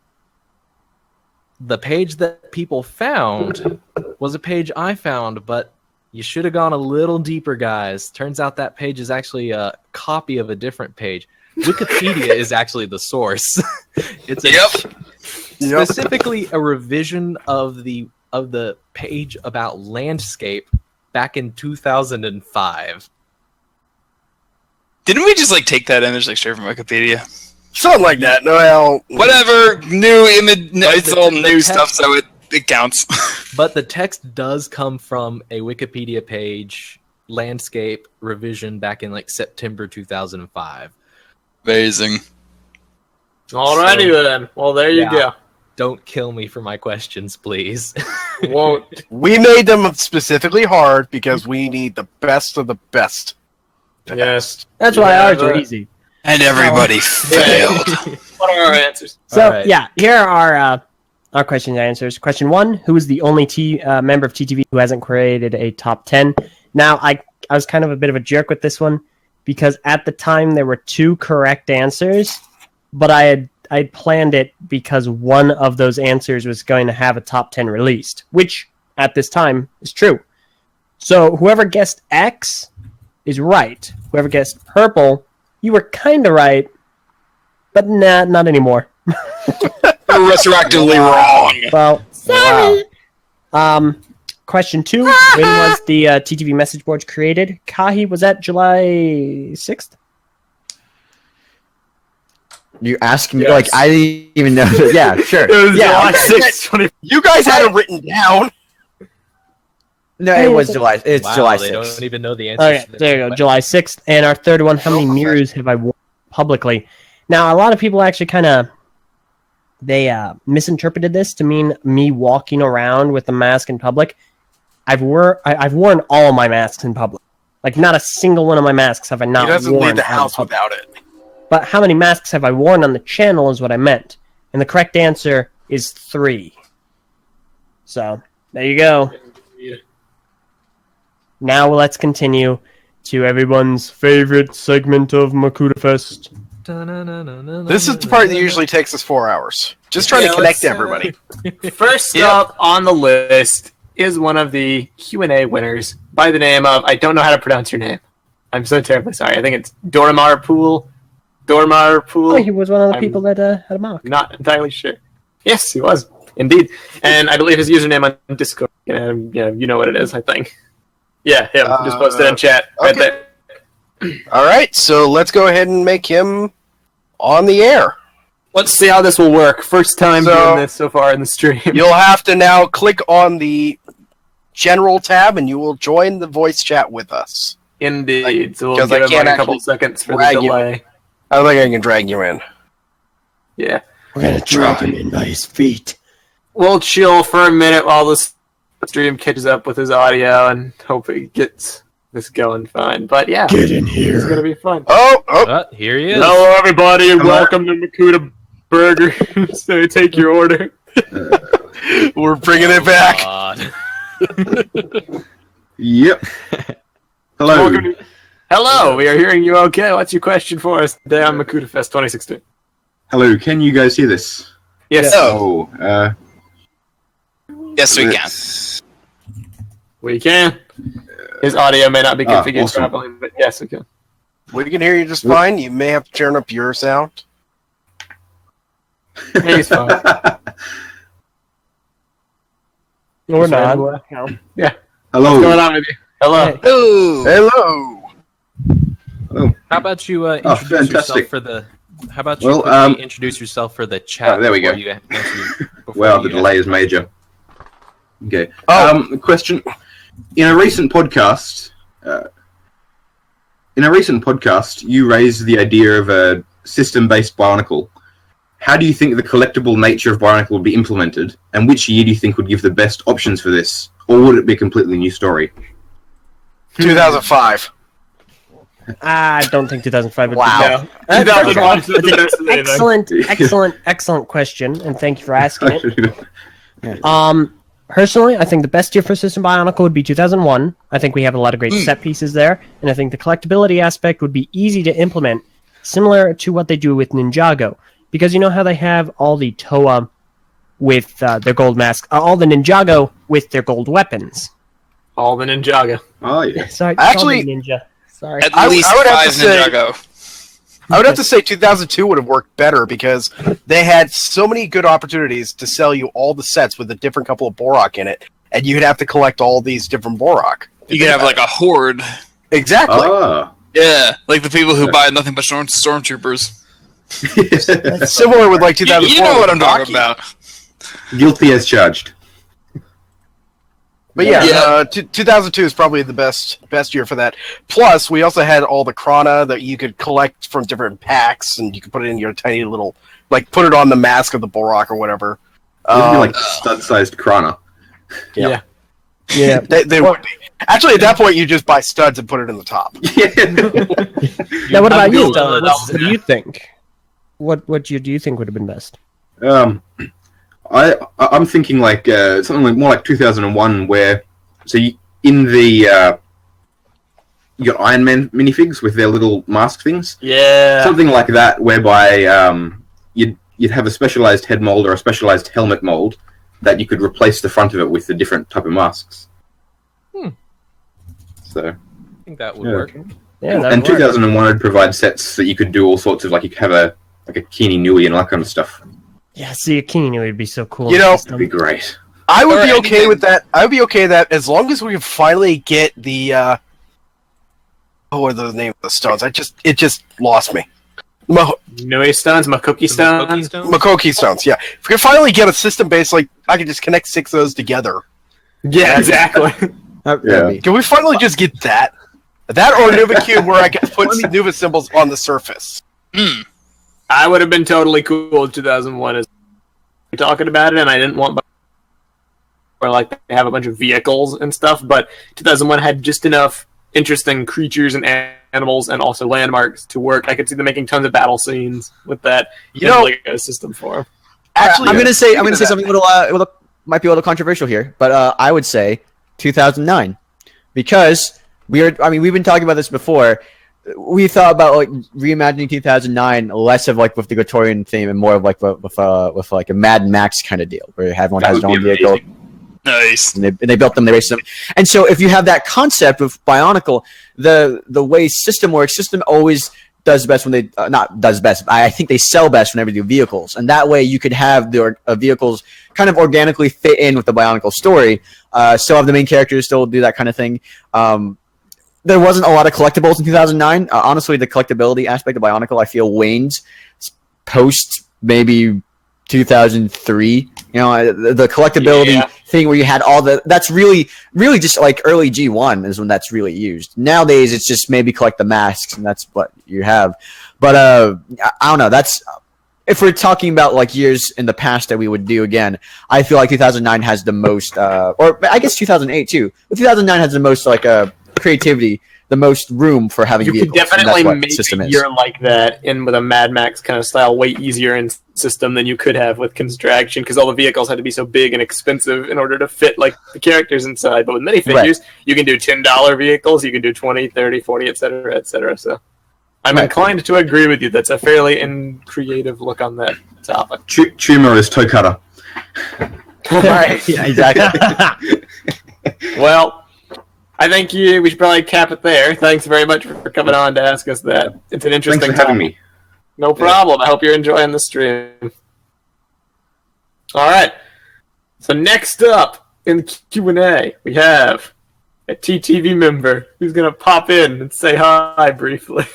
the page that people found was a page I found, but you should have gone a little deeper, guys. Turns out that page is actually a copy of a different page. Wikipedia is actually the source. It's specifically a revision of the page about landscape back in 2005. Didn't we just take that image straight from Wikipedia? Something like that. No, Whatever, new image. It's all new text- stuff, so it counts. But the text does come from a Wikipedia page, landscape revision back in September 2005. Amazing. Alrighty then. Well, there you go. Don't kill me for my questions, please. Won't. we made them specifically hard because we need the best of the best. Yes. That's why ours were easy. And everybody failed. What are our answers? So, All right. here are our question and answers. Question 1, who is the only member of TTV who hasn't created a top 10? Now, I was kind of a bit of a jerk with this one, because at the time there were 2 correct answers, but I had planned it because one of those answers was going to have a top 10 released, which at this time is true. So whoever guessed X is right. Whoever guessed purple, you were kind of right, but nah, not anymore. You're resurrectedly wrong. Well, sorry. Question 2, when was the TTV Message Boards created? Kahi, was that July 6th? You asked me Yes. I didn't even know. Yeah, sure. It was July okay. 6th, 20... You guys had it written down. No, it was July. It's Wow, July they 6th. don't even know the answers. Okay, to there you go, this. July 6th. And our third one, how many mirrors have I worn publicly? Now, a lot of people actually they misinterpreted this to mean me walking around with a mask in public. I've worn all of my masks in public. Not a single one of my masks have I not He doesn't worn. leave the out in house public. without it. But how many masks have I worn on the channel is what I meant. And the correct answer is 3. So, there you go. Now let's continue to everyone's favorite segment of MakutaFest. This is the part that usually takes us 4 hours. Just trying to connect everybody. First up on the list is one of the Q&A winners by the name of, I don't know how to pronounce your name. I'm so terribly sorry. I think it's Dormar Pool. Oh, he was one of the people that had a mock. Not entirely sure. Yes, he was. Indeed. And I believe his username on Discord, you know what it is, I think. Yeah, him. Just posted in chat right okay. there. All right, so let's go ahead and make him on the air. Let's see how this will work. First time So- doing this so far in the stream. You'll have to now click on the general tab, and you will join the voice chat with us. Indeed. So we'll Because give I him can't a couple actually seconds for the drag you. delay. I don't think I can drag you in. Yeah. We're gonna drag him in by his feet. We'll chill for a minute while this stream catches up with his audio and hope it gets this going fine. But yeah, Get in here. it's gonna be fun. Here he is. Hello, everybody, and welcome to Makuta Burger. So take your order. We're bringing it back. God. Yep. Hello. Welcome to- Hello, we are hearing you okay. What's your question for us today on MakutaFest 2016? Hello. Can you guys hear this? Yes, Oh, Yes, we can. let's- we can. His audio may not be configured awesome. properly, but yes, we can. We can hear you just fine. You may have to turn up your sound. He's fine. Or He's not. fine. Yeah. Hello. What's going on with you? Hello. Hey. Ooh. Hello. How about you introduce yourself fantastic. for the? How about you Well, quickly introduce yourself for the chat? there we go. before you answer- before Well, you the delay is major. Okay. Oh. Question. In a recent podcast, you raised the idea of a system-based Bionicle. How do you think the collectible nature of Bionicle would be implemented, and which year do you think would give the best options for this, or would it be a completely new story? 2005. I don't think 2005 would Wow. be. 2005 is the That's best of anything. excellent question, and thank you for asking it. Personally, I think the best year for System Bionicle would be 2001. I think we have a lot of great set pieces there, and I think the collectability aspect would be easy to implement, similar to what they do with Ninjago. Because you know how they have all the Toa with their gold mask, all the Ninjago with their gold weapons. All the Ninjago. Oh, yeah. Sorry, Actually- all the Ninja. Sorry. At I least would have 5 to say- Ninjago. I would have to say 2002 would have worked better because they had so many good opportunities to sell you all the sets with a different couple of Borok in it, and you'd have to collect all these different Borok. You could have like a horde. Exactly. Ah. Yeah, like the people who buy nothing but stormtroopers. Similar with like 2004. You know what I'm with talking Rocky. about. Guilty as charged. But yeah, Yeah. 2002 is probably the best year for that. Plus, we also had all the Krana that you could collect from different packs, and you could put it in your tiny little, like, put it on the mask of the Borok or whatever. It would be like stud-sized Krana. Yeah. Yeah. They would be. Actually, at that point, you just buy studs and put it in the top. Now, what about you? Google it. What do you think? What year do you think would have been best? I'm thinking like something like more like 2001, where in the you got Iron Man minifigs with their little mask things, Yeah. something like that, whereby you'd have a specialized head mold or a specialized helmet mold that you could replace the front of it with the different type of masks. So I think that would Yeah. work. Yeah, that and would work. 2001 would provide sets that you could do all sorts of, like you could have a Kini Nui and all that kind of stuff. Yeah, see, a Kini would be so cool. You know- That'd be great. I would Or be okay anything. with that. I would be okay with that as long as we can finally get the what are the name of the stones? It just lost me. Nui stones, Makuki stones. Makoki stones, yeah. If we can finally get a system based, like I could just connect 6 of those together. Yeah, exactly. Yeah. Can we finally just get that? That or Nuva Cube where I can put Nuva symbols on the surface. I would have been totally cool with 2001 as we're talking about it, and I didn't want or like they have a bunch of vehicles and stuff, but 2001 had just enough interesting creatures and animals and also landmarks to work. I could see them making tons of battle scenes with that. You know- like a system for 'em. Actually, I'm gonna say speaking of that- something might be a little controversial here, but I would say 2009 because we've been talking about this before. We thought about like reimagining 2009 less of like with the Gotorian theme and more of like with like a Mad Max kind of deal where everyone That has their would own be vehicle. Nice. And they built them, they raced them. And so if you have that concept with Bionicle, the way system works, system always does best when they not does best. I think they sell best whenever they do vehicles, and that way you could have the vehicles kind of organically fit in with the Bionicle story. Still have the main characters, still do that kind of thing. There wasn't a lot of collectibles in 2009. Honestly, the collectability aspect of Bionicle, I feel, waned post maybe 2003. You know, the collectability thing where you had all that's really just like early G1 is when that's really used. Nowadays, it's just maybe collect the masks and that's what you have. But I don't know. if we're talking about like years in the past that we would do again, I feel like 2009 has the most, or I guess 2008 too. But 2009 has the most like creativity, the most room for having You could vehicles. and definitely that's what make system a is. year like that in with a Mad Max kind of style way easier in system than you could have with Construction, because all the vehicles had to be so big and expensive in order to fit like the characters inside. But with minifigures, you can do $10 vehicles, you can do 20, 30, 40, etc., etc. So I'm inclined to agree with you. That's a fairly creative look on that topic. Tumor is toe cutter. Right. Yeah, exactly. Well, I think we should probably cap it there. Thanks very much for coming on to ask us that. It's an interesting Thanks for having topic. me. No problem. I hope you're enjoying the stream. All right. So next up in the Q&A, we have a TTV member who's going to pop in and say hi briefly.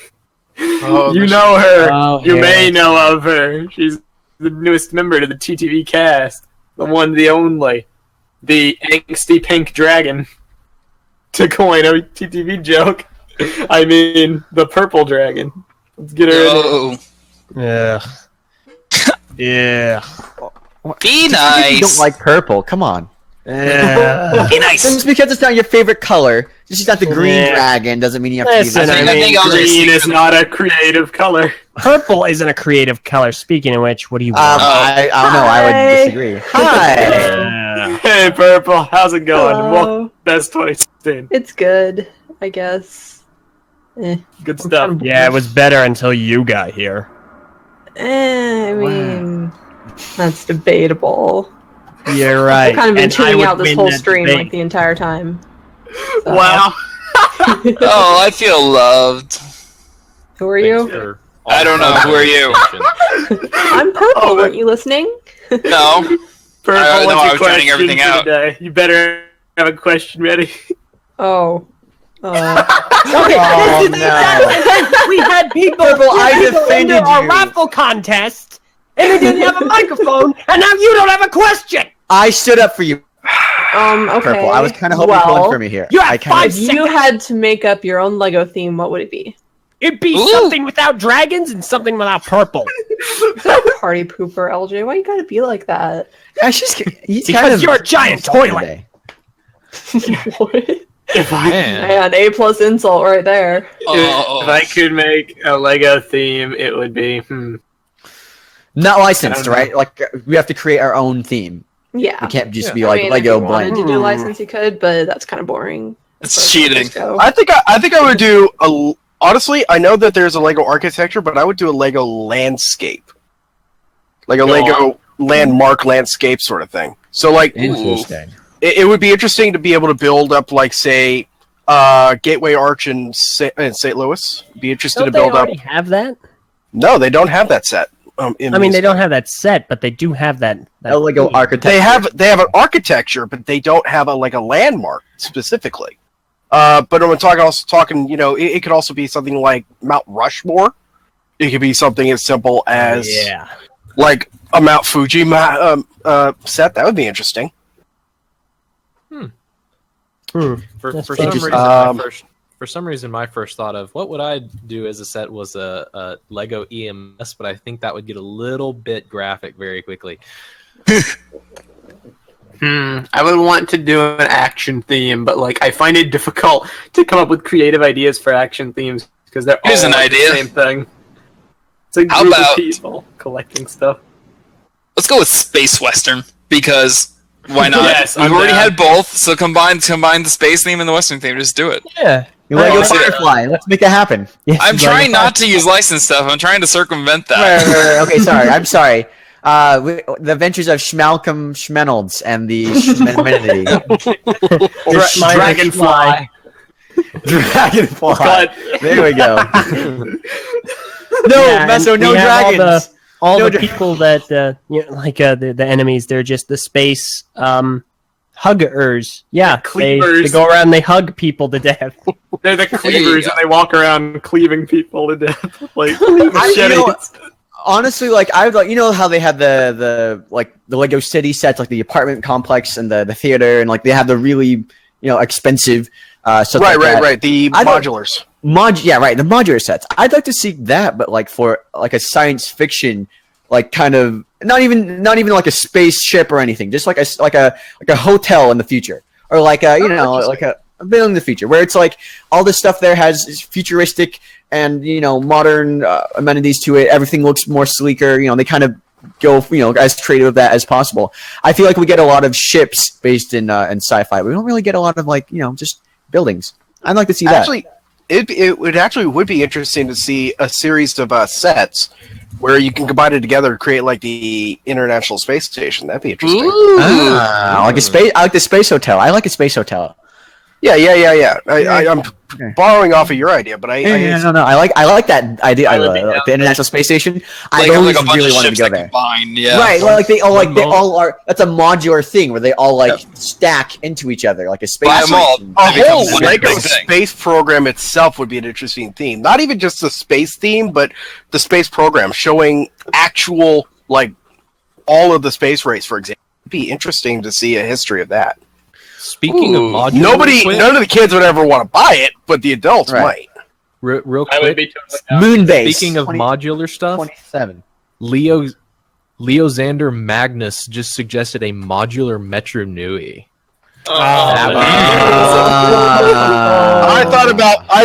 You know her. Oh, You yeah. may know of her. She's the newest member to the TTV cast. The one, the only. The angsty pink dragon. To coin a TTV joke. I mean, the purple dragon. Let's get her in. Oh, Yeah. Yeah. be You nice. don't like purple. Come on. Yeah. Be nice. Just because it's not your favorite color, just not the green Yeah. dragon, doesn't mean you have to Listen, be I I think I mean, think I'll just Green stick is with- not a creative color. Purple isn't a creative color. Speaking of which, what do you want? I don't know. I would disagree. Hi. Yeah. Hey, Purple, how's it going? Hello. Welcome to Best 2016. It's good, I guess. Good stuff. Yeah, it was better until you got here. I mean, that's debatable. You're right. I've kind of been And I tuning would out this win whole that stream debate. like the entire time. So- Wow. Oh, I feel loved. Who are you? I don't know. Who are you? I'm purple. Oh, Weren't you listening? No. Purple, no, what's I your was drowning question everything for out. today? You better have a question ready. Oh. Okay, Oh, this is exactly we had people, Purple, I people defended enter a you. raffle contest, and they didn't have a microphone, and now you don't have a question. I stood up for you, Okay. Purple. I was kind of hoping you pulled for me here. You have I kinda- 5 If you seconds. had to make up your own Lego theme, what would it be? It'd be Ooh. something without dragons and something without purple. Party pooper, LJ. Why you gotta be like that? I just he's Because kind of you're a giant toilet. today. What? If I, Man, A+ insult right there. Oh, if I could make a Lego theme, it would be, Not licensed, I don't know. right? Like we have to create our own theme. Yeah. We can't just be I like mean, Lego if you wanted blend. to do license, you could, but that's kind of boring. it's cheating. So- I think I would do a. Honestly, I know that there's a Lego architecture, but I would do a Lego landscape, like a Go Lego landmark landscape sort of thing. So, like, Interesting. it would be interesting to be able to build up, like, say, Gateway Arch in St. Louis. Be interested Don't to they build up. already have that? No, they don't have that set. In I mean, these. they don't have that set, but they do have that. A Lego architecture. They have an architecture, but they don't have a landmark specifically. But I'm talking, you know, it could also be something like Mount Rushmore. It could be something as simple as Yeah. like a Mount Fuji set. That would be interesting. For That's some interesting. reason, for some reason, my first thought of what would I do as a set was a Lego EMS, but I think that would get a little bit graphic very quickly. I would want to do an action theme, but like I find it difficult to come up with creative ideas for action themes because they're Here's all an like idea. the same thing. It's a How group about- of people collecting stuff. Let's go with space western because why not? Yes, We've I'm already down. had both, so combine the space theme and the western theme. Just do it. Yeah. Lego Let's do it. Firefly. Let's make that happen. I'm trying not to use licensed stuff. I'm trying to circumvent that. Right. Okay, sorry. I'm sorry. The Adventures of Schmalcolm Schmenolds and the Schmenity. Dragonfly. Dragonfly. But There we go. No, Yeah, Meso, and no we have dragons. All No the people that, the enemies, they're just the space huggers. Yeah, they cleavers. go around and they hug people to death. they're the cleavers go. and they walk around cleaving people to death. Like You know, machetes. honestly, like I would like, you know how they have the Lego City sets, like the apartment complex and the theater, and like they have the really expensive stuff like that. Right. The I don't- modulars. Yeah, right. The modular sets. I'd like to see that, but like for like a science fiction like kind of not even like a spaceship or anything, just like a hotel in the future, or like a like a building in the future where it's like all this stuff there has futuristic and modern amenities to it. Everything looks more sleeker. They kind of go as creative of that as possible. I feel like we get a lot of ships based in sci-fi. We don't really get a lot of just buildings. I'd like to see that. Actually, it would be interesting to see a series of sets where you can combine it together to create like the International Space Station. That'd be interesting. I like the space hotel. I like a space hotel. Yeah. I'm borrowing off of your idea, but I like that idea. I like the International Space Station. I always really wanted to go there. Right, well, they all are. That's a modular thing where they all stack into each other like a space station. A whole Lego space program itself would be an interesting theme. Not even just the space theme, but the space program showing actual all of the space race, for example. It'd be interesting to see a history of that. Speaking of modular, none of the kids would ever want to buy it, but the adults might. Real quick, Moonbase. Speaking of modular stuff, 27. Leozander Magnus just suggested a modular Metro Nui. I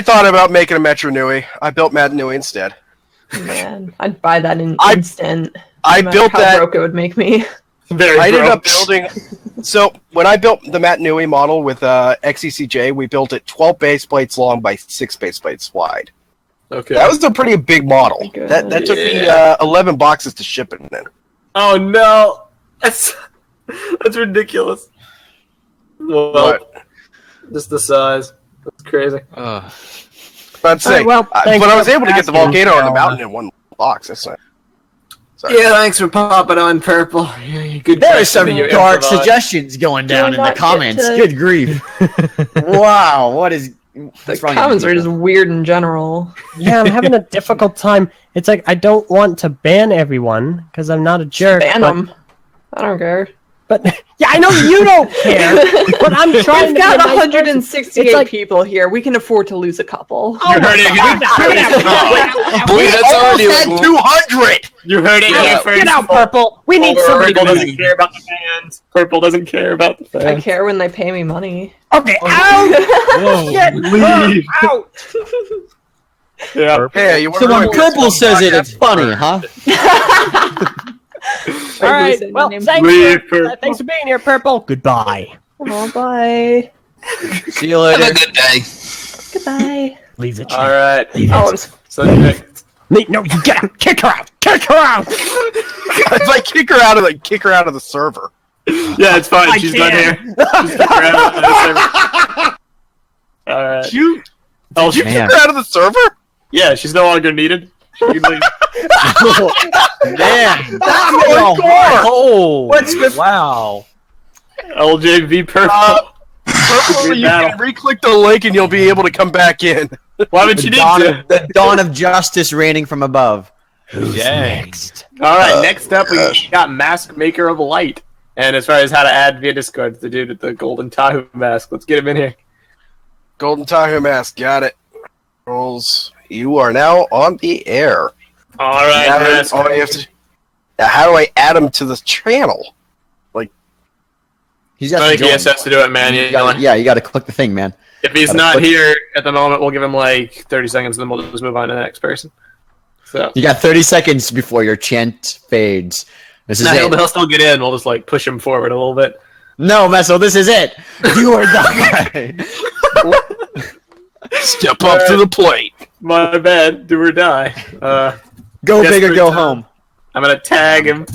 thought about making a Metro Nui. I built Mad Nui instead. Man, I'd buy that in instant. I no matter built how that. broke it would make me. I ended up building. So when I built the Matt Nui model with XECJ, we built it 12 base plates long by 6 base plates wide. Okay. That was a pretty big model. That took me 11 boxes to ship it in. Oh no, that's ridiculous. Well, just the size. That's crazy. I'd say, but I was able to get the volcano on the mountain in one box. That's nice. Sorry. Yeah, thanks for popping on, Purple. Good. There are some dark suggestions going down in the comments. Good grief! Wow, what's the comments are just weird in general. Yeah, I'm having a difficult time. It's like I don't want to ban everyone because I'm not a jerk. Ban them. I don't care. But yeah, I know you don't care. But I'm trying. We've got 168 people here. We can afford to lose a couple. You heard it. That's already 200. You heard it here first. Get out, Purple. We need somebody. Purple doesn't care about the fans. Purple doesn't care about the fans. I care when they pay me money. Okay, out. Get leave. Out. Yeah. Hey, you so when Purple says it, it's funny, huh? All right. Well, thanks for being here, Purple. Goodbye. Oh, bye. See you later. Have a good day. Goodbye. Leave the chat. All right. No, you get out. Kick her out. Kick her out. It's like kick her out of the server. Yeah, it's fine. She's not here. Just kick her out of the server. All right. Did you kick her out of the server? Yeah, she's no longer needed. She can leave. Man, Oh, wow. LJV Purple. Purple, you can re-click the link and you'll be able to come back in. Why would you need to? The dawn of justice raining from above. Who's next? All right, next up we got Mask Maker of Light. And as far as how to add via Discord, it's the dude with the golden Tahoe mask. Let's get him in here. Golden Tahoe mask, got it. Rolls. You are now on the air. All right, now how do I add him to the channel? He's I think he has to do it, man. You got to click the thing, man. If he's not here at the moment, we'll give him 30 seconds, and then we'll just move on to the next person. So you got 30 seconds before your chant fades. This is it. He'll still get in. We'll just push him forward a little bit. No, Meso, this is it. You are the guy. Step up to the plate. My bad. Do or die. Go big or go home. I'm gonna tag him.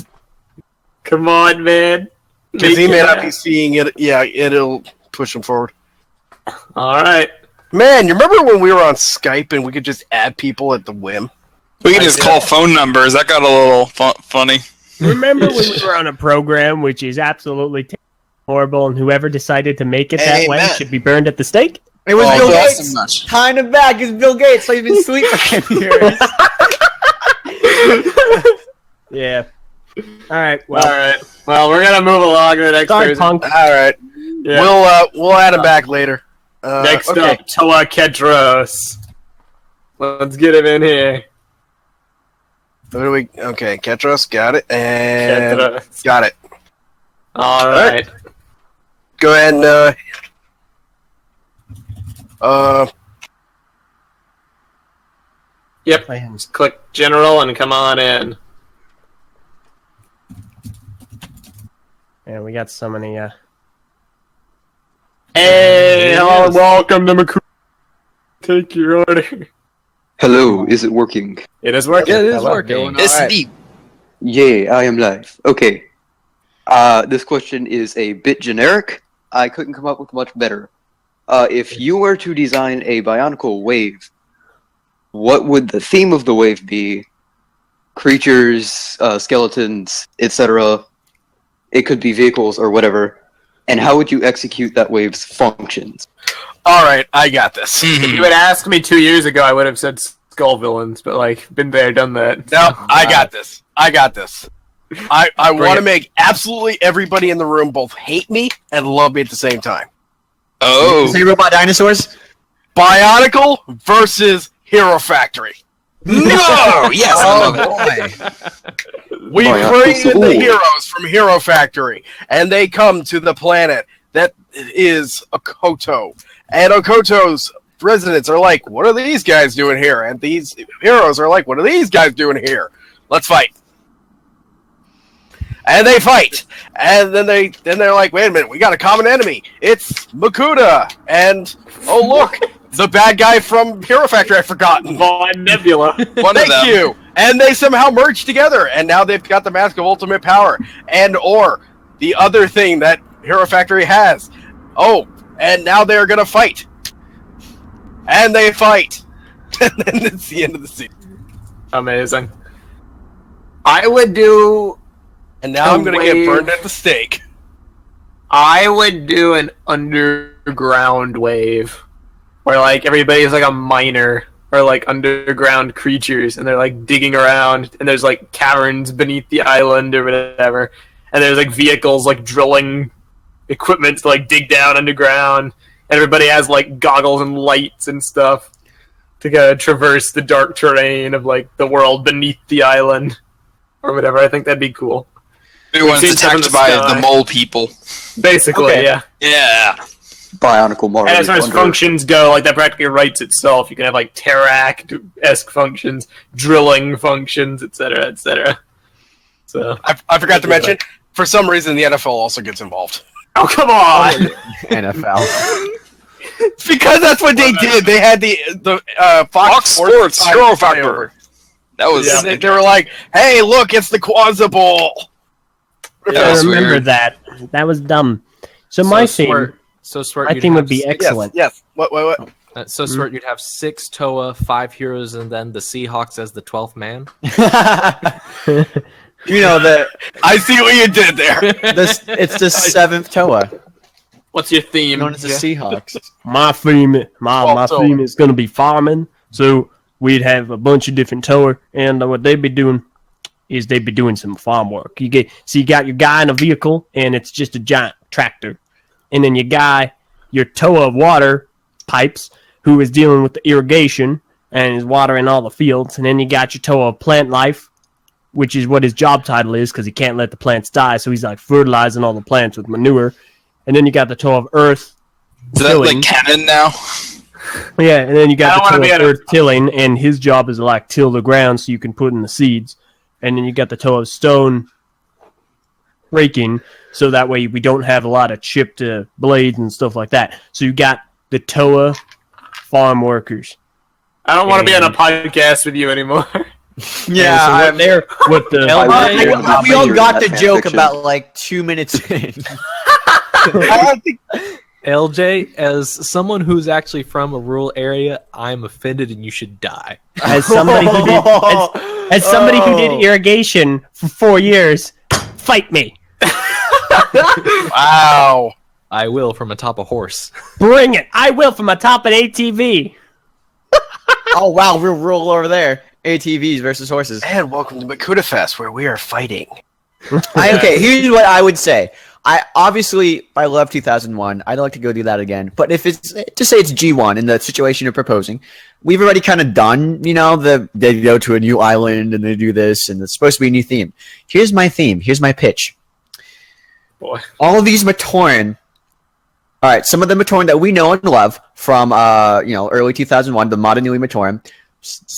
Come on, man. Because he may not be seeing it. Yeah, it'll push him forward. All right. Man, you remember when we were on Skype and we could just add people at the whim? We could just call phone numbers. That got a little funny. Remember when we were on a program which is absolutely horrible, and whoever decided to make it that way should be burned at the stake? It was Bill Gates. Kind of back is Bill Gates, so he's been sleeping for 10 years. Yeah. All right. Well, we're gonna move along to the next person. Punk. All right. Yeah. We'll add him back later. Next up, Toa Kedros. Let's get him in here. What do we? Okay, Ketros, got it, and Ketros. got it. All right. Go ahead and Yep. Just click general and come on in. Yeah, we got so many. Hey, hello, welcome to Makuta. Take your order. Hello, is it working? It is working. Yeah, it is working. It's deep. Yay, I am live. Okay. This question is a bit generic. I couldn't come up with much better. If you were to design a Bionicle wave, what would the theme of the wave be? Creatures, skeletons, etc. It could be vehicles or whatever. And how would you execute that wave's functions? all right, I got this. If you had asked me 2 years ago, I would have said skull villains, but like, been there, done that. No, I got this. I want to make absolutely everybody in the room both hate me and love me at the same time. Oh. Say robot dinosaurs? Bionicle versus Hero Factory. No! Yes! We Bionicle bring in the Sword. heroes from Hero Factory, and they come to the planet that is Okoto. And Okoto's residents are like, what are these guys doing here? And these heroes are like, what are these guys doing here? Let's fight. And they fight. And then they're like, wait a minute, we got a common enemy. It's Makuta. And, oh look, the bad guy from Hero Factory I've forgotten. Von Nebula. One of them. Thank you. And they somehow merge together, and now they've got the Mask of Ultimate Power, and or the other thing that Hero Factory has. Oh, and now they're gonna fight, and they fight, and then it's the end of the season. Amazing. I would do. And now I'm gonna get burned at the stake. I would do an underground wave, where like everybody's like a miner. Or like underground creatures, and they're like digging around, and there's like caverns beneath the island or whatever, and there's like vehicles like drilling equipment to like dig down underground, and everybody has like goggles and lights and stuff to kind of traverse the dark terrain of like the world beneath the island or whatever. I think that'd be cool. Everyone's See stuff in attacked the by sky. the mole people. Basically, Okay. yeah. Yeah. Bionicle Mars. And as far as functions go, like that practically writes itself. You can have like Terract-esque functions, drilling functions, etc., etc. So I forgot to mention, for some reason, the NFL also gets involved. Oh, come on! NFL. It's because that's what they did. They had the Fox Sports Hero Factor. That was. Yeah, they were like, "Hey, look, it's the Kwanzaa Bowl." I That's remember weird. that. That was dumb. So my theme, my theme would be excellent. Yes. What? So Swart, you'd have 6 Toa, 5 heroes, and then the Seahawks as the 12th man. You know that I see what you did there. it's the 7th Toa, What's your theme? known as the Seahawks. My theme is going to be farming. So we'd have a bunch of different Toa, and what they'd be doing is they'd be doing some farm work. You got your guy in a vehicle, and it's just a giant tractor, and then your Toa of water pipes, who is dealing with the irrigation and is watering all the fields, and then you got your Toa of plant life, which is what his job title is because he can't let the plants die, so he's like fertilizing all the plants with manure. And then you got the Toa of earth. Is that like canon now? Yeah, and then you got I don't the wanna Toa of be earth tilling, and his job is to like till the ground so you can put in the seeds. And then you got the Toa of stone raking, so that way we don't have a lot of chipped blades and stuff like that. So you got the Toa farm workers. I don't want to be on a podcast with you anymore. Yeah, so what they're what the we all got the Fan joke fiction. about like 2 minutes in. I don't think. LJ, as someone who's actually from a rural area, I'm offended and you should die. as somebody who did as somebody who did irrigation for 4 years, fight me. Wow. I will from atop a horse. Bring it. I will from atop an ATV. Oh wow, we're rural over there. ATVs versus horses. And welcome to MakutaFest, where we are fighting. Okay, here's what I would say. I love 2001. I'd like to go do that again. But if it's just say it's G1 in the situation you're proposing, we've already kind of done. They go to a new island and they do this, and it's supposed to be a new theme. Here's my theme. Here's my pitch. Boy. All of these Matoran. All right, some of the Matoran that we know and love from early 2001, the Motunui Matoran,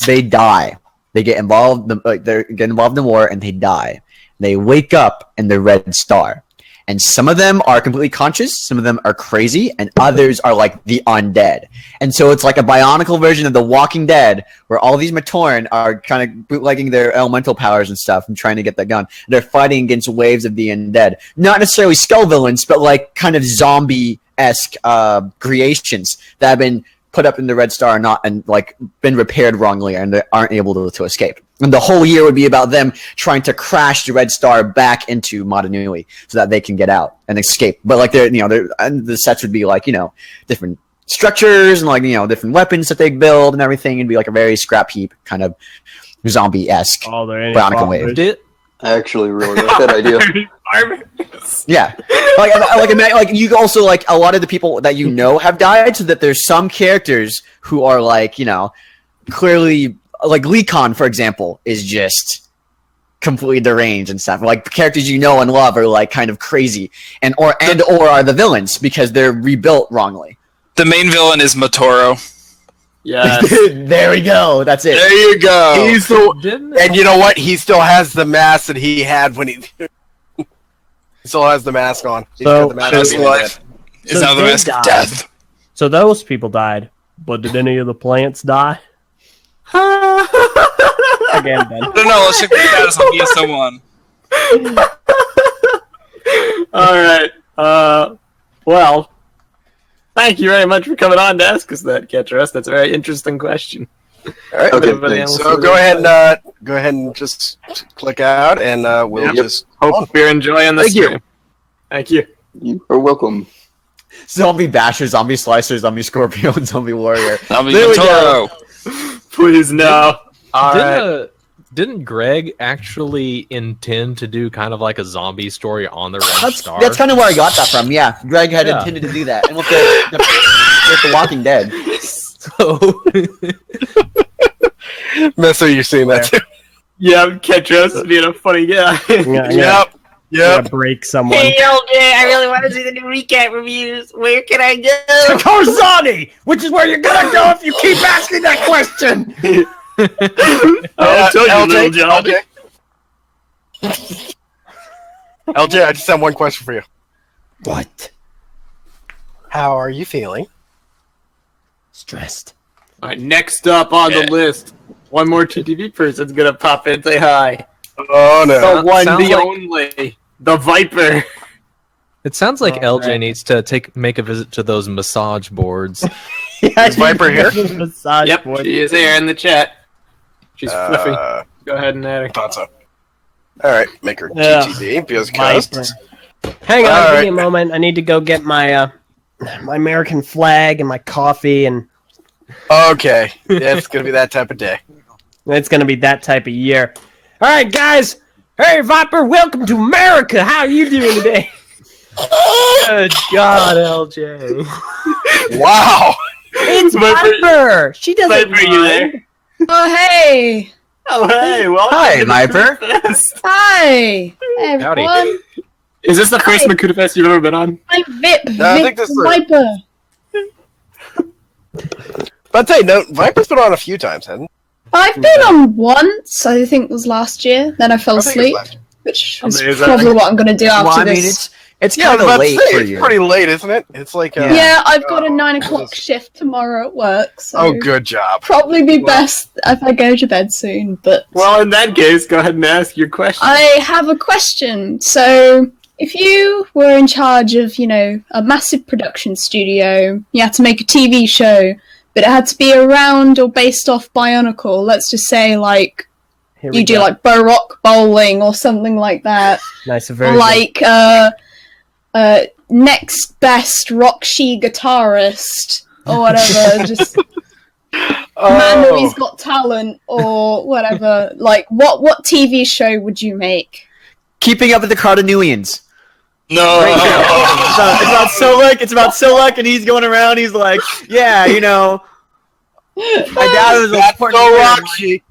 they die. They get involved. They get involved in war and they die. They wake up in the Red Star, and some of them are completely conscious. Some of them are crazy, and others are like the undead. And so it's like a Bionicle version of The Walking Dead, where all these Matoran are kind of bootlegging their elemental powers and stuff and trying to get that gun. They're fighting against waves of the undead, not necessarily skull villains, but like kind of zombie-esque creations that have been put up in the Red Star and been repaired wrongly and they aren't able to escape. And the whole year would be about them trying to crash the Red Star back into Motunui so that they can get out and escape. But the sets would be different structures and different weapons that they build and everything. It'd be like a very scrap heap kind of zombie-esque Bionicle wave. I actually really like that idea. Yeah, you also a lot of the people that have died, so that there's some characters who are clearly Leekon, for example, is just completely deranged and stuff. Like characters and love are kind of crazy or are the villains because they're rebuilt wrongly. The main villain is Motoro. Yes. There we go. That's it. There you go. And you know what? He still has the mask that he had when he still has the mask on. He's got the mask on. Life. It's now the mask of death. So those people died, but did any of the plants die? Again, Ben. No, let's check the status on BS01. All right. Well, thank you very much for coming on to ask us that, Ketros. That's a very interesting question. All right. Okay, so go ahead and just click out, and we'll just hope you're enjoying the stream. Thank you. You are welcome. Zombie Basher, Zombie Slicer, Zombie Scorpio, and Zombie Warrior. Zombie Motoro. Please no. Didn't Greg actually intend to do kind of like a zombie story on the Red Star? That's kind of where I got that from. Yeah, Greg had intended to do that, and with the Walking Dead. So, Messer, you're seeing that too. Yeah, Ketros being a funny guy. Yep. Break someone. Hey, LJ, I really want to see the new recap reviews. Where can I go? To Korzani, which is where you're gonna go if you keep asking that question. I'll tell you, little John. LJ, I just have one question for you. What? How are you feeling? Stressed. All right, next up on the list, one more TTV person's gonna pop in and say hi. Oh no! The one, the only, the Viper. It sounds like LJ needs to make a visit to those massage boards. Is Viper here? Yep, she is here in the chat. She's fluffy. Go ahead and add her. Thought so. All right, make her TTV because Hang on, give me a moment. I need to go get my my American flag and my coffee and. Okay, it's gonna be that type of day. It's gonna be that type of year. All right, guys. Hey, Viper, welcome to America. How are you doing today? Good God, LJ. Wow. It's Viper. She doesn't Viper, you there? Oh, hey. Oh, hey. Welcome. Hi, Viper. Hi. Hey, everyone. Is this the first MakutaFest you've ever been on? I'm Vip. No, I think this is Viper. But hey, no, Viper's been on a few times, hasn't he? I've been on once, I think it was last year. Then I fell asleep, which is probably what I'm going to do after this. It's kind of late for you. It's pretty late, isn't it? It's like yeah, I've got a 9 o'clock shift tomorrow at work. So oh, good job. Probably be best if I go to bed soon. But well, in that case, go ahead and ask your question. I have a question. So, if you were in charge of, a massive production studio, you had to make a TV show, but it had to be around or based off Bionicle. Let's just say, like, you do like Baroque bowling or something like that. Nice version. Or like next best Rock-She guitarist or whatever. Just man who's got talent or whatever. Like, what TV show would you make? Keeping Up with the Cardanuians. No. It's about Solek, and he's going around. He's like, yeah, my dad was a important. So Roxy.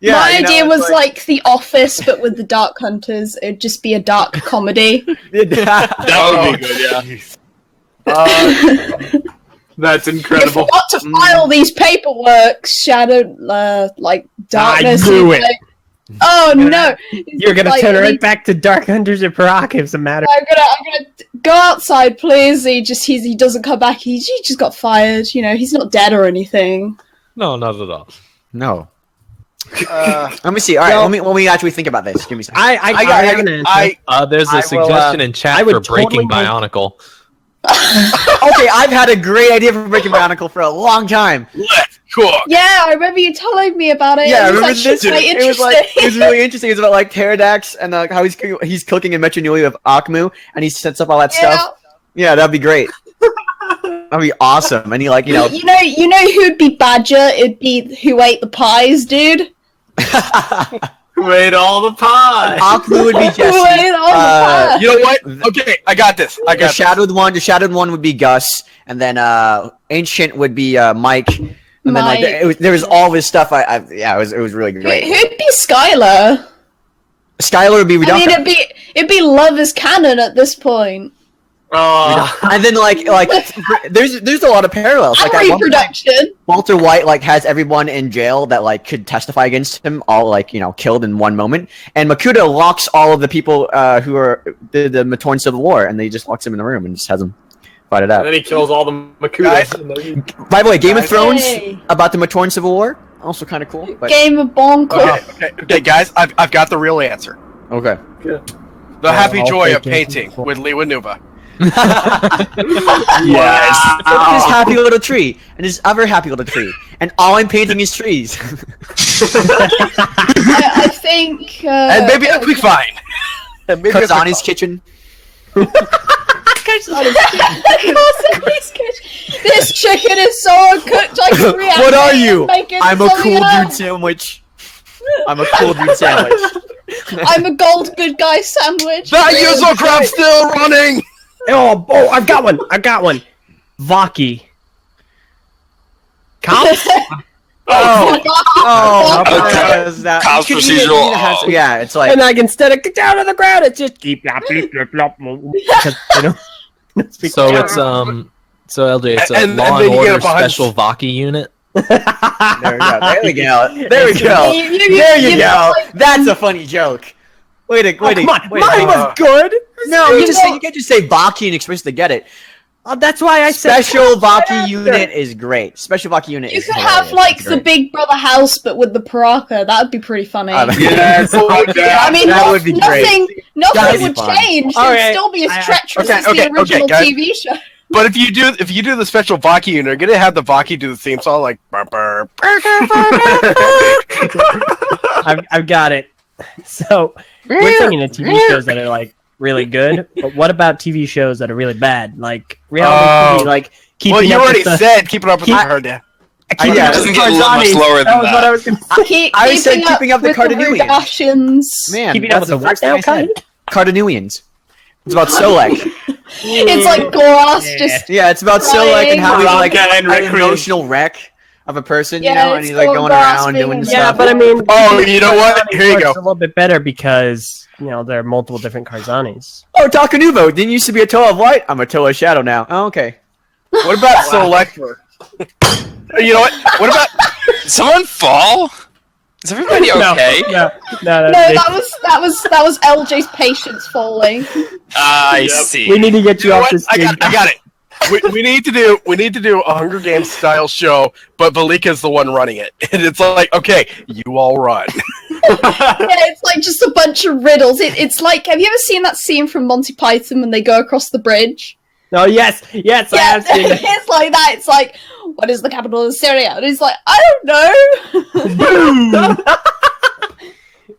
Yeah, my idea was like The Office, but with the Dark Hunters. It'd just be a dark comedy. That would be good, yeah. That's You incredible. forgot to file these paperwork. Shadow, like darkness. I knew and, it. like- oh no! You're gonna Like, turn he- right back to Dark Hunters and Paractives, a matter. I'm gonna go outside, please. He doesn't come back. He just got fired. He's not dead or anything. No, not at all. No. Let me see. All right, let me actually think about this. Give me some. I have an answer. There's a I will, suggestion in chat I for would breaking totally- Bionicle. Okay, I've had a great idea for breaking Bionicle for a long time. Let's cook. Yeah, I remember you telling me about it. Yeah, it was remember actually this? quite It was interesting. really interesting. It's about like Pterodax and how he's cooking in Metronulia of Akmu, and he sets up all that stuff. Yeah, that'd be great. That'd be awesome. And he You know who'd be Badger? It'd be who ate the pies, dude. Who ate all the pie? Akmu would be Who Jesse. ate all the pies? You know what? Okay, I got this. The shadowed one would be Gus, and then Ancient would be Mike. And then Mike. there was all this stuff. It was really great. Who'd be Skylar? Skylar would be I mean, Reducto. it'd be love as canon at this point. And then like there's a lot of parallels. And Like at one point, reproduction. Walter White has everyone in jail that could testify against him all killed in one moment, and Makuta locks all of the people who are the Matoran Civil War, and they just locks them in the room and just has them fight it out. And then he kills all the Makuta. By the way, Game of Thrones Hey. about the Matoran Civil War, also kind of cool. But... Game of Bonko. Okay, guys, I've got the real answer. Okay. The Happy I'll Joy take of it. Painting with Liwa Nuba. Yes. This happy little tree and this other happy little tree, and all I'm painting is trees. I think. And maybe a quick find. Kazani's kitchen. This chicken is so uncooked. I can react. What are you? Make it I'm a something cool else. dude sandwich. I'm a cool dude sandwich. I'm a gold good guy sandwich. That user crap's still running. Oh, I've got one. Vaki. Cops? Oh, Okay. that. Cops you can procedural. have- yeah, it's like And like instead of get down to the ground, it's just keep blop, bleep, blop, blop, because they don't speak So German. it's so LJ, it's a And Law then and you get Order a bunch. special Vaki unit. there we go. There we go. You There you know, go. like- That's a funny joke. Wait, Come on, mine wait. was good. No, you can't just say Baki and expect to get it. Oh, that's why I said Special Vaki unit is great. Special Vaki unit You is could hilarious. have like It's the great. Big Brother house, but with the Paraka. That would be pretty funny. Yes, like that. I mean, that would be great. nothing That'd be would fun. change. It All would right. still be as treacherous as okay, the original guys. TV show. But if you do the special Vaki unit, you're gonna have the Vaki do the theme song like burr, burr, burr, burr, burr. I've got it. So we're thinking of TV shows that are like really good, but what about TV shows that are really bad, like reality TV, like Keeping Well, you Up already with the, said keeping up with the Keep- Herd. Keeping Yeah, Up it with doesn't the get much Kardashians. lower than That was what that. I was going to say. I said keeping up with the with Cardinalians. Kardashians. Man, Keeping Up that's with the the first what thing I now, said. Cardinalians. It's about Solek. It's like Goras just. Yeah, it's about Solek and how he's like Veronica and an Recreation. emotional wreck of a person, Yeah, and it's he's like all going Goras around being doing a Yeah, stuff. but I mean, Oh, you know what? Here you works go. a little bit better because there are multiple different Karzanis. Oh, Takanuvo didn't used to be a Toa of Light. I'm a Toa of Shadow now. Oh, okay. What about Selector? You know what? What about Did someone fall? Is everybody okay? No, No, that was LJ's patience falling. I see. we need to get you you know off what? this I stage. got it. We need to do a Hunger Games style show, but Valika's the one running it, and it's like, okay, you all run. Yeah, it's like just a bunch of riddles. It's like, have you ever seen that scene from Monty Python when they go across the bridge? Oh yes, I Yeah, have seen it. it's like that. It's like, what is the capital of Syria? And he's like, I don't know.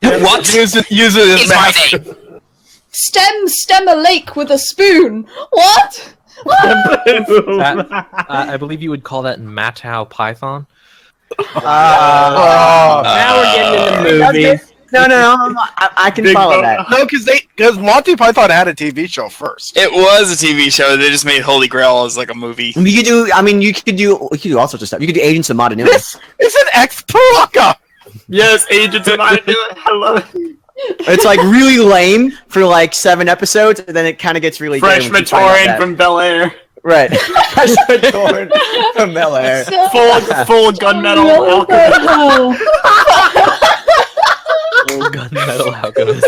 What? Use it as It's my math. name. Stem a lake with a spoon. What? I believe you would call that Matau Python. Now we're getting into movies. No. I can Big follow vote. that. No, because Monty Python had a TV show first. It was a TV show. They just made Holy Grail as like a movie. You could do. I mean, you could do all sorts of stuff. You could do Agents of Modern This is an ex-Paraka! Yes, Agents of Modern Day. I love it. It's like really lame for like 7 episodes, and then it kind of gets really good Fresh when you find out Matoran that- from Bel Air. Right. Fresh Matoran from Bel Air. Full gunmetal Oh, alchemist. Oh, gunmetal alchemist.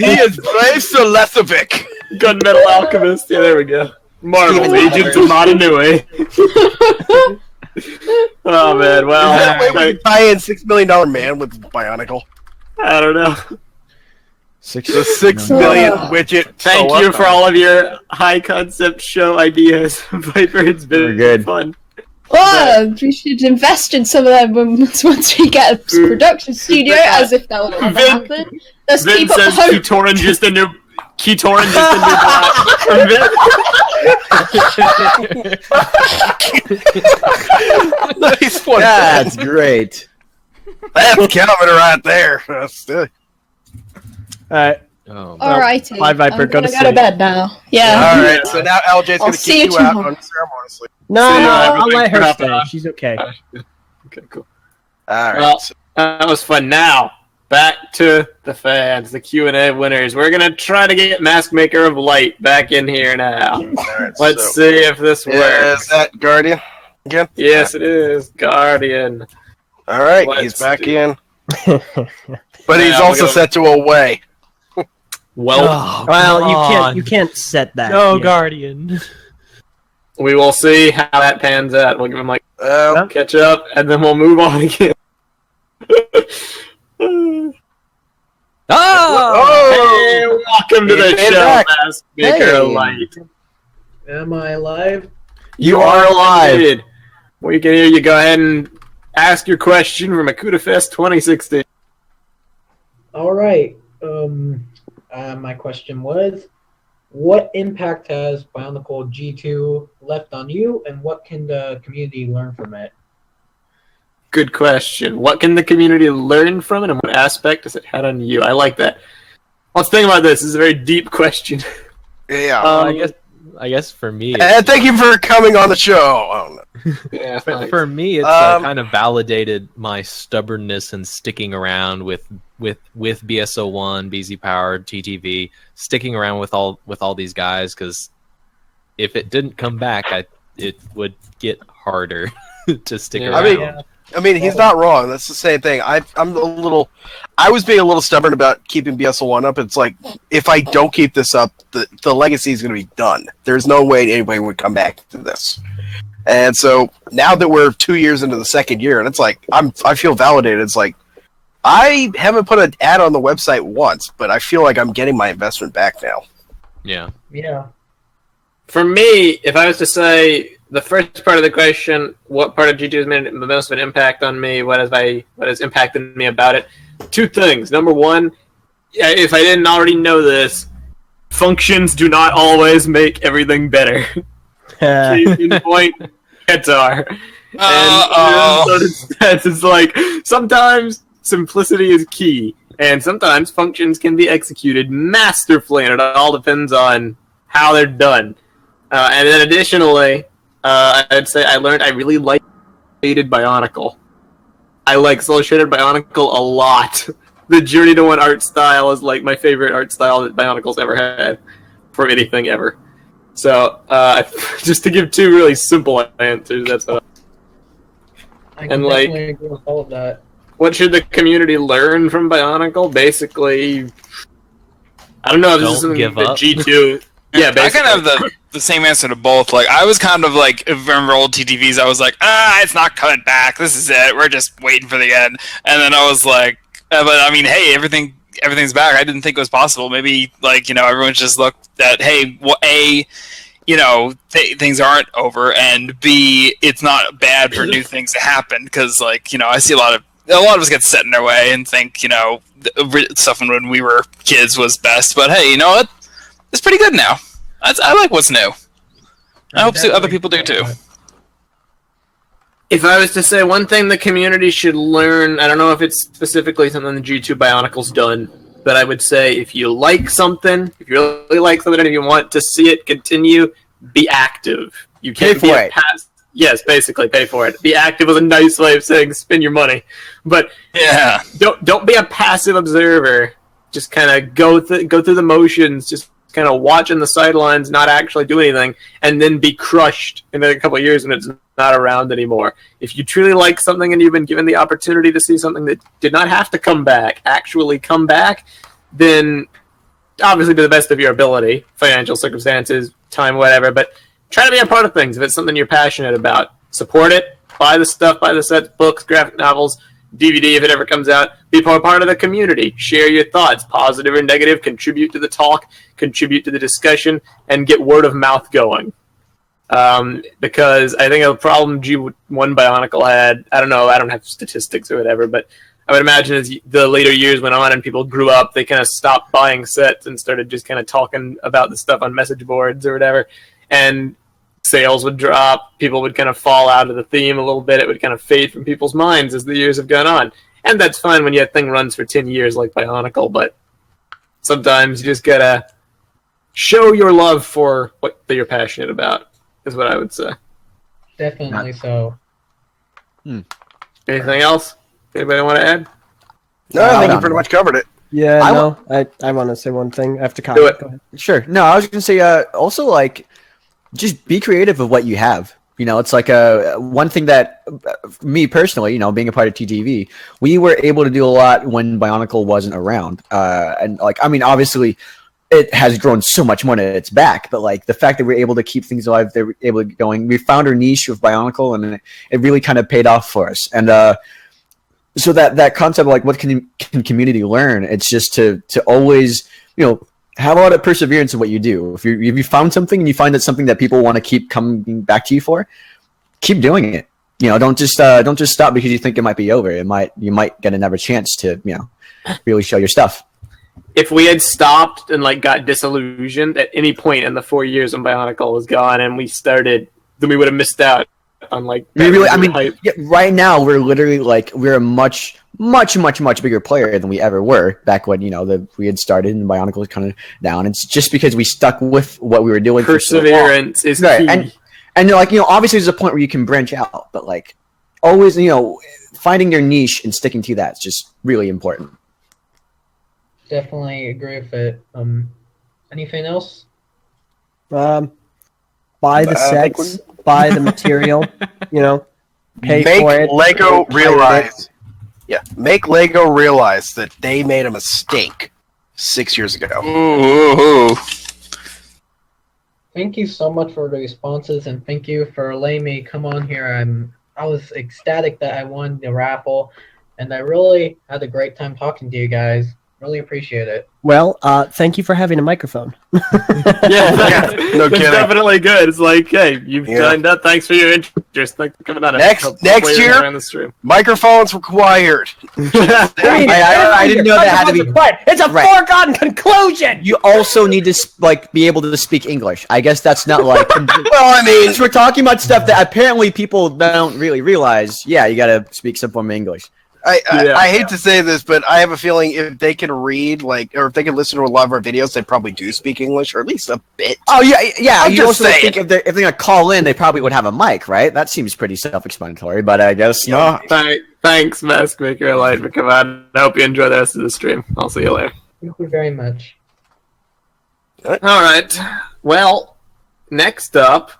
He is brave Celesovic! Gunmetal alchemist. Yeah, there we go. Marvel Steven Agents of Modern Day. Oh man, well, That way we can tie in $6 Million Man with Bionicle. I don't know. The 6 million widget. Thank you for all of your high concept show ideas, Viper. It's Very been good. fun. Oh, we should invest in some of them once we get a production studio, as if that will ever Vin- happen. Let's Vin keep up says hope. Keytoran just a new Keytoran just a new black. Nice one. That's great. That's Calvin right there. Alright. Oh, Alrighty. Bye, Viper. I'm Go to gonna go to sleep. bed now. Yeah. Alright, so now LJ's I'll gonna see kick you you out tomorrow. unceremoniously. No, See you, I'll everything. let her Crap stay. out. She's okay. Okay, cool. Alright. Well, that was fun. Now, back to the fans, the Q&A winners. We're going to try to get Mask Maker of Light back in here now. Let's see if this works. Is that Guardian again? Yes, it is. Guardian. Alright, Let's he's back do- in. But he's Yeah, also we're gonna- set to away. Well, Well, you can't set that. No, yet. Guardian. we will see how that pans out. We'll give him, like, Oh, catch up, and then we'll move on again. Oh! Hey, welcome to He's the made it show, back. Mask Maker Hey. of Light. Am I live? You are alive. Indeed. We can hear you. Go ahead and ask your question for MakutaFest 2016. All right. My question was, what impact has Bionicle G2 left on you, and what can the community learn from it? Good question. What can the community learn from it, and what aspect has it had on you? I like that. Let's think about this. This is a very deep question. yeah. I guess for me, And thank you for coming on the show. Oh, no. Yeah, for me, it's kind of validated my stubbornness and sticking around with BS01, BZ Powered, TTV, sticking around with all these guys, because if it didn't come back, it would get harder to stick around. I mean, he's not wrong. That's the same thing. I was being a little stubborn about keeping BS01 up. It's like, if I don't keep this up, the legacy is going to be done. There's no way anybody would come back to this. And so now that we're 2 years into the second year, and it's like, I feel validated. It's like, I haven't put an ad on the website once, but I feel like I'm getting my investment back now. Yeah. Yeah. For me, if I was to say the first part of the question, what part of G2 has made the most of an impact on me? What has impacted me about it? Two things. Number one, if I didn't already know this, functions do not always make everything better. Case in point, guitar. And it's like, sometimes simplicity is key, and sometimes functions can be executed masterfully, and it all depends on how they're done. And then additionally, I'd say I learned I really hated Bionicle. I like Soul Shaded Bionicle a lot. The Journey to One art style is like my favorite art style that Bionicle's ever had for anything ever. So, just to give two really simple answers, that's what I can And, like, definitely agree with all of that. what should the community learn from Bionicle? Basically, I don't know if this is Don't something give that up. G2... Yeah, I basically. kind of have the same answer to both. Like, I was kind of like, if I remember old TTVs, I was like, it's not coming back. This is it. We're just waiting for the end. And then I was like, but I mean, hey, everything's back. I didn't think it was possible. Maybe, like, everyone's just looked at, hey, things aren't over, and B, it's not bad for new things to happen, because, like, I see a lot of us get set in their way and think, stuff when we were kids was best. But hey, you know what? It's pretty good now. I like what's new. I hope other people do too. If I was to say one thing the community should learn, I don't know if it's specifically something the G2 Bionicle's done, but I would say if you like something, if you really like something and if you want to see it continue, be active. You can't Pay for it. Yes, basically pay for it. Be active is a nice way of saying spend your money, but Yeah. don't be a passive observer. Just kind of go through the motions. Just kind of watching the sidelines, not actually do anything, and then be crushed in a couple of years when it's not around anymore. If you truly like something and you've been given the opportunity to see something that did not have to come back, actually come back, then obviously to the best of your ability, financial circumstances, time, whatever, but try to be a part of things if it's something you're passionate about. Support it, buy the stuff, buy the sets, books, graphic novels, DVD if it ever comes out. Be part of the community. Share your thoughts, positive or negative, contribute to the talk, contribute to the discussion, and get word of mouth going. Because I think a problem G1 Bionicle had, I don't know, I don't have statistics or whatever, but I would imagine as the later years went on and people grew up, they kind of stopped buying sets and started just kind of talking about the stuff on message boards or whatever, and sales would drop, people would kind of fall out of the theme a little bit, it would kind of fade from people's minds as the years have gone on. And that's fine when your thing runs for 10 years like Bionicle, but sometimes you just gotta show your love for what you're passionate about, is what I would say. Definitely so. Anything else? Anybody want to add? No, I think you pretty much covered it. Yeah, I want to say one thing. I have to comment. Do it. Go ahead. Sure. No, I was going to say also, like, just be creative with what you have. You know, it's like one thing that me personally, you know, being a part of TTV, we were able to do a lot when Bionicle wasn't around. And, like, I mean, obviously, it has grown so much more than it's back, but, like, the fact that we're able to keep things alive, they were able to get going. We found our niche with Bionicle, and it really kind of paid off for us. And so that concept of, like, what can community learn? It's just to always, you know, have a lot of perseverance in what you do. If you found something and you find that something that people want to keep coming back to you for, keep doing it. You know, don't just stop because you think it might be over. You might get another chance to, you know, really show your stuff. If we had stopped and like got disillusioned at any point in the 4 years when Bionicle was gone and we started, then we would have missed out on like. Yeah, right now we're literally like we're a much bigger player than we ever were back when, you know, we had started and Bionicle was kind of down. It's just because we stuck with what we were doing. Perseverance is key. And like, you know, obviously there's a point where you can branch out, but like always, you know, finding your niche and sticking to that is just really important. Definitely agree with it. Anything else? Buy the sets, buy the material, you know, pay Make for it. Lego realize. Yeah, make Lego realize that they made a mistake 6 years ago. Ooh. Thank you so much for the responses, and thank you for letting me come on here. I was ecstatic that I won the raffle, and I really had a great time talking to you guys. Really appreciate it. Well, thank you for having a microphone. Yeah, No it's kidding. definitely good. It's like, hey, you've signed up. Thanks for your interest. Thanks for coming on. Next year, around the stream. microphones required. I didn't know that had to be. It's a Right. foregone conclusion. You also need to like be able to speak English. I guess that's not like. Well, I mean, Since we're talking about stuff that apparently people don't really realize, yeah, you got to speak some form of English. I hate to say this, but I have a feeling if they can read, like, or if they can listen to a lot of our videos, they probably do speak English, or at least a bit. Oh yeah. I'm You just also saying. think if they're gonna call in, they probably would have a mic, right? That seems pretty self-explanatory, but I guess not. Thanks, Mask Maker Light, for coming on. I hope you enjoy the rest of the stream. I'll see you later. Thank you very much. All right. Well, next up,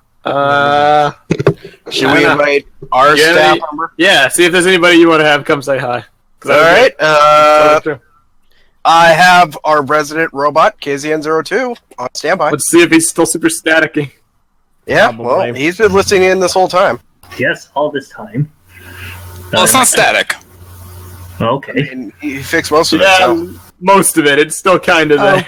Should we invite our staff member? Yeah, see if there's anybody you want to have come say hi. All right. I have our resident robot, KZN02, on standby. Let's see if he's still super staticky. Yeah, well, he's been listening in this whole time. Yes, all this time. Well, it's not static. Okay. And he fixed most of it. Yeah, So. most of it. It's still kind of there.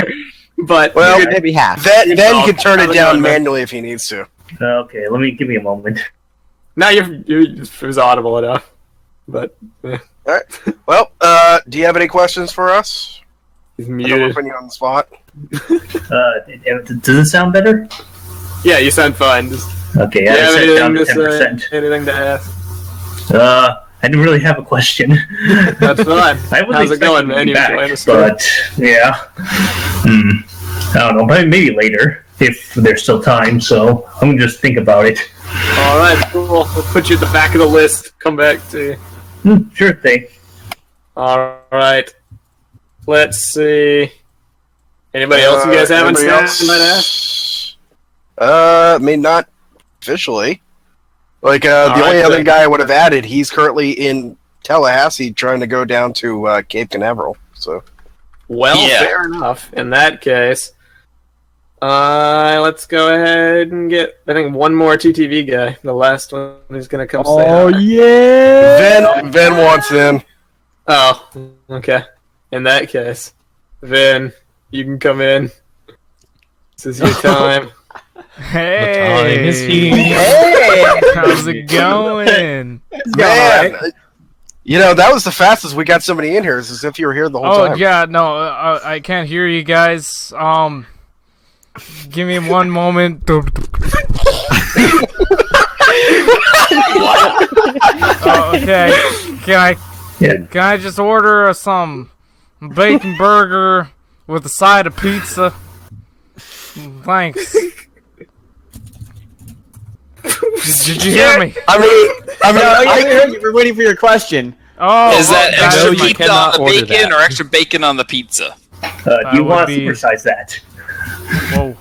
But Well, maybe half. Then can turn it down manually if he needs to. Okay, give me a moment. now it was audible enough. But All right. Well, do you have any questions for us? he's I don't muted. want to put you on the spot. Does it sound better? Yeah, you sound fine. Just, Okay, do you I have set it down to anything to say? 10%. Anything to ask? I didn't really have a question. That's fine. I was How's it going, man? expecting you You back, enjoying the story? but yeah. I don't know, maybe later if there's still time. So I'm gonna just think about it. All right, cool. We'll put you at the back of the list. Come back to you. Sure thing. All right. Let's see. Anybody else you guys haven't seen? I mean, not officially. Like, the only other guy I would have added, he's currently in Tallahassee trying to go down to Cape Canaveral. So, Well, fair enough. In that case, let's go ahead and get, I think, one more TTV guy. The last one who's going to come say hi. yeah! Vin wants in. Oh, okay. In that case, Vin, you can come in. This is your time. Hey, how's it going? Man, you know, that was the fastest we got somebody in here. It's as if you were here the whole time. Oh yeah, no, I can't hear you guys. Give me one moment. Okay, can I just order some bacon burger with a side of pizza? Thanks. Did you hear me? I mean, we're waiting for your question. Oh, is that extra you pizza cannot on the order bacon that. or extra bacon on the pizza? Do you want to supersize that? Whoa.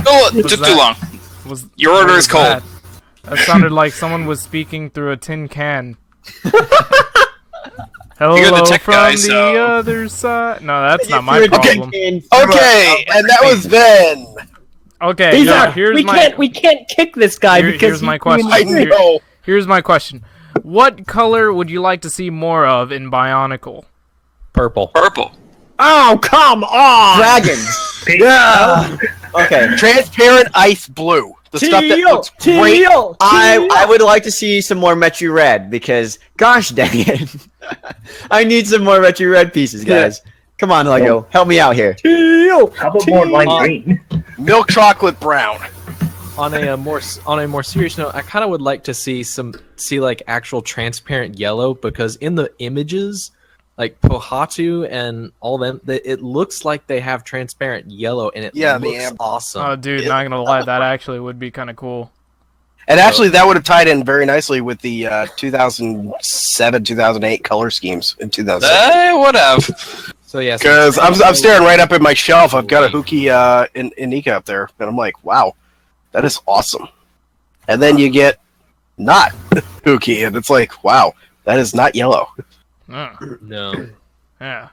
Oh, it took too long. Your order is cold. That sounded like someone was speaking through a tin can. Hello You're the tech from guy, the so- other side. No, that's not my problem. Okay, and that was Vin. Okay, no, here's we can't kick this guy because here's my question. Here's my question. What color would you like to see more of in Bionicle? Purple. Purple. Oh, come on! Dragons. Yeah. Okay. Transparent ice blue. The stuff that looks great. I would like to see some more Metro Red because, gosh dang it, I need some more Metro Red pieces, guys. Come on, Lego, help me out here. How about more lime green? Milk chocolate brown. On a more serious note, I kind of would like to see like actual transparent yellow, because in the images, like Pohatu and all them, it looks like they have transparent yellow, and it looks awesome. Oh, dude, not gonna lie, that actually would be kind of cool. And actually, that would have tied in very nicely with the 2007, 2008 color schemes in 2007. Would have. So yeah, because I'm staring right up at my shelf. I've got a Huki Inika up there, and I'm like, wow, that is awesome. And then you get not Huki, and it's like, wow, that is not yellow. No. Yeah.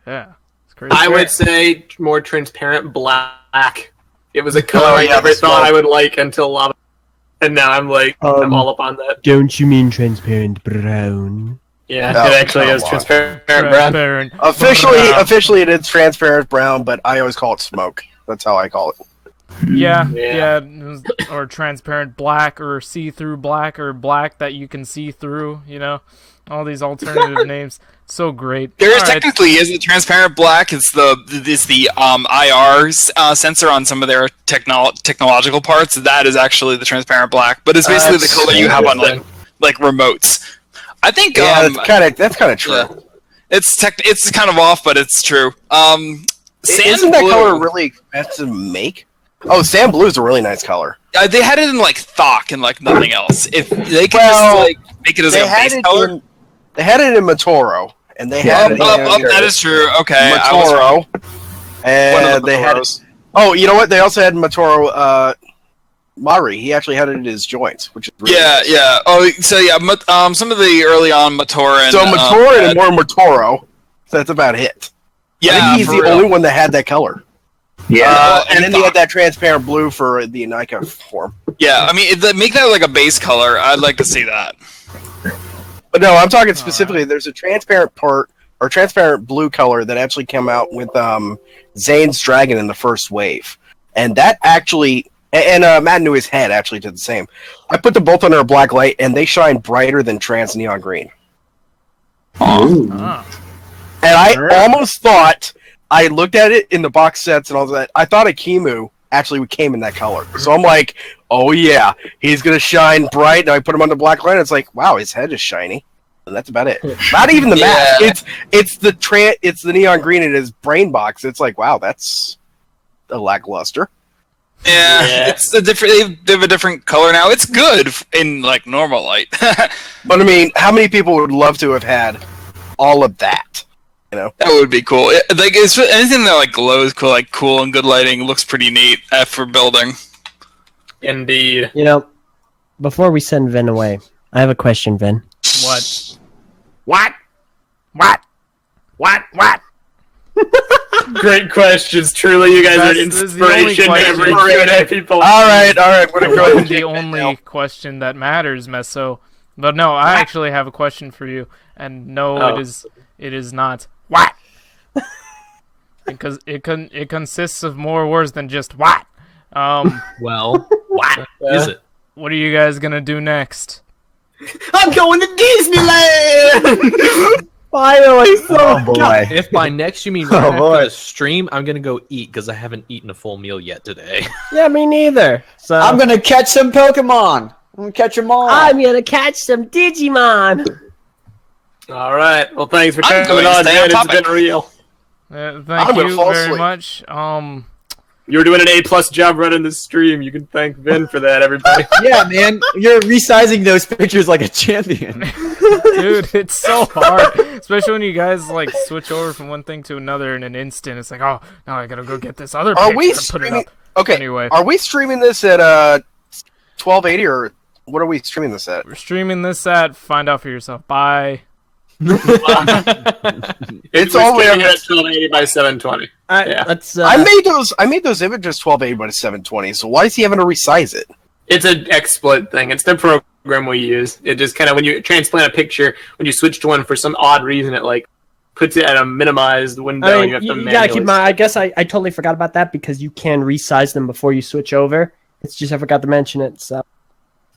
It's crazy. I would say more transparent black. It was a color I yeah, never that's thought right. I would like until lava. And now I'm like, I'm all up on that. Don't you mean transparent brown? Yeah, Oh, it actually come is on. transparent brown. Officially, it is transparent brown, but I always call it smoke. That's how I call it. Yeah, or transparent black, or see-through black, or black that you can see through. You know, all these alternative names. So great. There All right. technically is a transparent black. It's the IR sensor on some of their technological parts. That is actually the transparent black, but it's basically the color you have on like remotes. I think that's kind of true. Yeah. It's kind of off, but it's true. Isn't that color really expensive to make? Oh, sand blue is a really nice color. They had it in like Thok and like nothing else. If they could just like make it as like, a base color. They had it in Matoro, and they had it in that is true. Okay, Matoro, and they had. Oh, you know what? They also had Matoro. Mari, he actually had it in his joints, which is really nice. Yeah. Oh, so yeah, some of the early on Matora and Matora and more Matoro. So that's about it. Yeah, I think he's the only one that had that color. Yeah, and then they had that transparent blue for the Inika form. Yeah, I mean, make that like a base color. I'd like to see that. But no, I'm talking specifically. There's a transparent part or transparent blue color that actually came out with Zane's Dragon in the first wave, and that actually, and Matt knew his head actually did the same. I put them both under a black light, and they shine brighter than trans neon green. And I almost thought, I looked at it in the box sets and all that. I thought Akimu actually came in that color. So I'm like, oh yeah, he's gonna shine bright. And I put him on the black line. It's like, wow, his head is shiny. And that's about it. Not even the mask. It's the neon green in his brain box. It's like, wow, that's a lackluster. Yeah, it's a different. They have a different color now. It's good in like normal light. But I mean, how many people would love to have had all of that? You know, that would be cool. Like it's anything that like glows, cool and good lighting looks pretty neat for building. Indeed. You know, before we send Vin away, I have a question, Vin. What? Great questions. Truly, you guys are an inspiration to every Q&A people. All right. We're gonna go ahead and the only question that matters, Meso. But no, I actually have a question for you, and no, it is not what. Because it consists of more words than just what. Well, what is it? What are you guys gonna do next? I'm going to Disneyland. Finally, Oh boy. If by next you mean right after the stream, I'm gonna go eat because I haven't eaten a full meal yet today. Yeah, me neither. So I'm gonna catch some Pokemon. I'm gonna catch them all. I'm gonna catch some Digimon. All right. Well, thanks for I'm coming going to on, stay man. on It's topic. been real. I'm Thank gonna you fall very asleep. much. You were doing an A+ job running the stream. You can thank Vin for that, everybody. Yeah, man, you're resizing those pictures like a champion. Dude, it's so hard, especially when you guys like switch over from one thing to another in an instant. It's like, oh, now I gotta go get this other Are picture we and put it streaming? up. Okay. Anyway, Are we streaming this at 1280 or what are we streaming this at? we're streaming this at Find Out For Yourself. Bye. It's We're all the way up streaming at 1280 by 720. Yeah. Let's. I made those images 1280 by 720. So why is he having to resize it? It's an XSplit thing. It's the program we use. It just kind of, when you transplant a picture, when you switch to one for some odd reason, it like puts it at a minimized window. I and mean, you have to you gotta manually. keep in mind. I guess I totally forgot about that because you can resize them before you switch over. It's just I forgot to mention it. So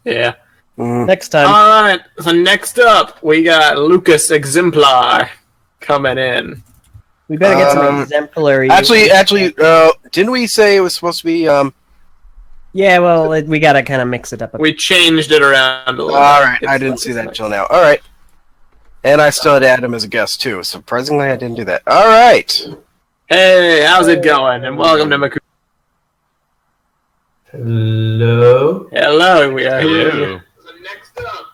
Yeah. next time. All right. So next up, we got Lucas Exemplar coming in. We better get some exemplary. Actually, didn't we say it was supposed to be? Yeah, well, we gotta kind of mix it up. We changed it around a little. All bit. right, I didn't see that until now. All right, and I still had Adam as a guest too. Surprisingly, I didn't do that. All right. Hey, how's it going? And welcome to Makuta. Hello. Hello, we are here.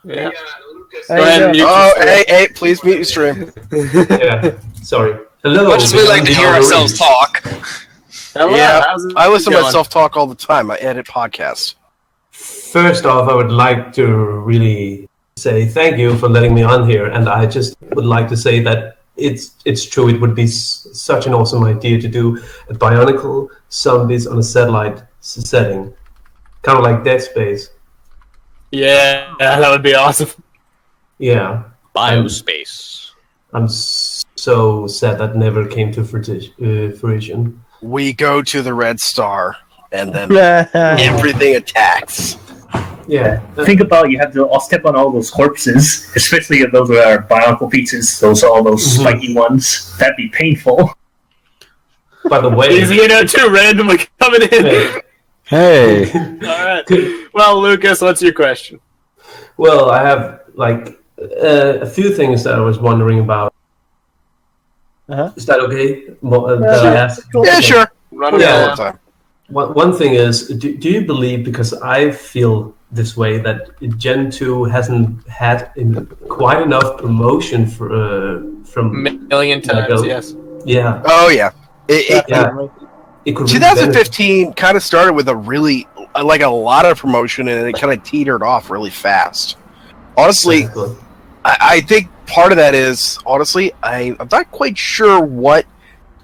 Yeah. Go ahead and mute Oh, your stream. hey, please mute your stream. Yeah, sorry. Hello. Much as we like to hear ourselves talk. Hello, Yeah, how's it I listen to going? myself talk all the time. I edit podcasts. First off, I would like to really say thank you for letting me on here, and I just would like to say that it's true. It would be such an awesome idea to do a Bionicle zombies on a satellite setting, kind of like Dead Space. Yeah, that would be awesome. Yeah. Biospace. I'm so sad that never came to fruition. We go to the Red Star, and then everything attacks. Yeah. Think about you have to all step on all those corpses, especially if those are bionicle pieces, all those spiky ones. That'd be painful. By the way, Easy, too randomly coming in. Hey. All right. Well, Lucas, what's your question? well, I have like a few things that I was wondering about. Is that okay? That I ask? Yeah, sure. Run it all the time. One thing is, do you believe, because I feel this way, that Gen 2 hasn't had quite enough promotion from million times, Lego? yes. Yeah. Oh, yeah. It could 2015 kind of started with a really, like a lot of promotion, and it kind of teetered off really fast. Honestly, I think part of that is, honestly, I'm not quite sure what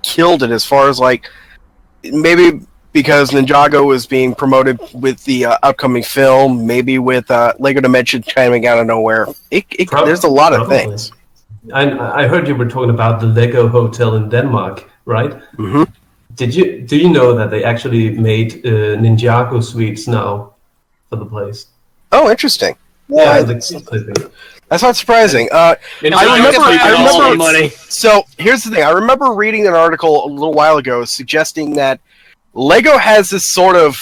killed it as far as, like, maybe because Ninjago was being promoted with the upcoming film, maybe with Lego Dimension coming out of nowhere. There's a lot of things. I heard you were talking about the Lego Hotel in Denmark, right? Mm-hmm. Do you know that they actually made Ninjago suites now for the place? Oh, interesting. Yeah, that's not surprising. I remember. So here's the thing. I remember reading an article a little while ago suggesting that Lego has this sort of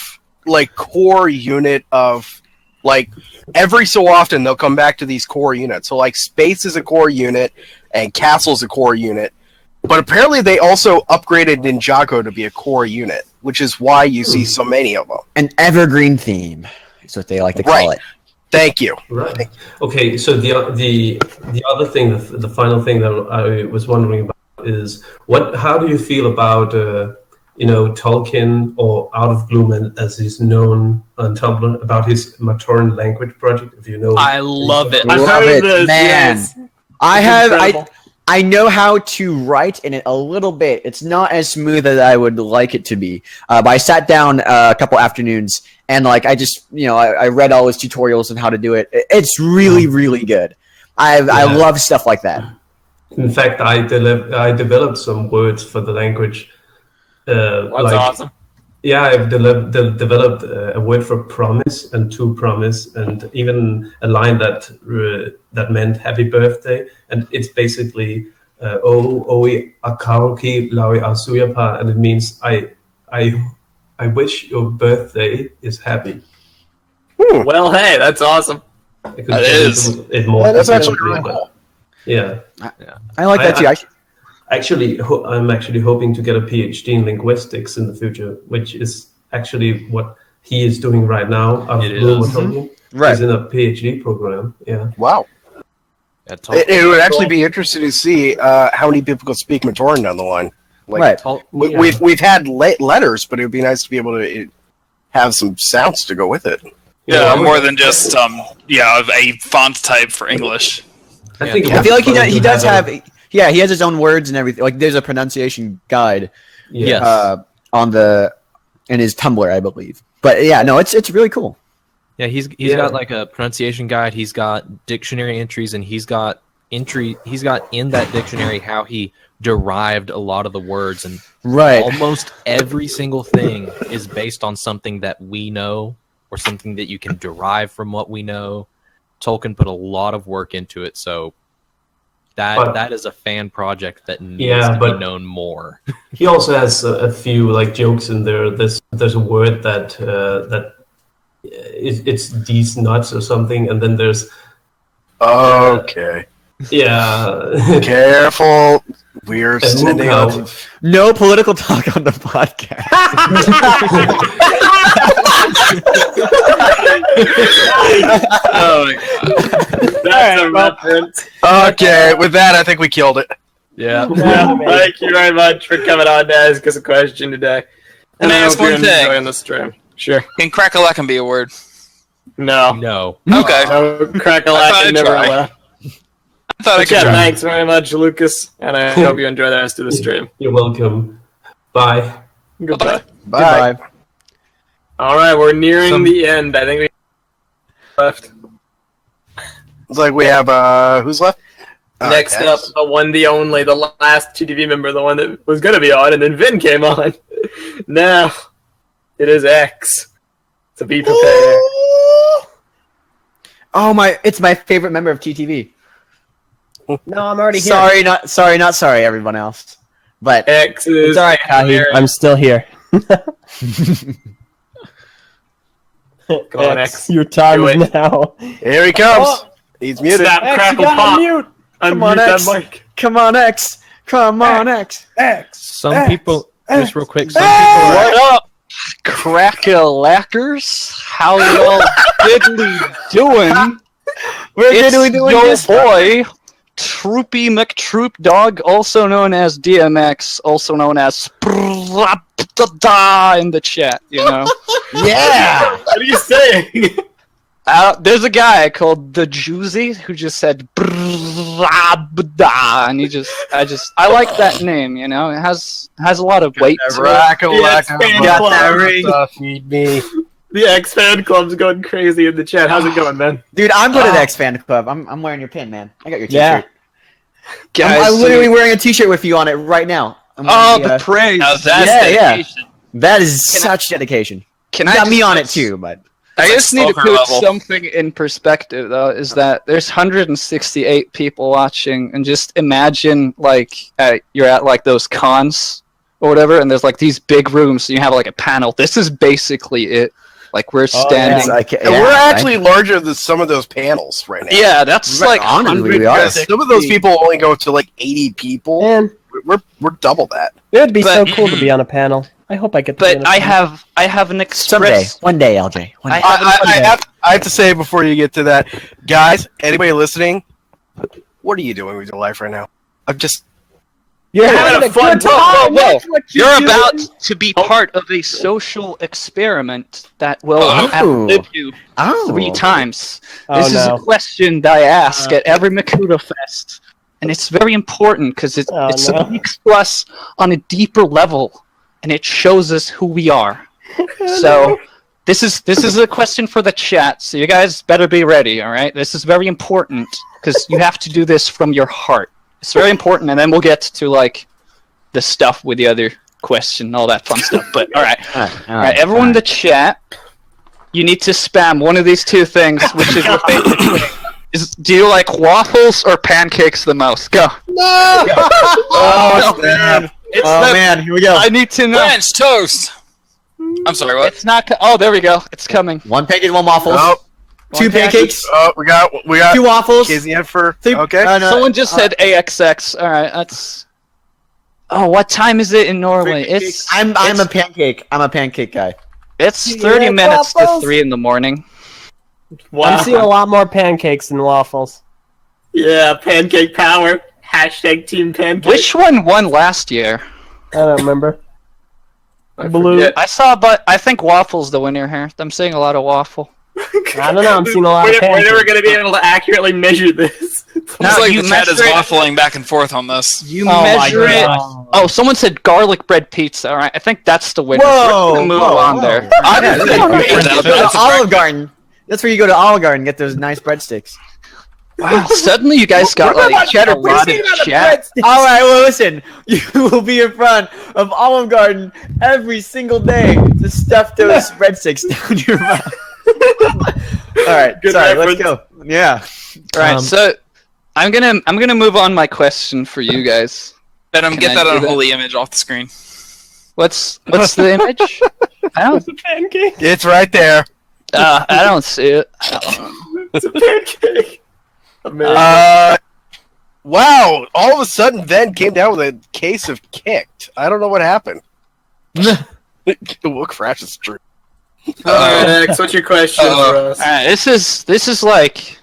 like core unit of like every so often they'll come back to these core units. So like space is a core unit and castle's a core unit. But apparently they also upgraded Ninjago to be a core unit, which is why you see so many of them. An evergreen theme is what they like to call it. Thank you. Right. Okay, so the other thing, the final thing that I was wondering about is how do you feel about Tolkien, or Out of Gloom as he's known on Tumblr, about his Matoran language project? If you know, I love it. Love it, man. Yes. I know how to write in it a little bit. It's not as smooth as I would like it to be. But I sat down a couple afternoons and I just I read all his tutorials on how to do it. It's really, really good. I love stuff like that. In fact, I developed some words for the language. That's awesome. Yeah, I've developed a word for promise and to promise, and even a line that meant happy birthday, and it's basically Oi Akaoki Laui Asuyapa, and it means I wish your birthday is happy. Well, hey, that's awesome. That is. That's actually really cool. Yeah, I like that too. I'm actually hoping to get a PhD in linguistics in the future, which is actually what he is doing right now. Right. He's in a PhD program. Yeah. Wow. It would actually be interesting to see how many people can speak Matoran down the line. We've had letters, but it would be nice to be able to have some sounds to go with it. Yeah, more than just a font type for English. I feel like he does have. Yeah, he has his own words and everything. Like, there's a pronunciation guide. Yes. In his Tumblr, I believe. But yeah, no, it's really cool. Yeah, he's got like a pronunciation guide. He's got dictionary entries, and he's got in that dictionary how he derived a lot of the words, and almost every single thing is based on something that we know or something that you can derive from what we know. Tolkien put a lot of work into it, so that is a fan project that needs to be known more. He also has a few jokes in there. There's a word that it's these nuts or something, and then there's okay. Yeah. Careful. We're sending out no political talk on the podcast. Oh my god. That's a reference. Okay, with that, I think we killed it. Yeah. Thank you very much for coming on to ask us a question today. Can I ask one thing? Enjoying the stream. Sure. Can crack-a-lack be a word? No. Okay. No, crack-a-lack and never allowed. I thought I could try. Thanks very much, Lucas, and I hope you enjoy the rest of the stream. You're welcome. Bye. Goodbye. Bye. All right, we're nearing the end. I think we left. It's like we have who's left? Next up, the one, the only, the last TTV member, the one that was going to be on, and then Vin came on. Now, it is X. So be prepared. Oh it's my favorite member of TTV. No, I'm already here. Not sorry, everyone else. But X is. It's alright, Kahi. I'm still here. Come on, X. Your time is now. Here he comes. He's muted. Snap, crackle, pop. Come on, X. Come on, X. Come on, X. Some people, just real quick. What up, crack-a-lackers? How y'all diddly doing? We're diddly doing your boy, Troopy McTroop Dog, also known as DMX, also known as in the chat, you know? Yeah! What are you saying? There's a guy called the Juicy who just said and I like that name, you know? It has a lot of weight to it. Feed me. The X fan club's going crazy in the chat. How's it going, man? Dude, I'm good at X fan club. I'm wearing your pin, man. I got your t-shirt. Guys, I'm literally wearing a t-shirt with you on it right now. the praise. Now that's dedication. That is such dedication. Can got me on it too, but I just need to put level. something in perspective, though, is that there's 168 people watching, and just imagine, you're at, those cons or whatever, and there's like these big rooms, so you have like a panel. This is basically it. Like we're standing. And we're actually larger than some of those panels right now. Yeah, that's like honestly, we are. Some of those people only go to like 80 people. Man, we're double that. it would be so cool to be on a panel. I hope I get to be on But a I panel. have an express. Someday, one day, LJ. One day. I have to say before you get to that, guys, anybody listening, what are you doing with your life right now? I'm just... You're having a fun time. That's what You're do. about to be part of a social experiment that will outlive you 3 times. Oh, This is no. a question that I ask at every MakutaFest, and it's very important because it speaks to us on a deeper level, and it shows us who we are. So this is a question for the chat, so you guys better be ready, all right? This is very important because you have to do this from your heart. It's very important, and then we'll get to like the stuff with the other question, all that fun stuff. But all right, everyone in the chat, you need to spam one of these 2 things, which is your favorite thing. Do you like waffles or pancakes the most? Go. No! Oh man! Man, here we go. I need to know. French toast. I'm sorry, what? It's not. Oh, there we go. It's coming. 1 pancake, 1 waffles. Oh. 2 pancakes. Oh, we got 2 waffles. Casey in for 3. okay. Someone just said AXX. All right, that's. Oh, what time is it in Norway? It's. I'm a pancake. I'm a pancake guy. It's 30 minutes to 3 in the morning. I'm seeing a lot more pancakes than waffles. Yeah, pancake power. Hashtag team pancake. Which one won last year? I don't remember. Blue. I saw, but I think waffle's the winner here. I'm seeing a lot of waffle. I don't know. I'm seeing a lot of We're pancakes. never going to be able to accurately measure this. It's like the chat is waffling back and forth on this. You measure it. Oh, someone said garlic bread pizza. All right, I think that's the winner. Whoa, We're gonna move on there. Olive Garden. That's where you go to Olive Garden and get those nice breadsticks. Wow, suddenly you guys got like cheddar lot in chat. All right, well, listen. You will be in front of Olive Garden every single day to stuff those breadsticks down your mouth. All right, sorry, let's go. Yeah. All right, so I'm gonna move on my question for you guys. Venom, get that unholy image off the screen. What's the image? I don't. Pancake. It's right there. I don't see it. It's a pancake. Wow! All of a sudden, Ben came down with a case of kicked. I don't know what happened. What crash is true? Next, what's your question for us? Alright, this is like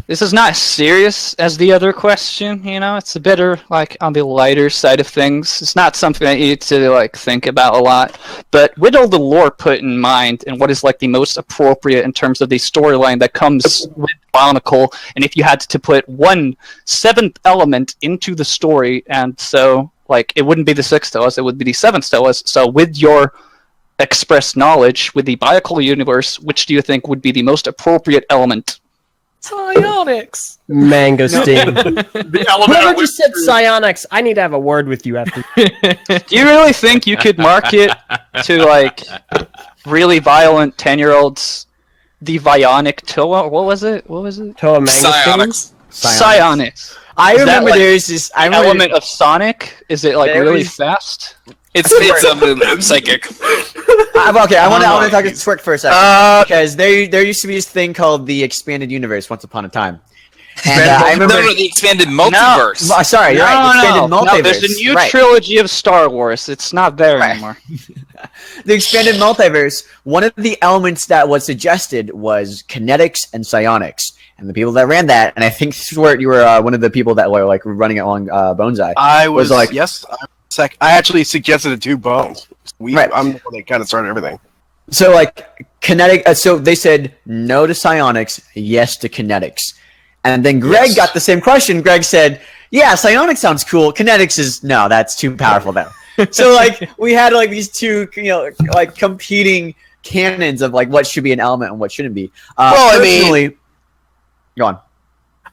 this is not as serious as the other question, you know, it's a bit like on the lighter side of things. It's not something that you need to like think about a lot. But with all the lore put in mind and what is like the most appropriate in terms of the storyline that comes with BIONICLE, and if you had to put 1 7th element into the story, and so like it wouldn't be the 6th to us, it would be the 7th to us. So with your expressed knowledge with the BIONICLE universe, which do you think would be the most appropriate element? Psionics. Mangosteen. Whoever just said psionics, I need to have a word with you after. Do you really think you could market to like really violent 10-year-olds the Bionic Toa? What was it? Toa Psionics. Psionics. I Is that, remember like, there's this element of Sonic. Is it like There really is- fast? It's psychic. Okay, I want to talk to Swerk for a second because there used to be this thing called the expanded universe once upon a time. And I remember No, the expanded multiverse. No, sorry, you're right. The expanded multiverse. No, there's a new right. trilogy of Star Wars. It's not there anymore. The expanded multiverse. One of the elements that was suggested was kinetics and psionics. And the people that ran that, and I think Swerk, you were one of the people that were like running it along Boneseye. I was like, yes. I actually suggested it to Bones. Right. I'm the one that kind of started everything. So like kinetic. So they said no to psionics, yes to kinetics. And then Greg got the same question. Greg said, "Yeah, psionics sounds cool. Kinetics is no, that's too powerful though." So like we had like these two, like competing canons of like what should be an element and what shouldn't be. Well, personally, go on.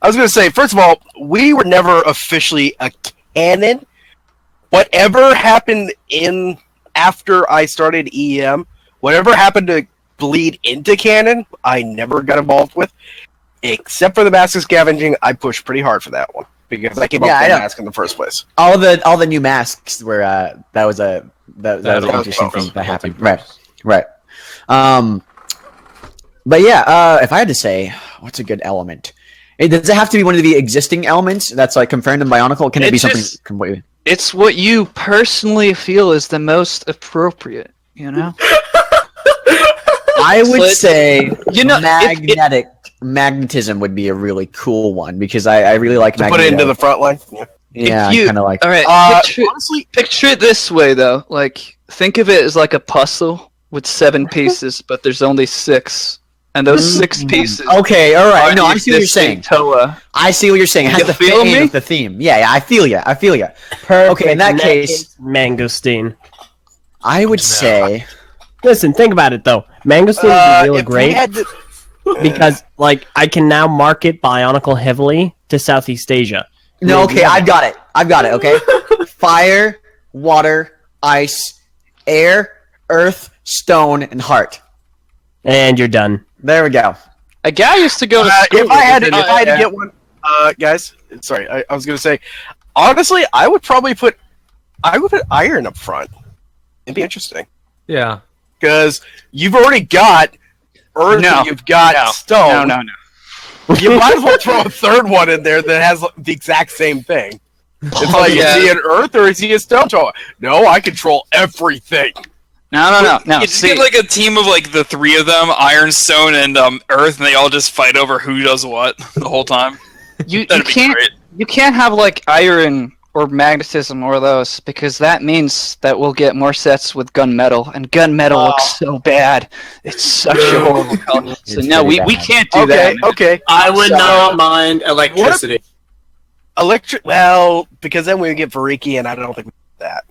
I was going to say, first of all, we were never officially a canon. Whatever happened after I started EM, whatever happened to bleed into canon, I never got involved with. Except for the massive scavenging, I pushed pretty hard for that one. because I came up Yeah, with I that know. mask in the first place. All the new masks were that was an interesting thing that happened. Right. But yeah, if I had to say, what's a good element? Does it have to be one of the existing elements that's like confirmed in Bionicle? Can it be something completely? It's what you personally feel is the most appropriate. You know. I would say, magnetism would be a really cool one because I really like To Magneto. put it into the front line. Yeah, If you- kind of like. All right. Honestly, picture it this way, though. Like, think of it as like a puzzle with 7 pieces, but there's only 6, and those 6 pieces. Okay, all right. are No, the I see what you're saying. existing Toa. I see what you're saying. It has You to fit feel in me? with the theme. Yeah, I feel you. Perfect. Okay, in that case, Mangosteen. I would say. Listen, think about it though. Mangosteen would be really if we great had to- because, like, I can now market Bionicle heavily to Southeast Asia. No, okay, I've got it. Okay, fire, water, ice, air, earth, stone, and heart. And you're done. There we go. A guy used to go to school. if I had with to get one, guys, sorry, I was gonna say, honestly, I would put iron up front. It'd be interesting Yeah. because you've already got earth, No. and you've got stone. No. You might as well throw a third one in there that has the exact same thing. It's like, yeah. is he an earth or is he a stone? No, I control everything. No. You just get like a team of like the 3 of them, Iron, Stone, and Earth, and they all just fight over who does what the whole time. You That'd be can't great. you can't have like iron or magnetism or those because that means that we'll get more sets with gunmetal, and gunmetal looks so bad. It's such a horrible color. So no, we can't do that. Okay. I would not mind electricity. Well, because then we would get Variki, and I don't think we do that.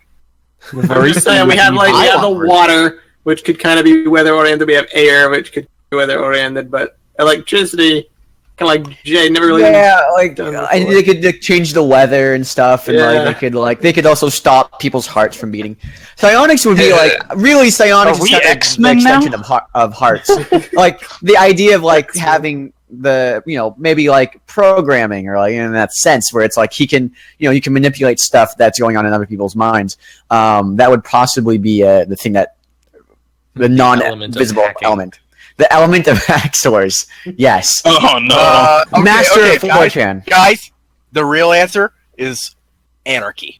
Are you saying we have the water, which could kind of be weather oriented. We have air, which could be weather oriented, but electricity, kind of like Jay never really. Yeah, like and they could like, change the weather and stuff, and they could also stop people's hearts from beating. Psionics would be like really psionics is kind of the extension of hearts. Like the idea of like having the maybe like programming or like in that sense where it's like you can manipulate stuff that's going on in other people's minds. That would possibly be the thing that the non-visible element. The element of Axlors. Yes. Oh no. Master of guys, 4chan. Guys, the real answer is anarchy.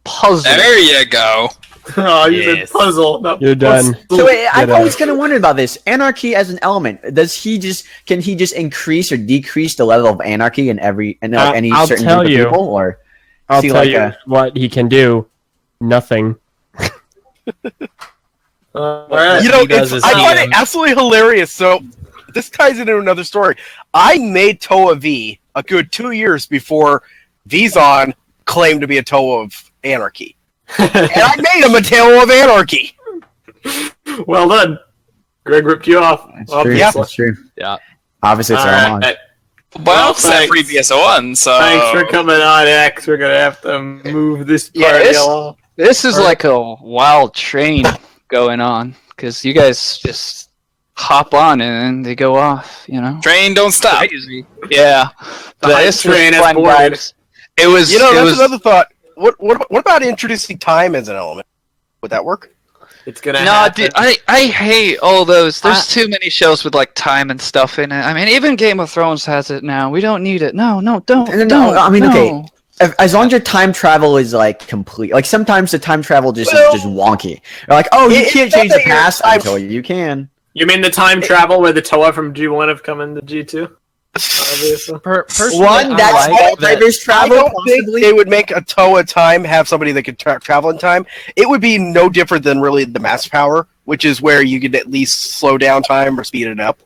Puzzle. There you go. Oh, you said puzzle. Not You're done. So wait, I've always kind of wondered about this. Anarchy as an element. Can he just increase or decrease the level of anarchy in any I'll certain tell group you. of people? Or I'll see tell like you what he can do. Nothing. Alright. I find it absolutely hilarious. So this ties into another story. I made Toa V a good 2 years before Vizon claimed to be a Toa of Anarchy. And I made him a Toa of Anarchy. Well done. Greg ripped you off. That's true. Yeah. Obviously, it's Alright. on. Well, it's that free BS01, so Thanks for coming on, X. We're gonna have to move this party along. This is like a wild train going on because you guys just hop on and then they go off. Train don't stop. Crazy. Yeah. The This train was is fun boarded. vibes. It was. That's another thought. What about introducing time as an element? Would that work? It's gonna No, happen. dude, I hate all those. There's too many shows with like time and stuff in it. I mean, even Game of Thrones has it now. We don't need it. No, don't. I mean, no. okay. As long as your time travel is like complete, like sometimes the time travel is just wonky. You're like, oh, you can't change the past until you can. You mean the time travel where the Toa from G1 have come into G2? Obviously. One, that's multiverse travel. I don't think they would make a Toa time have somebody that could travel in time. It would be no different than really the mass power, which is where you could at least slow down time or speed it up.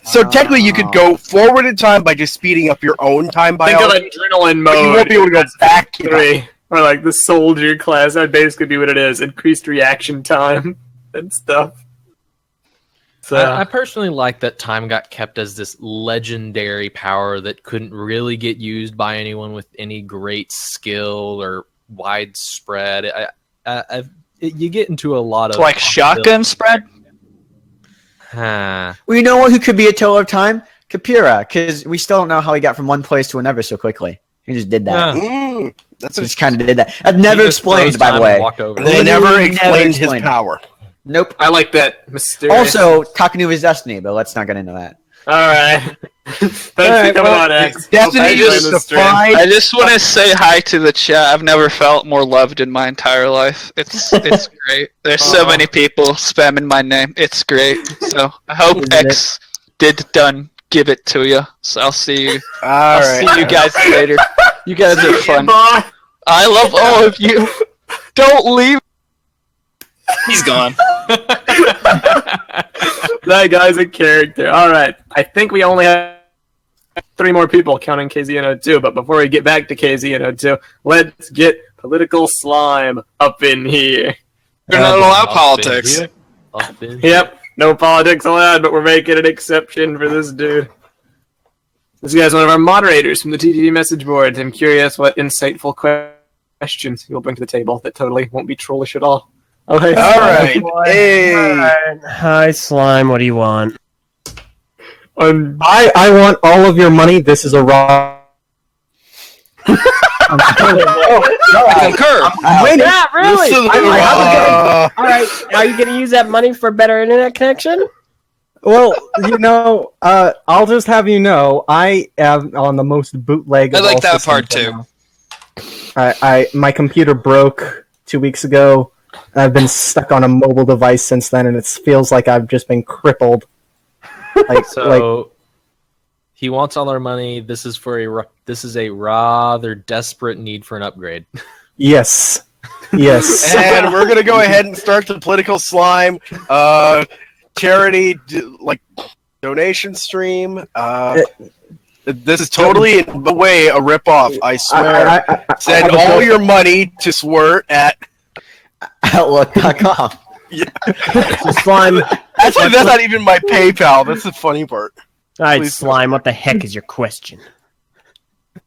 So technically you could go forward in time by just speeding up your own time by Think of adrenaline mode. But you won't be able to go back. Three. Or like the soldier class, that'd basically be what it is. Increased reaction time and stuff. So I personally like that time got kept as this legendary power that couldn't really get used by anyone with any great skill or widespread. You get into a lot of Like shotgun spread. Well, you know what? Who could be a Toa of time? Kapira, because we still don't know how he got from one place to another so quickly. He just did that. That's just kind of did that. I've never explained, by the way. They never explained his power. Nope. I like that mysterious. Also, Takanuva's destiny, but let's not get into that. All right. Thanks for coming on, X. I just want to say hi to the chat. I've never felt more loved in my entire life. It's great. There's so many people spamming my name. It's great. So I hope X did give it to you. So I'll see you. I'll see you guys later. You guys are fun. I love all of you. Don't leave. He's gone. That guy's a character. All right. I think we only have 3 more people counting KZNO2. But before we get back to KZNO2, let's get political slime up in here. We're not allowed politics. Yep. No politics allowed, but we're making an exception for this dude. This guy's one of our moderators from the TTV Message Boards. I'm curious what insightful questions he'll bring to the table that totally won't be trollish at all. Okay. All right. Hey. All right. Hi, Slime. What do you want? I want all of your money. This is a raw. I concur. Yeah, really? All right. Are you going to use that money for better internet connection? Well, I'll just have you know, I am on the most bootleg. I of like all that systems part too. right now. My computer broke 2 weeks ago. I've been stuck on a mobile device since then, and it feels like I've just been crippled. He wants all our money. This is a rather desperate need for an upgrade. Yes. Yes. And we're gonna go ahead and start the political slime charity donation stream. This is totally in no way a ripoff. I swear. Send all your money to Swirt at Outlook.com. Yeah. Slime. Actually, that's not even my PayPal. That's the funny part. All right, Slime. What the heck is your question?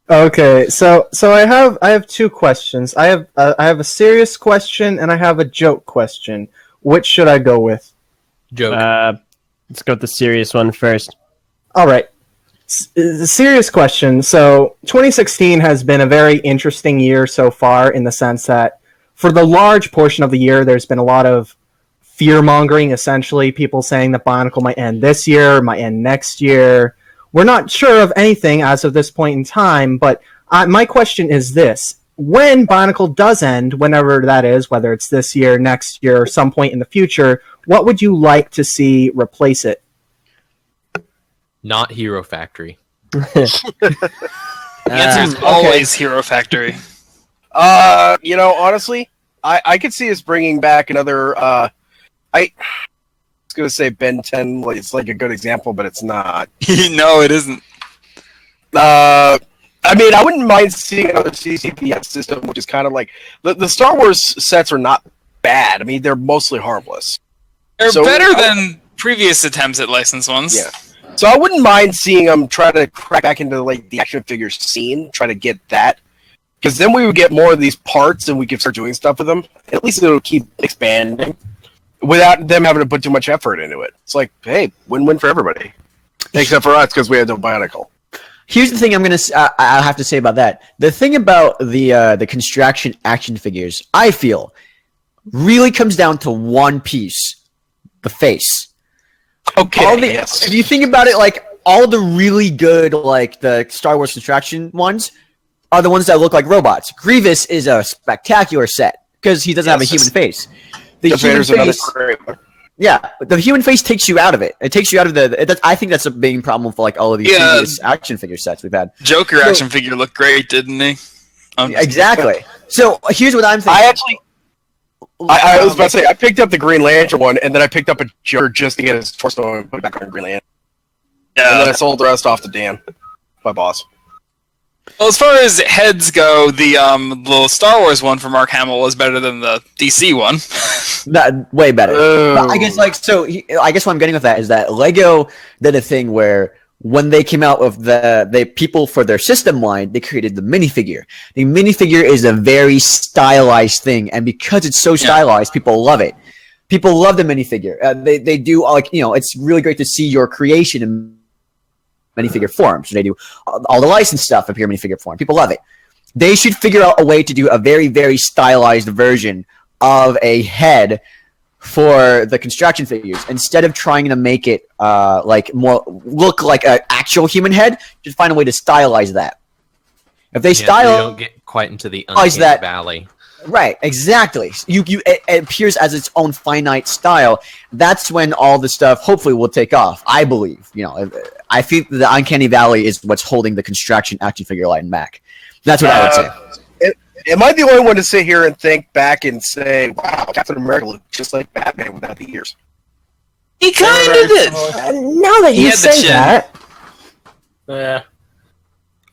Okay, so I have 2 questions. I have a serious question and I have a joke question. Which should I go with? Joke. Let's go with the serious one first. All right. The serious question. So 2016 has been a very interesting year so far in the sense that for the large portion of the year, there's been a lot of fear-mongering, essentially. People saying that Bionicle might end this year, might end next year. We're not sure of anything as of this point in time, but my question is this. When Bionicle does end, whenever that is, whether it's this year, next year, or some point in the future, what would you like to see replace it? Not Hero Factory. The answer is always Hero Factory. Honestly, I could see us bringing back another. I was gonna say Ben 10. Like, it's like a good example, but it's not. No, it isn't. I mean, I wouldn't mind seeing another CCPS system, which is kind of like the Star Wars sets are not bad. I mean, they're mostly harmless. They're better than previous attempts at licensed ones. Yeah. So I wouldn't mind seeing them try to crack back into like the action figures scene, try to get that. Because then we would get more of these parts and we could start doing stuff with them. At least it'll keep expanding without them having to put too much effort into it. It's like, hey, win-win for everybody. Except for us, because we have the Bionicle. Here's the thing I'll have to say about that. The thing about the construction action figures, I feel, really comes down to one piece. The face. Okay, If you think about it, like, all the really good, like, the Star Wars construction ones are the ones that look like robots. Grievous is a spectacular set because he doesn't have a human face. The human face, the human face takes you out of it. It takes you out of I think that's a big problem for like all of these previous action figure sets we've had. Joker action figure looked great, didn't he? Exactly. So here's what I'm thinking. I was about to say, I picked up the Green Lantern one, and then I picked up a Joker just to get his torso and put it back on Green Lantern. Yeah. And then I sold the rest off to Dan, my boss. Well, as far as heads go, the Star Wars one from Mark Hamill was better than the DC one. Way better. But I guess I guess what I'm getting with that is that Lego did a thing where when they came out with the people for their system line, they created the minifigure. The minifigure is a very stylized thing, and because it's so stylized, people love it. People love the minifigure. They do, like, it's really great to see your creation. And minifigure form. So they do all the licensed stuff appear in minifigure form. People love it. They should figure out a way to do a very, very stylized version of a head for the construction figures. Instead of trying to make it look like an actual human head, just find a way to stylize that. If they you don't get quite into the uncanny valley. Right, exactly. It appears as its own finite style. That's when all the stuff hopefully will take off. I believe. I think the uncanny valley is what's holding the construction action figure line back. That's what I would say. Am I the only one to sit here and think back and say, "Wow, Captain America looked just like Batman without the ears"? He kind of did. Now that you say that, Yeah.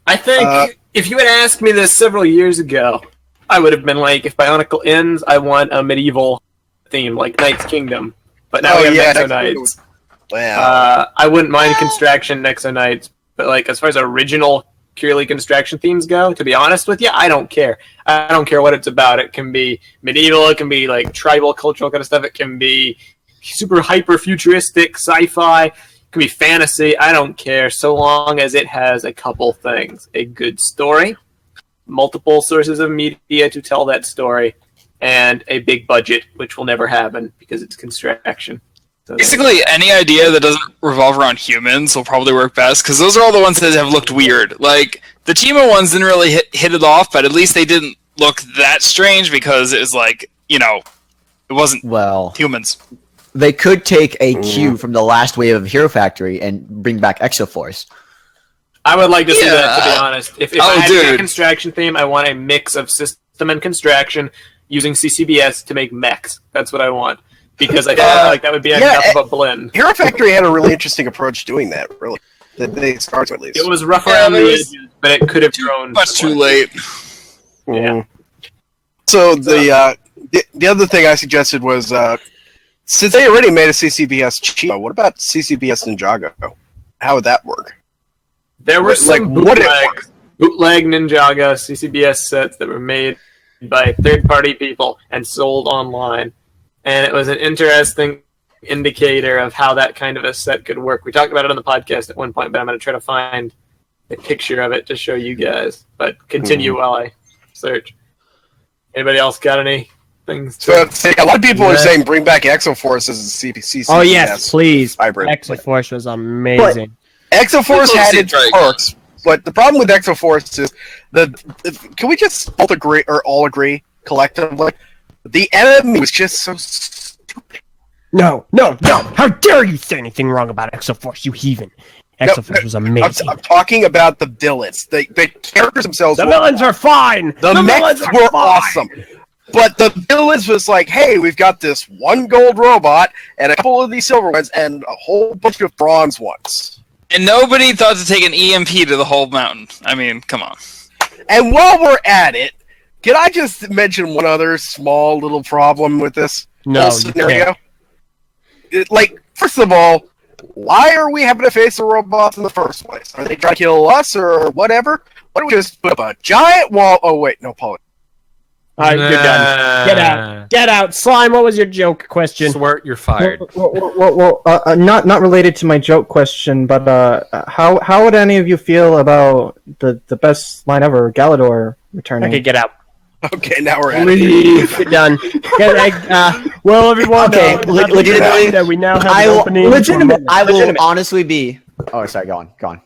I think if you had asked me this several years ago, I would have been like, if Bionicle ends, I want a medieval theme, like Knight's Kingdom. But now we have Nexo Knights. Wow. I wouldn't mind Construction Nexo Knights, but like as far as original purely Construction themes go, to be honest with you, I don't care. I don't care what it's about. It can be medieval, it can be like tribal, cultural kind of stuff, it can be super hyper-futuristic, sci-fi, it can be fantasy, I don't care, so long as it has a couple things. A good story, multiple sources of media to tell that story, and a big budget, which will never happen because it's Construction. So basically, any idea that doesn't revolve around humans will probably work best, because those are all the ones that have looked weird. Like, the Chima ones didn't really hit it off, but at least they didn't look that strange, because it was like, it wasn't humans. They could take a cue from the last wave of Hero Factory and bring back Exoforce. I would like to see that, to be honest. If I had a Construction theme, I want a mix of system and Construction using CCBS to make mechs. That's what I want. Because I feel like that would be enough of a blend. Hero Factory had a really interesting approach doing that, really. That they started at least. It was rough around the edges, but it could have grown much too late. Yeah. So the other thing I suggested was, since they already made a CCBS Chima, what about CCBS Ninjago? How would that work? There were some bootleg Ninjago CCBS sets that were made by third-party people and sold online. And it was an interesting indicator of how that kind of a set could work. We talked about it on the podcast at one point, but I'm going to try to find a picture of it to show you guys. But continue while I search. Anybody else got any things? So a lot of people are saying bring back Exoforce as a CCBS. Oh yes, please. Hybrid. Exoforce was amazing. Exoforce had its perks, but the problem with Exoforce is can we just both agree or all agree collectively? The enemy was just so stupid. No! How dare you say anything wrong about Exoforce, you heathen! Exoforce was amazing. I'm talking about the villains. The characters themselves. The villains are fine. The mechs were awesome. But the villains was like, hey, we've got this one gold robot and a couple of these silver ones and a whole bunch of bronze ones. And nobody thought to take an EMP to the whole mountain. I mean, come on. And while we're at it, can I just mention one other small little problem with this whole scenario? First of all, why are we having to face the robots in the first place? Are they trying to kill us or whatever? Why don't we just put up a giant wall? Oh, wait, no, Paul. All right, you're done. Get out. Slime, what was your joke question? Swart, you're fired. Not related to my joke question, but how would any of you feel about the best line ever, Galador, returning? Okay, get out. Okay, now we're at it. You're done. Well, everyone, legitimately, that we now have I an will, opening. I will honestly be. Oh, sorry. Go on.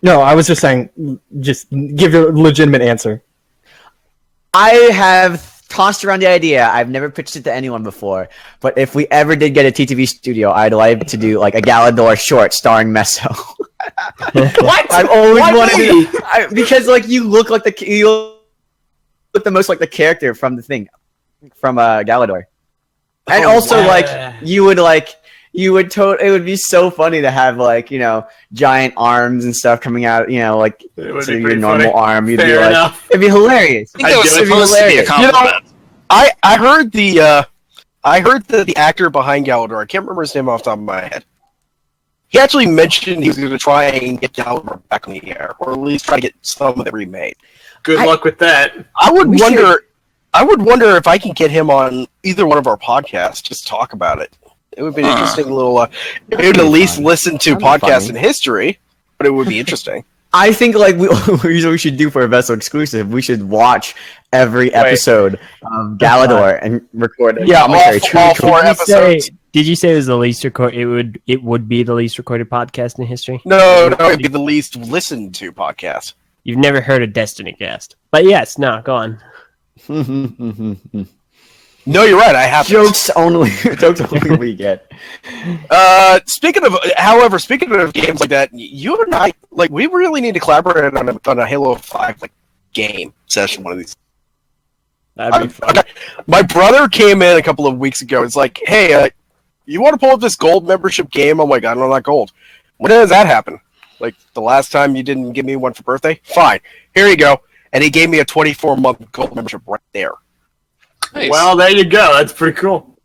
No, I was just saying. Just give your legitimate answer. I have tossed around the idea. I've never pitched it to anyone before, but if we ever did get a TTV studio, I'd like to do like a Galador short starring Meso. What? I've always wanted to, because like you look the most like the character from the thing, from Galador, and it would be so funny to have giant arms and stuff coming out, like so your normal arm. You'd be like, it'd be hilarious. I think that was supposed to be a compliment. I heard the actor behind Galador. I can't remember his name off the top of my head. He actually mentioned he was going to try and get Galador back in the air, or at least try to get some of it remade. Good luck with that. I would wonder if I can get him on either one of our podcasts, just talk about it. It would be an interesting little. It would at least listen to podcasts in history. but it would be interesting. I think like we should do for a Vessel exclusive. We should watch every episode of Galador and record a commentary. all 4 episodes. Did you say it was the least recorded? It would be the least recorded podcast in history. No, it'd be the least listened to podcast. You've never heard a Destiny cast, but yes, no, go on. No, you're right. I have jokes only. Jokes only we get. Speaking of games like that, you and I we really need to collaborate on a Halo 5 game session one of these. That'd be fun. My brother came in a couple of weeks ago. It's like, hey, you want to pull up this gold membership game? I'm like, I don't know that gold. When does that happen? Like the last time you didn't give me one for birthday? Fine, here you go. And he gave me a 24-month gold membership right there. Nice. Well, there you go. That's pretty cool.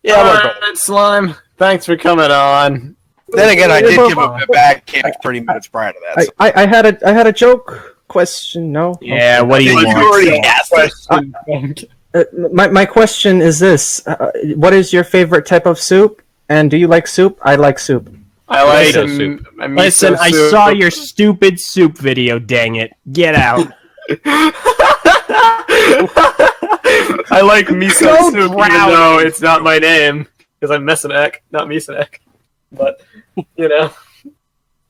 Yeah, Alright, Slime. Thanks for coming on. Then again, I did give him a back kick 30 minutes prior to that. So. I had a joke question. No. Yeah. What do you want? You already asked my question is this: what is your favorite type of soup? And do you like soup? I like soup. I like soup. Listen, I saw your stupid soup video. Dang it! Get out. I like miso soup, even though it's not my name, because I'm Messinek, not Misanek. But, it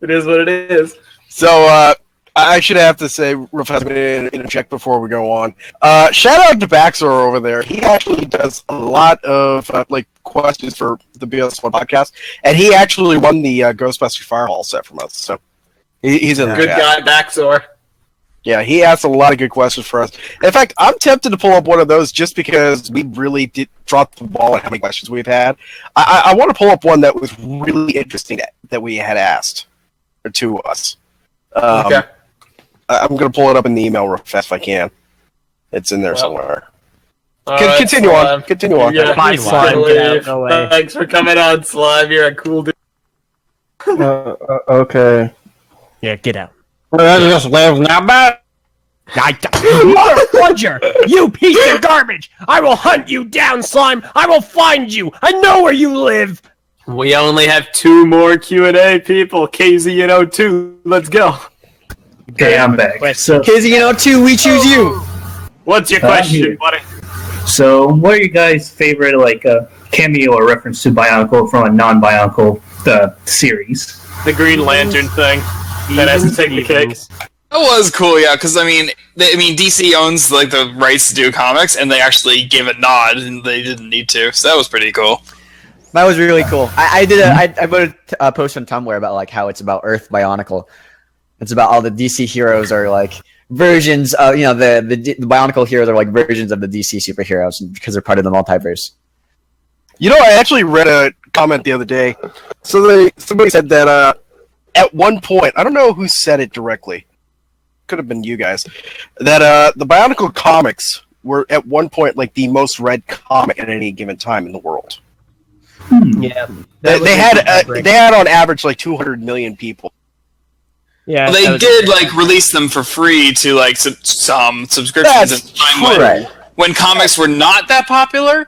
is what it is. So, I should have to say, real fast, I'm going to interject before we go on. Shout out to Baxor over there. He actually does a lot of, questions for the BS01 podcast, and he actually won the Ghostbusters Firehall set from us, so he's in the good chat. guy, Baxor. Yeah, he asked a lot of good questions for us. In fact, I'm tempted to pull up one of those just because we really did drop the ball on how many questions we've had. I want to pull up one that was really interesting that we had asked to us. Okay. I'm going to pull it up in the email real fast if I can. It's in there somewhere. Continue on. Continue on. Yeah, Bye, Slime. Get out. No way. Thanks for coming on, Slime. You're a cool dude. Okay. Yeah, get out. I just live now, man. Mother fudger! You piece of garbage! I will hunt you down, Slime! I will find you! I know where you live! We only have 2 more Q&A people. KZNO2, let's go. Okay, I'm back. So, KZNO2, we choose you. What's your question, buddy? So, what are you guys' favorite cameo or reference to Bionicle from a non-Bionicle series? The Green Lantern thing. That has to take the cake. That was cool, yeah, because DC owns the rights to do comics, and they actually gave a nod, and they didn't need to, so that was pretty cool. That was really cool. I put a post on Tumblr about how it's about Earth Bionicle. It's about all the DC heroes are versions of the Bionicle heroes are versions of the DC superheroes because they're part of the multiverse. I actually read a comment the other day. So somebody said that at one point, I don't know who said it directly. Could have been you guys. That the Bionicle comics were at one point the most read comic at any given time in the world. Yeah, they had on average 200 million people. Yeah, well, they did release them for free to some subscriptions at the time when comics were not that popular.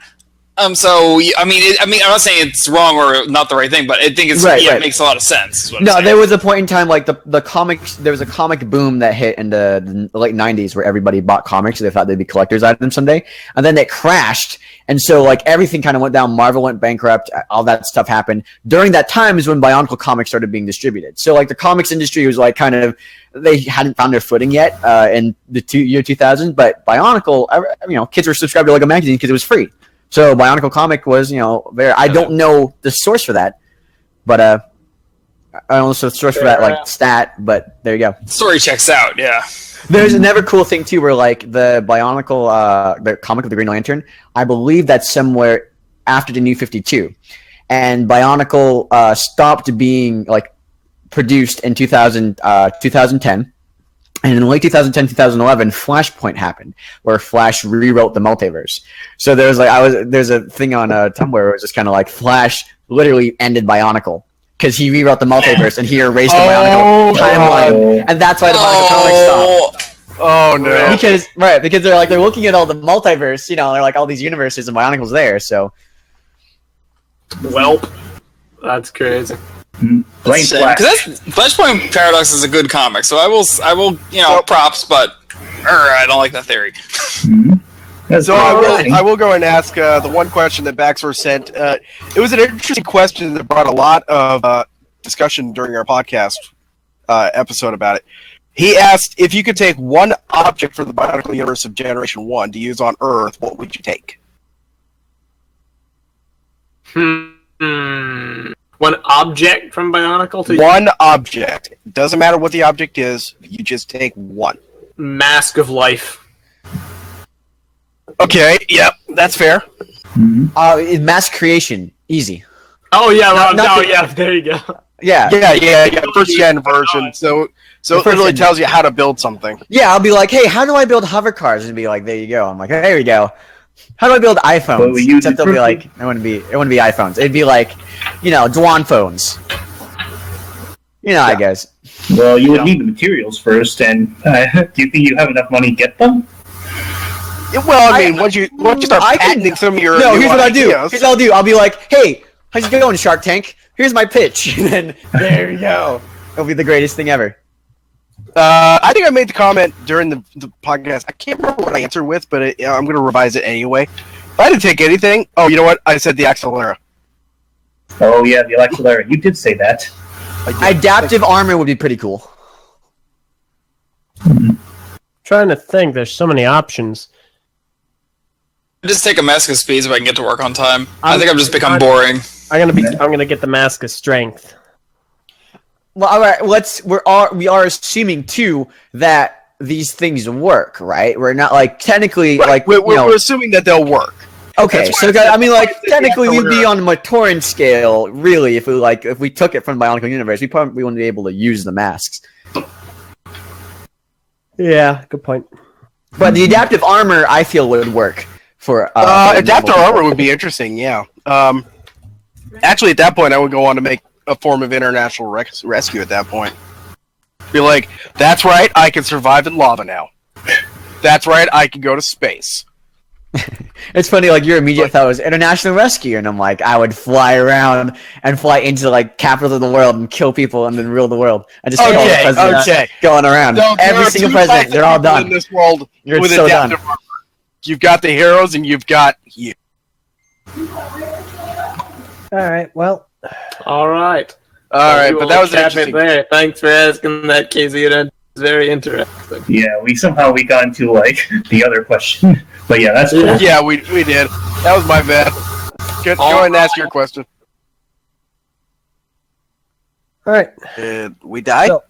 So I'm not saying it's wrong or not the right thing, but I think it makes a lot of sense. There was a point in time the comics. There was a comic boom that hit in the late '90s where everybody bought comics. So they thought they'd be collector's items someday, and then it crashed. And so everything kind of went down. Marvel went bankrupt. All that stuff happened. During that time is when Bionicle comics started being distributed. So the comics industry was they hadn't found their footing yet in the year 2000. But Bionicle, kids were subscribed to a magazine because it was free. So Bionicle comic was, very. I don't know the source for that, but I don't know the source for that stat. But there you go. Story checks out. Yeah. There's another cool thing too, where the Bionicle, the comic of the Green Lantern. I believe that's somewhere after the New 52, and Bionicle stopped being produced in 2010. And in late 2010, 2011, Flashpoint happened, where Flash rewrote the multiverse. So there's a thing on Tumblr where it was just kind of Flash literally ended Bionicle because he rewrote the multiverse and he erased the Bionicle timeline, and that's why the Bionicle comics stopped. Oh no! Because they're looking at all the multiverse, they're all these universes and Bionicle's there. So, welp, that's crazy. Blame Flash. Because Flashpoint Paradox is a good comic, so I will, props, but I don't like that theory. So I will go and ask the one question that Baxter sent. It was an interesting question that brought a lot of discussion during our podcast episode about it. He asked if you could take one object from the Bionicle universe of Generation 1 to use on Earth, what would you take? One object from Bionicle to one object. Doesn't matter what the object is. You just take one. Mask of Life. Okay. Yep. That's fair. Mass creation, easy. Oh yeah. Yeah. There you go. Yeah. Yeah. First gen version. So it literally tells you how to build something. Yeah, I'll be like, hey, how do I build hover cars? And be like, there you go. I'm like, there we go. How do I build iPhones? Well, Except they'll be like, it wouldn't be iPhones. It'd be like, Dwan phones. I guess. Well, you would need the materials first, and do you think you have enough money to get them? Well, I mean, once you start patenting some of your here's what I do. Here's what I'll do. I'll be like, hey, how's it going, Shark Tank? Here's my pitch. And then there you go. It'll be the greatest thing ever. I think I made the comment during the podcast. I can't remember what I answered with, but I'm going to revise it anyway. If I didn't take anything, you know what? I said the Accelera. Oh, yeah, the Accelera. You did say that. Adaptive armor would be pretty cool. Trying to think. There's so many options. Just take a Mask of Speed so I can get to work on time. I think I've just become boring. I'm gonna get the Mask of Strength. Well, all right. We are assuming too that these things work, right? We're not technically we're assuming that they'll work. Okay, so technically we'd be on a Matoran scale, really, if we took it from the Bionicle universe, we probably wouldn't be able to use the masks. Yeah, good point. But the adaptive armor, I feel, would work for adaptive armor would be interesting. Yeah. Actually, at that point, I would go on to make a form of international rescue. At that point, be like, that's right, I can survive in lava now. That's right, I can go to space. It's funny, your immediate thought was international rescue, and I'm like, I would fly around and fly into capitals of the world and kill people and then rule the world. I just all the presidents going around. No, every single president, they're all done. In this world, You're with so done. armor. You've got the heroes, and you've got you. All right. Well. All right. But that was interesting. There. Thanks for asking that, KZ. Very interesting. Yeah, we got into the other question, but yeah, that's cool. Yeah, we did. That was my bad. Go ahead and ask your question. All right. Did we die? So,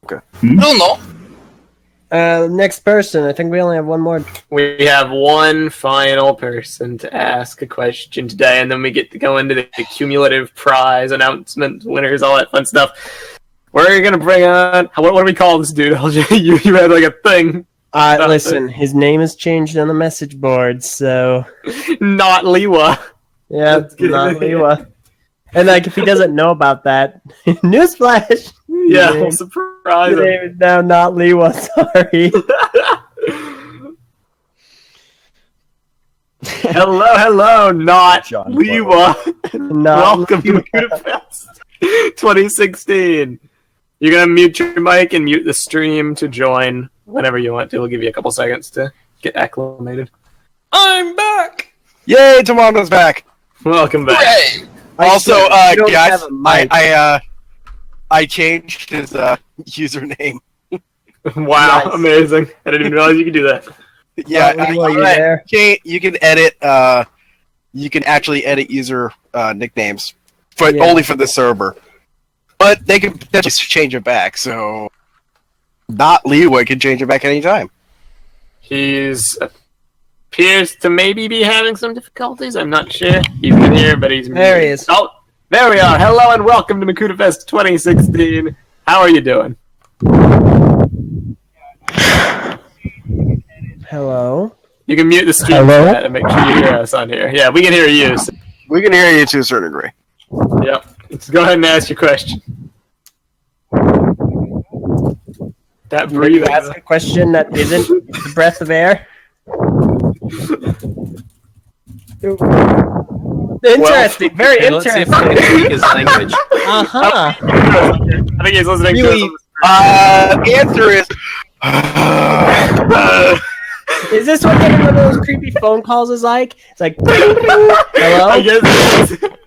okay. No. Next person. I think we only have one more. We have one final person to ask a question today, and then we get to go into the cumulative prize announcement, winners, all that fun stuff. We're gonna bring on. What do we call this dude? LJ, you had a thing. Listen, his name has changed on the message board, so not Liwa. Yeah, not Liwa. And if he doesn't know about that, newsflash. Yeah, we'll surprise him. Name is now not Liwa. Sorry. hello, not John Liwa. Welcome to MakutaFest 2016. You're going to mute your mic and mute the stream to join whenever you want to. We'll give you a couple seconds to get acclimated. I'm back! Yay, Tomondo's back! Welcome back. Hooray! Also, guys, I changed his username. Wow, Nice. Amazing. I didn't even realize you could do that. Yeah, you can edit, you can actually edit user nicknames, but only for the server. But they can potentially change it back, so not Leeway can change it back anytime. Appears to maybe be having some difficulties. I'm not sure. He's in here, but he's there. He is. Oh, there we are. Hello and welcome to MakutaFest 2016. How are you doing? Hello. You can mute the stream chat and make sure you hear us on here. Yeah, we can hear you. So. We can hear you to a certain degree. Yep. Let's go ahead and ask your question. That breathing. Ask a question that isn't the breath of air. Interesting. Very Hey, let's see interesting. if I can speak his language. Uh-huh. I think he's listening Really? to us. The answer is. Is this what getting one of those creepy phone calls is like? It's like, hello? I guess.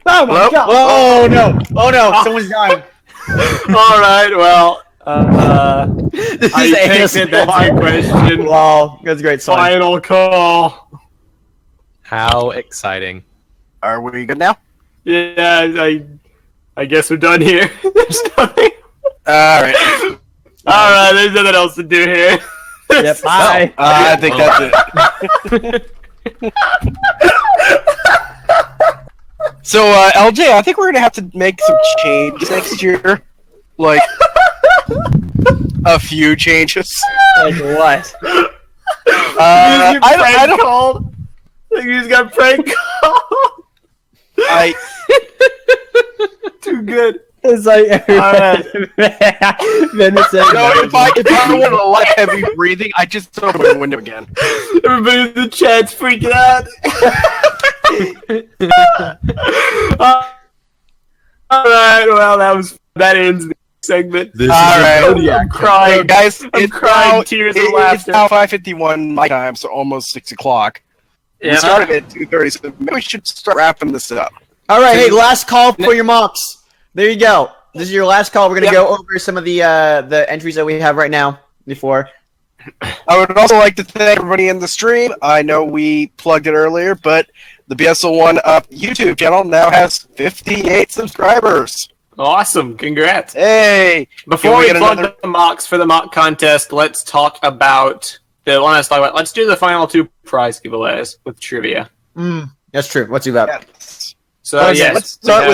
Oh my god! Oh no! Oh no! Someone's dying. All right. Well, This I is take it that's your question. Wow, that's a great song. Final call. How exciting. Are we good now? Yeah, I guess we're done here. There's nothing. All right. All right. There's nothing else to do here. Yep. Bye. I think that's it. So, LJ, I think we're gonna have to make some changes next year. Like, a few changes. Like what? I don't. Called. Like you just got prank called. Too good. It's like Venice said, if I want a lot of heavy breathing, I just throw my window again. Everybody in the chat's freaking out. All right, well that ends the segment. This All right, I'm crying, guys. I'm crying tears of laughter. It's now 5:51 my time, so almost 6 o'clock. We Yeah. started at 2:30, so maybe we should start wrapping this up. All right, hey, last call for your mocks. There you go. This is your last call. We're gonna go over some of the entries that we have right now. Before I would also like to thank everybody in the stream. I know we plugged it earlier, but the BS01 YouTube channel now has 58 subscribers. Awesome, congrats. Hey! Before we plug the mocks for the mock contest, let's talk about let's do the final two prize giveaways with trivia. That's true. What's it about? Yes. So yes, let's start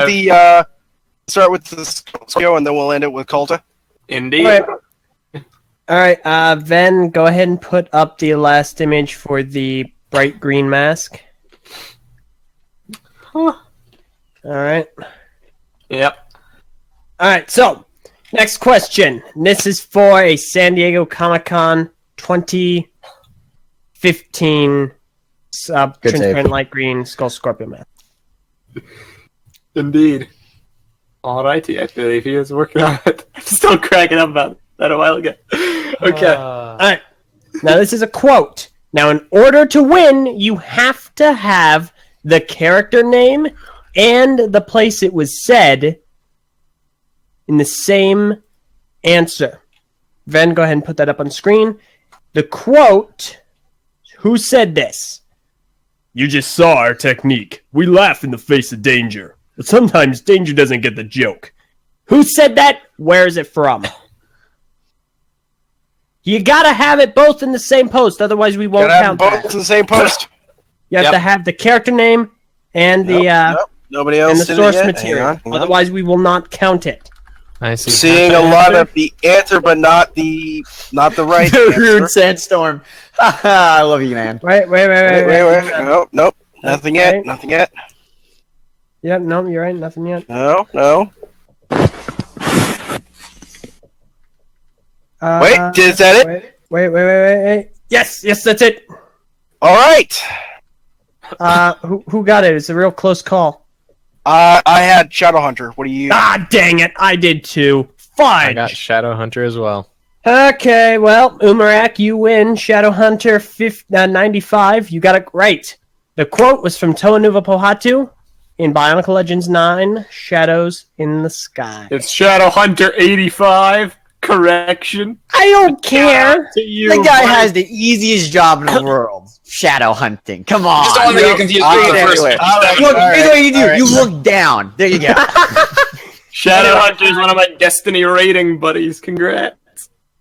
with the Scorpio, and then we'll end it with Colta. Indeed. All right, Ven, go ahead and put up the last image for the bright green mask. All right. Yep. All right, so next question. This is for a San Diego Comic-Con 2015 transparent light green Skull Scorpio mask. Indeed. Alrighty, I believe he was working on it. I'm still cracking up about that a while ago. Okay. Alright. Now this is a quote. Now in order to win, you have to have the character name and the place it was said in the same answer. Ven, go ahead and put that up on screen. The quote, who said this? You just saw our technique. We laugh in the face of danger. But sometimes danger doesn't get the joke. Who said that? Where is it from? You gotta have it both in the same post, otherwise we won't count both in the same post. You have to have the character name and the Nobody else and the did it source yet? material. Hang on. Otherwise we will not count it. I see. Seeing a lot of the answer, but not the right The answer. rude sandstorm. I love you, man. Wait. Nope. Nothing yet. Okay. Nothing yet. Yep, no, you're right, nothing yet. No. Wait, is that it? Wait. Yes, that's it. All right. Who got it? It's a real close call. I had Shadowhunter. What do you? Ah, dang it! I did too. Fine. I got Shadowhunter as well. Okay, well, Umarak, you win. Shadowhunter 95. You got it right. The quote was from Toa Nuva Pohatu in Bionicle Legends 9, Shadows in the Sky. It's Shadowhunter 85. Correction. I don't care. To you, The guy buddy. has the easiest job in the world. Shadow hunting. Come on. Just don't want to get confused with the first one. Look, here's what you do. You look down. There you go. Shadowhunter is one of my Destiny rating buddies. Congrats.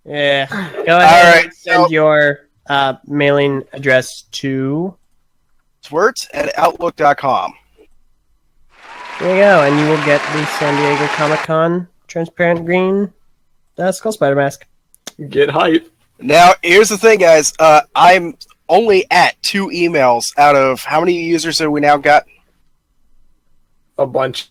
Yeah. Go ahead and send your mailing address to Swerts@outlook.com. There you go, and you will get the San Diego Comic-Con transparent green Skull Spider mask. Get hype. Now, here's the thing, guys. I'm only at 2 emails out of how many users have we now got? A bunch.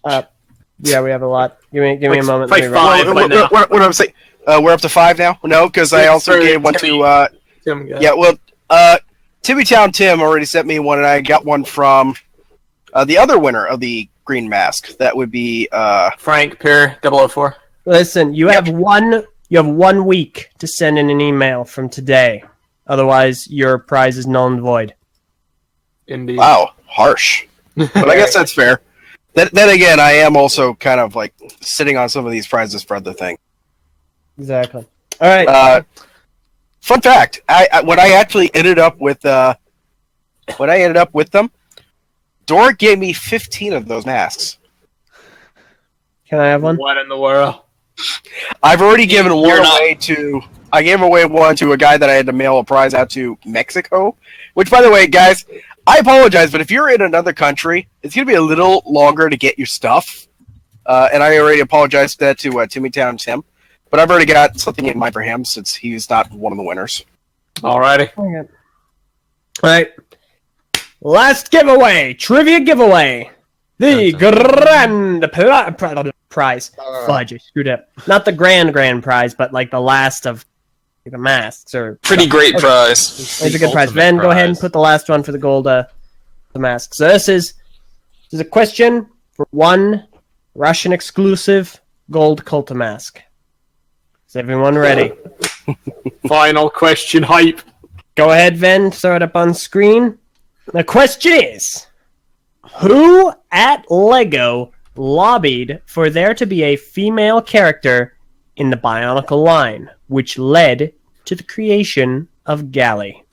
Yeah, we have a lot. Give me a moment. like Let me five. write- What am I saying? We're up to 5 now? No, because I also gave one to... Tim got yeah, well, Timmy Town Tim already sent me one, and I got one from The other winner of the green mask, that would be Frank Pear 004. Listen, you have one week to send in an email from today. Otherwise, your prize is null and void. Indeed. Wow, harsh. But I guess that's fair. Then again, I am also kind of like sitting on some of these prizes for other things. Exactly. All right. Fun fact: when I actually ended up with them, Dora gave me 15 of those masks. Can I have one? What in the world? I've already given one away to. I gave away one to a guy that I had to mail a prize out to Mexico. Which, by the way, guys, I apologize, but if you're in another country, it's going to be a little longer to get your stuff. And I already apologized for that to Timmy Town Tim. But I've already got something in mind for him since he's not one of the winners. Alrighty. All right. Last giveaway. Trivia giveaway. The grand prize. Fudge, I screwed up. Not the grand prize, but like the last of the masks. Or Pretty great prize. It's a good prize. Ben, go ahead and put the last one for the gold the mask. So this is a question for one Russian exclusive gold Kulta mask. Is everyone ready? Final question hype. Go ahead, Ven. Throw it up on screen. The question is, who at LEGO lobbied for there to be a female character in the BIONICLE line, which led to the creation of Galley?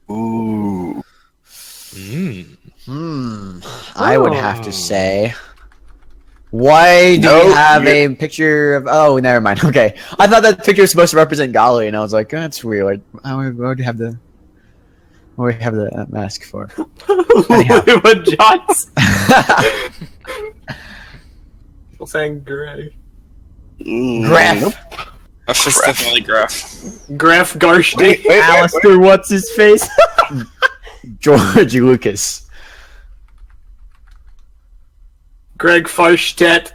Ooh. I would have to say... Why do we have a picture of... Oh, never mind. Okay. I thought that picture was supposed to represent Gali, and I was like, oh, that's weird. What would you have the... What would you have the mask for? What John's? Still saying Gray. Graf. That's just definitely Graf. Graf Garshty. Alistair, what's his face? George Lucas. Greg Farstedt.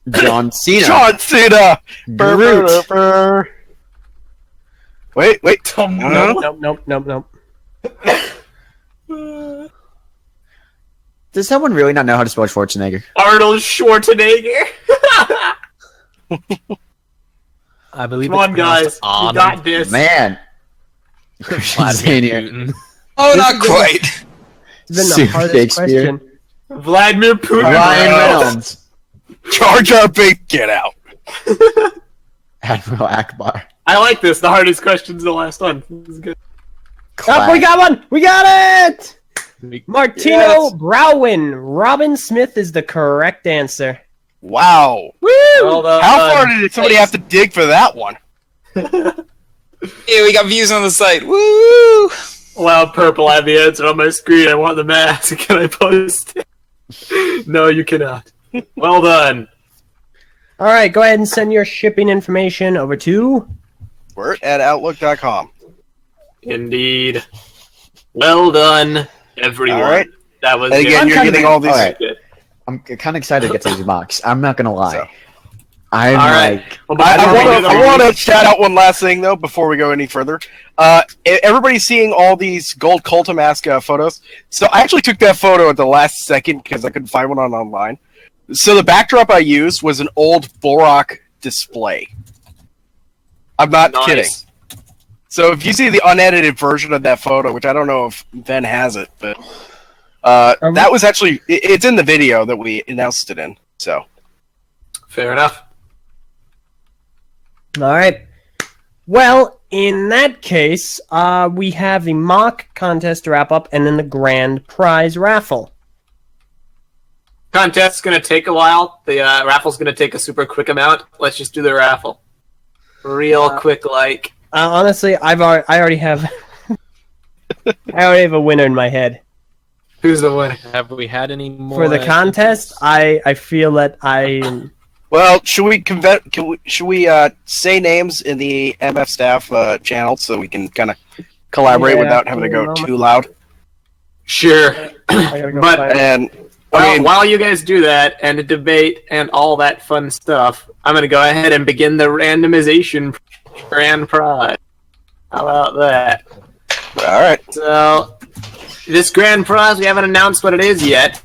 John Cena. John Cena. Groot. Wait. Nope. Does someone really not know how to spell Schwarzenegger? Arnold Schwarzenegger. I believe Come on, guys. You got this. Man. Putin. Oh, not quite. It's been the hardest question. Vladimir Putin. Ryan Reynolds. Jar Jar Binks, get out. Admiral Akbar. I like this. The hardest question's the last one. This is good. Oh, we got one! We got it! Martino Browin. Robin Smith is the correct answer. Wow. Woo! How far did somebody have to dig for that one? Yeah, we got views on the site. Woo! Wow, Purple, I have the answer on my screen. I want the mask. Can I post it? No, you cannot. Well done. All right, go ahead and send your shipping information over to... Outlook.com. Indeed. Well done, everyone. All right. That was and again, you're getting all these... All right. I'm kind of excited to get to these mocks. I'm not going to lie. So. I'm right. like... I want to shout out one last thing, though, before we go any further. Everybody's seeing all these gold Kulta mask photos. So I actually took that photo at the last second because I couldn't find one online. So the backdrop I used was an old Borak display. I'm not kidding. So if you see the unedited version of that photo, which I don't know if Ben has it, but that was actually... It's in the video that we announced it in, so... Fair enough. All right. Well, in that case, we have the mock contest to wrap up and then the grand prize raffle. Contest's going to take a while. The raffle's going to take a super quick amount. Let's just do the raffle. Real quick, like. Honestly, I already have... I already have a winner in my head. Who's the winner? Have we had any more? For the contest, I feel that I... Well, should we say names in the MF staff channel so we can kind of collaborate without having to go too loud? Sure. But while you guys do that and the debate and all that fun stuff, I'm going to go ahead and begin the randomization grand prize. How about that? All right. So this grand prize, we haven't announced what it is yet.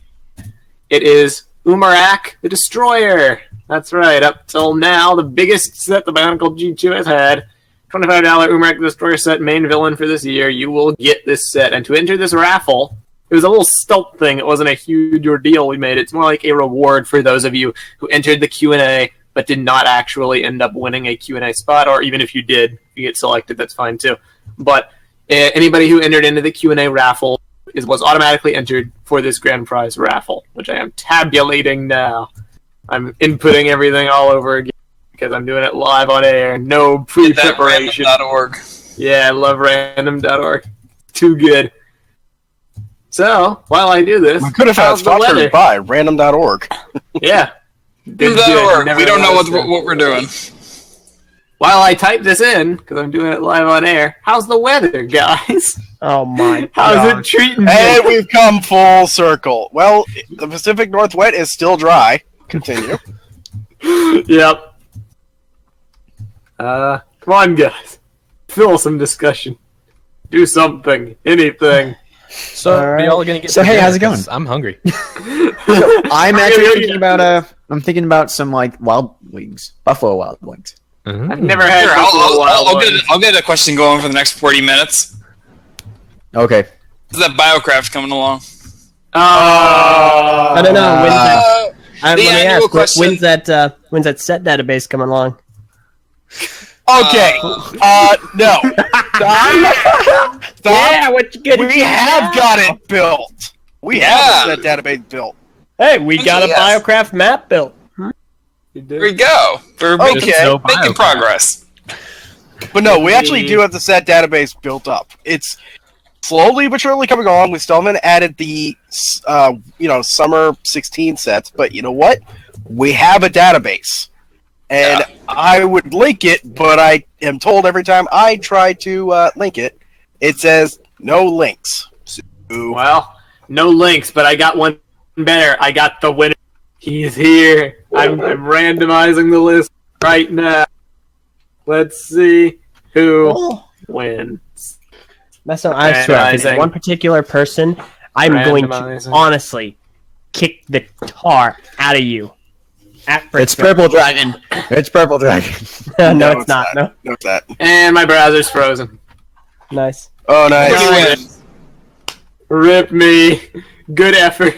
It is Umarak the Destroyer. That's right. Up till now, the biggest set the Bionicle G2 has had. $25 Umarak the Destroyer set, main villain for this year. You will get this set. And to enter this raffle, it was a little stealth thing. It wasn't a huge ordeal we made. It's more like a reward for those of you who entered the Q&A but did not actually end up winning a Q&A spot, or even if you did, you get selected, that's fine too. But anybody who entered into the Q&A raffle was automatically entered for this grand prize raffle, which I am tabulating now. I'm inputting everything all over again because I'm doing it live on air. No pre-preparation. Random.org. Yeah, I love random.org. Too good. So, while I do this, MakutaFest sponsored by random.org. Yeah. Random.org. We don't know what we're doing. While I type this in, because I'm doing it live on air, how's the weather, guys? Oh my How's it treating you? And we've come full circle. Well, the Pacific Northwest is still dry. Continue. Yep. Come on, guys. Fill some discussion. Do something. Anything. So, are y'all gonna get So, hey, how's it going? I'm hungry. I'm actually thinking about some like wild wings, buffalo wild wings. I've never had Sure, buffalo wild wings. I'll get a question going for the next 40 minutes. Okay. Is that Biocraft coming along? I don't know. Let me annual ask. question- When's that set database coming along? Okay. No. Stop. Yeah, what you getting? We have got it built. We have that database built. Hey, we got a Yes. Biocraft map built. Here we go. We're making progress. But no, we actually do have the set database built up. It's slowly but surely coming along. We still haven't added the summer 16 sets, but you know what? We have a database. And I would link it, but I am told every time I try to link it, it says no links. So, well, no links, but I got one better. I got the winner. He's here. I'm randomizing the list right now. Let's see who wins. That's not. I swear, if it's one particular person, I'm going to honestly kick the tar out of you. It's Purple Dragon. It's Purple Dragon. No, it's not. No. No, it's that. And my browser's frozen. Nice. Oh, nice. Rip me. Good effort.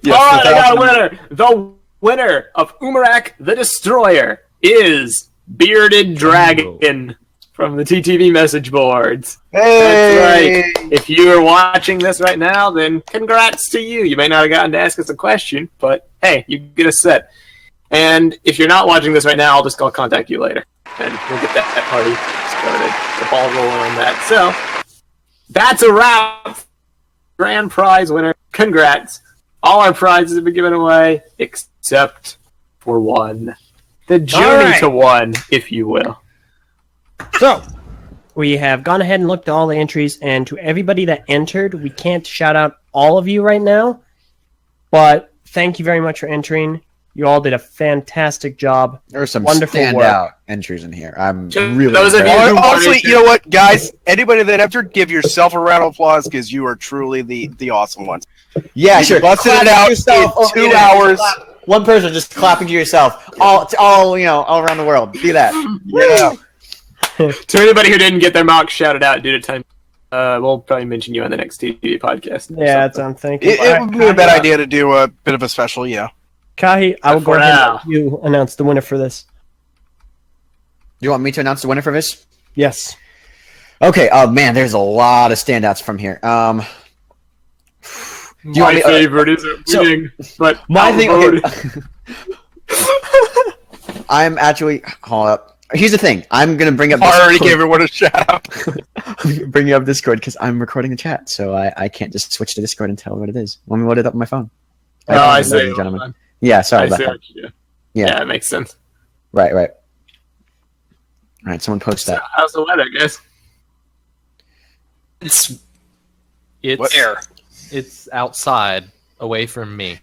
Yes, all right, I got a winner. The winner of Umarak the Destroyer is Bearded Dragon from the TTV Message Boards. Hey! That's right. If you are watching this right now, then congrats to you. You may not have gotten to ask us a question, but hey, you get a set. And if you're not watching this right now, I'll contact you later. And we'll get that party started. The ball rolling on that. So, that's a wrap. Grand prize winner. Congrats. All our prizes have been given away, except for one. The journey to one, if you will. So, we have gone ahead and looked at all the entries, and to everybody that entered, we can't shout out all of you right now, but thank you very much for entering. You all did a fantastic job. There are some wonderful standout work. entries in here. I'm really those of you impressed. who Honestly, you know what, guys? Anybody that entered, give yourself a round of applause because you are truly the awesome ones. Yeah, You sure. busted Clap it out to yourself. in 2 hours. One person just clapping to yourself. All around the world. Do that. Yeah. To anybody who didn't get their mock shouted out due to time, we'll probably mention you on the next TV podcast. Yeah, that's what I'm thinking. It would be a bad idea to do a bit of a special, Kahi, I will go For ahead now. and let you announce the winner for this. You want me to announce the winner for this? Yes. Okay. Oh man, there's a lot of standouts from here. Do you want My me- favorite isn't winning, but my thing. outvoted. Okay. I'm actually. Hold up. Here's the thing. I'm gonna bring up. I already Discord. gave everyone a shout out. I'm bringing up Discord because I'm recording the chat, so I can't just switch to Discord and tell what it is. Let me load it up on my phone. Oh, I see. Ladies and gentlemen. Yeah, sorry I about see that. what you do. Yeah. Yeah, it makes sense. Right. All right, someone post that. How's the weather, guys? It's Air. It's outside, away from me.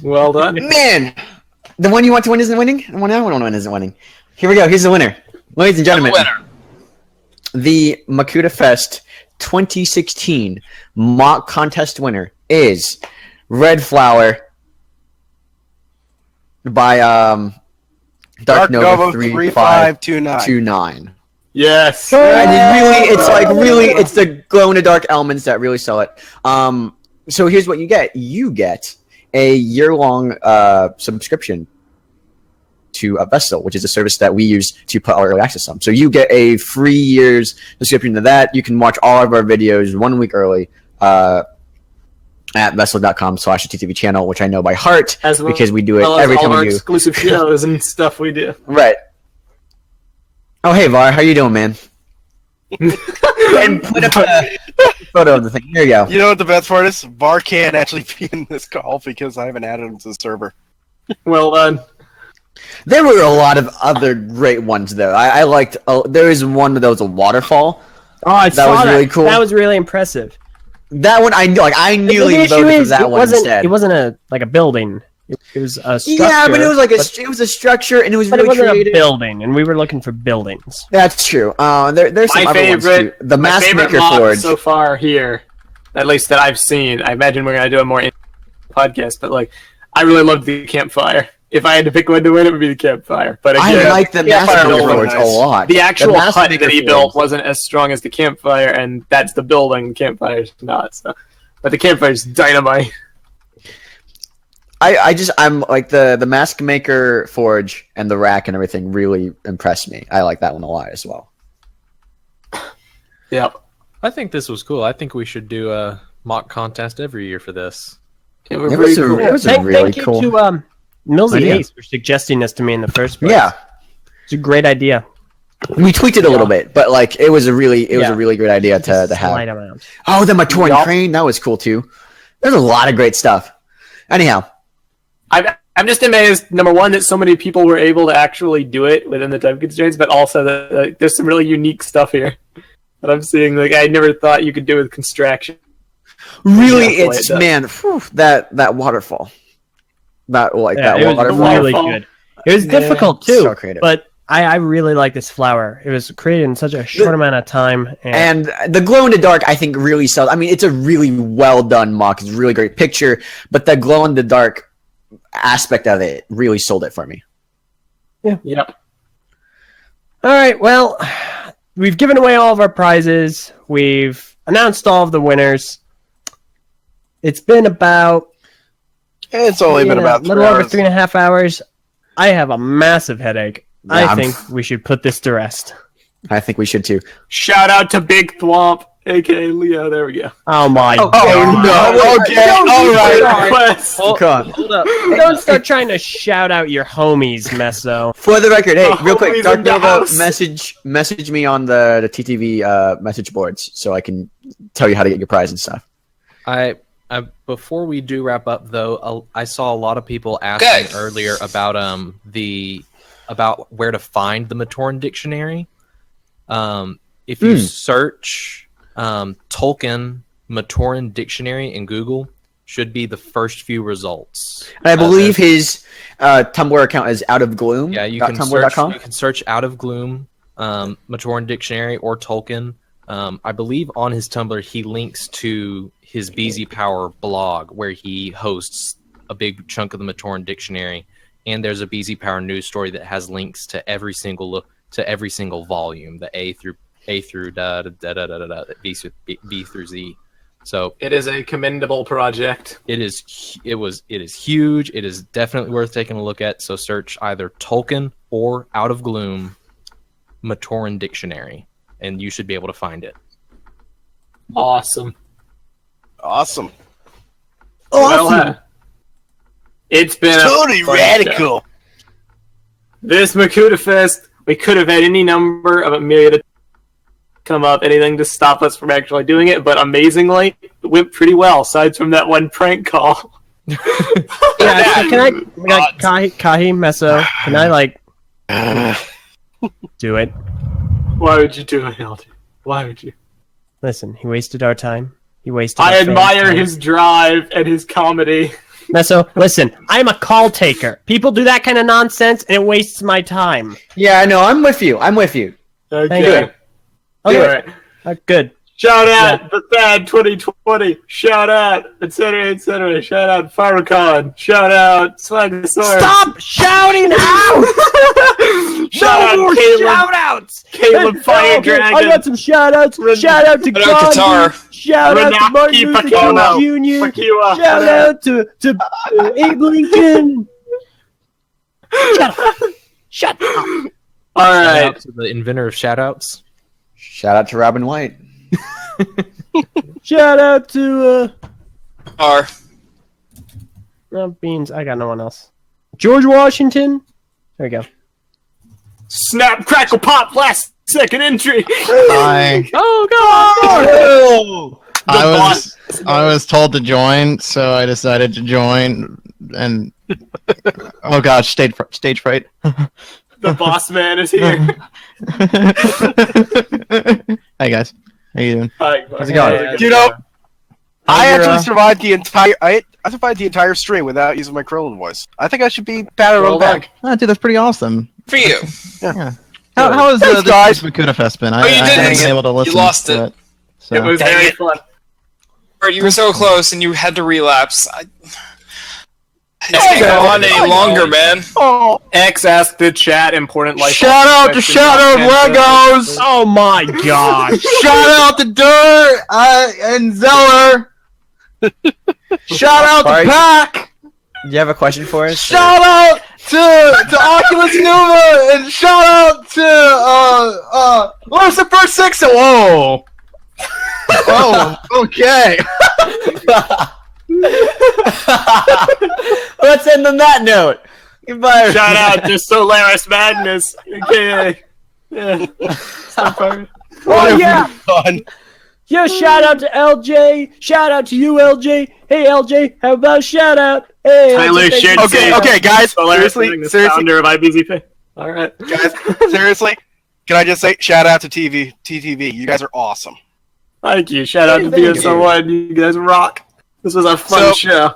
Well done. Man, the one you want to win isn't winning. The one I want to win isn't winning. Here we go. Here's the winner, ladies and gentlemen. the MakutaFest 2016 mock contest winner is Red Flower by Dark Nova 3529. Yes. And it's the glow in the dark elements that really sell it. So here's what you get. You get a year-long subscription to a Vestal, which is a service that we use to put our early access on. So you get a free year's subscription to that. You can watch all of our videos 1 week early at Vestal.com/TTV channel, which I know by heart because we do it every time we do exclusive shows and stuff we do. Right. Oh, hey, Var, how you doing, man? And put up a photo of the thing. Here you go. You know what the best part is? Var can't actually be in this call because I haven't added him to the server. Well done. There were a lot of other great ones, though. I liked... there was one that was a waterfall. Oh, I saw was really cool. That was really impressive. That one, I nearly voted for that one instead. It wasn't a building. It was a structure. Yeah, but it was it was a structure, and it was really wasn't creative. a building, and we were looking for buildings. That's true. There's some other ones too. The Maskmaker Forge so far here, at least that I've seen. I imagine we're gonna do a more podcast, but I really loved the campfire. If I had to pick one to win, it would be the campfire. But again, I like the Maskmaker Forge a lot. The actual hut that he built wasn't as strong as the campfire, and that's the building. The campfire's not. So. But the campfire's dynamite. I'm like the Maskmaker Forge and the rack and everything really impressed me. I like that one a lot as well. Yep. I think this was cool. I think we should do a mock contest every year for this. It was really cool. Thank you to Millsy idea. Ace for suggesting this to me in the first place. Yeah. It's a great idea. We tweaked it a little bit, but it was a really great idea to have. Slide around. Oh, the Matoran crane, that was cool too. There's a lot of great stuff. Anyhow, I'm just amazed. Number one, that so many people were able to actually do it within the time constraints, but also that there's some really unique stuff here that I'm seeing. I never thought you could do with construction. Really, it's that waterfall. That waterfall. Was really good. It was difficult too, so creative. But I really like this flower. It was created in such a short amount of time. And the glow in the dark, I think, really sells. I mean, it's a really well done mock. It's a really great picture, but the glow in the dark aspect of it really sold it for me. Yeah. Yep. All right. Well, we've given away all of our prizes. We've announced all of the winners. It's been about... It's only been about a little over 3.5 hours. I have a massive headache. Yeah, I think we should put this to rest. I think we should too. Shout out to Big Thwomp, aka Leo. There we go. Oh my god. No. Okay. All right. Hold up. Don't start trying to shout out your homies, Meso. For the record, hey, real quick, Dark Nova, message me on the TTV message boards so I can tell you how to get your prize and stuff. Before we do wrap up, though, I saw a lot of people asking earlier about about where to find the Matoran dictionary. If you search Tolkien Matoran dictionary in Google, should be the first few results. And I believe his Tumblr account is Out of Gloom. Yeah, you can search Out of Gloom Matoran dictionary or Tolkien. I believe on his Tumblr he links to his BZ Power blog where he hosts a big chunk of the Matoran dictionary, and there's a BZ Power news story that has links to every single volume, the A through B through Z. So it is a commendable project. It is huge. It is definitely worth taking a look at. So search either Tolkien or Out of Gloom Matoran dictionary, and you should be able to find it. Awesome. Well, it's been totally radical. This MakutaFest, we could have had any number of a myriad of come up, anything to stop us from actually doing it, but amazingly, it went pretty well, aside from that one prank call. Yeah, can I Kahi Meso, can I do it? Why would you do it, Elder? Why would you? Listen, he wasted our time. He wasted I admire his drive and his comedy. Meso, listen, I'm a call taker. People do that kind of nonsense and it wastes my time. Yeah, I know, I'm with you. Okay. Thank you. Okay. Good. Shout out the Thad 2020. Shout out, etc., etc. Shout out Farrakhan. Shout out Swagasaurus. Stop shouting out! Shout No out more Caleb. shout-outs! Caleb Fire Okay, Dragon. I got some shout-outs. Shout out to Shout out Gandhi. Qatar. Shout out to Renaki Martin Luther Pakiwa. King Jr. Pakiwa. Shout out to Abe Lincoln. Shut up. All Shout right. out to the inventor of shoutouts. Shout out to Robin White. Shout out to R. Beans. I got no one else. George Washington. There we go. Snap, crackle, pop, last second entry. Hi. Oh God! I was told to join, so I decided to join. And oh gosh, stage fright. The boss man is here. Hey guys, how you doing? Hi, How's it going? Hey, You know, I How's your, actually survived the entire. I survived the entire stream without using my Krillin voice. I think I should be patted on the back. Oh, dude, that's pretty awesome. For you. Yeah. How has Thanks, this guys. MakutaFest been? you I didn't. haven't been able to listen. You lost to it. So. It was very fun. Bert, you were so close and you had to relapse. It's can't go on any longer, man. Oh, X asked the chat important life. Shout out to Shadow Legos. Oh my gosh! Shout out to Dirt and Zeller. Shout out to Pack. Do you have a question for us? Shout out to Oculus Nova and shout out to Lucifer 6. Whoa. Oh, okay. Let's end on that note. Goodbye. Shout out to Solaris Magnus. Okay. Yeah. Oh yeah! Yeah, shout out to LJ. Shout out to you, LJ. Hey, LJ, how about a shout out? Hey, Tyler should Okay, guys. Solaris Seriously, Magnus, seriously, founder of IBZP. All right, guys. Seriously, can I just say shout out to TTV? You guys are awesome. Thank you. Shout out to BS01. You guys rock. This was a fun show.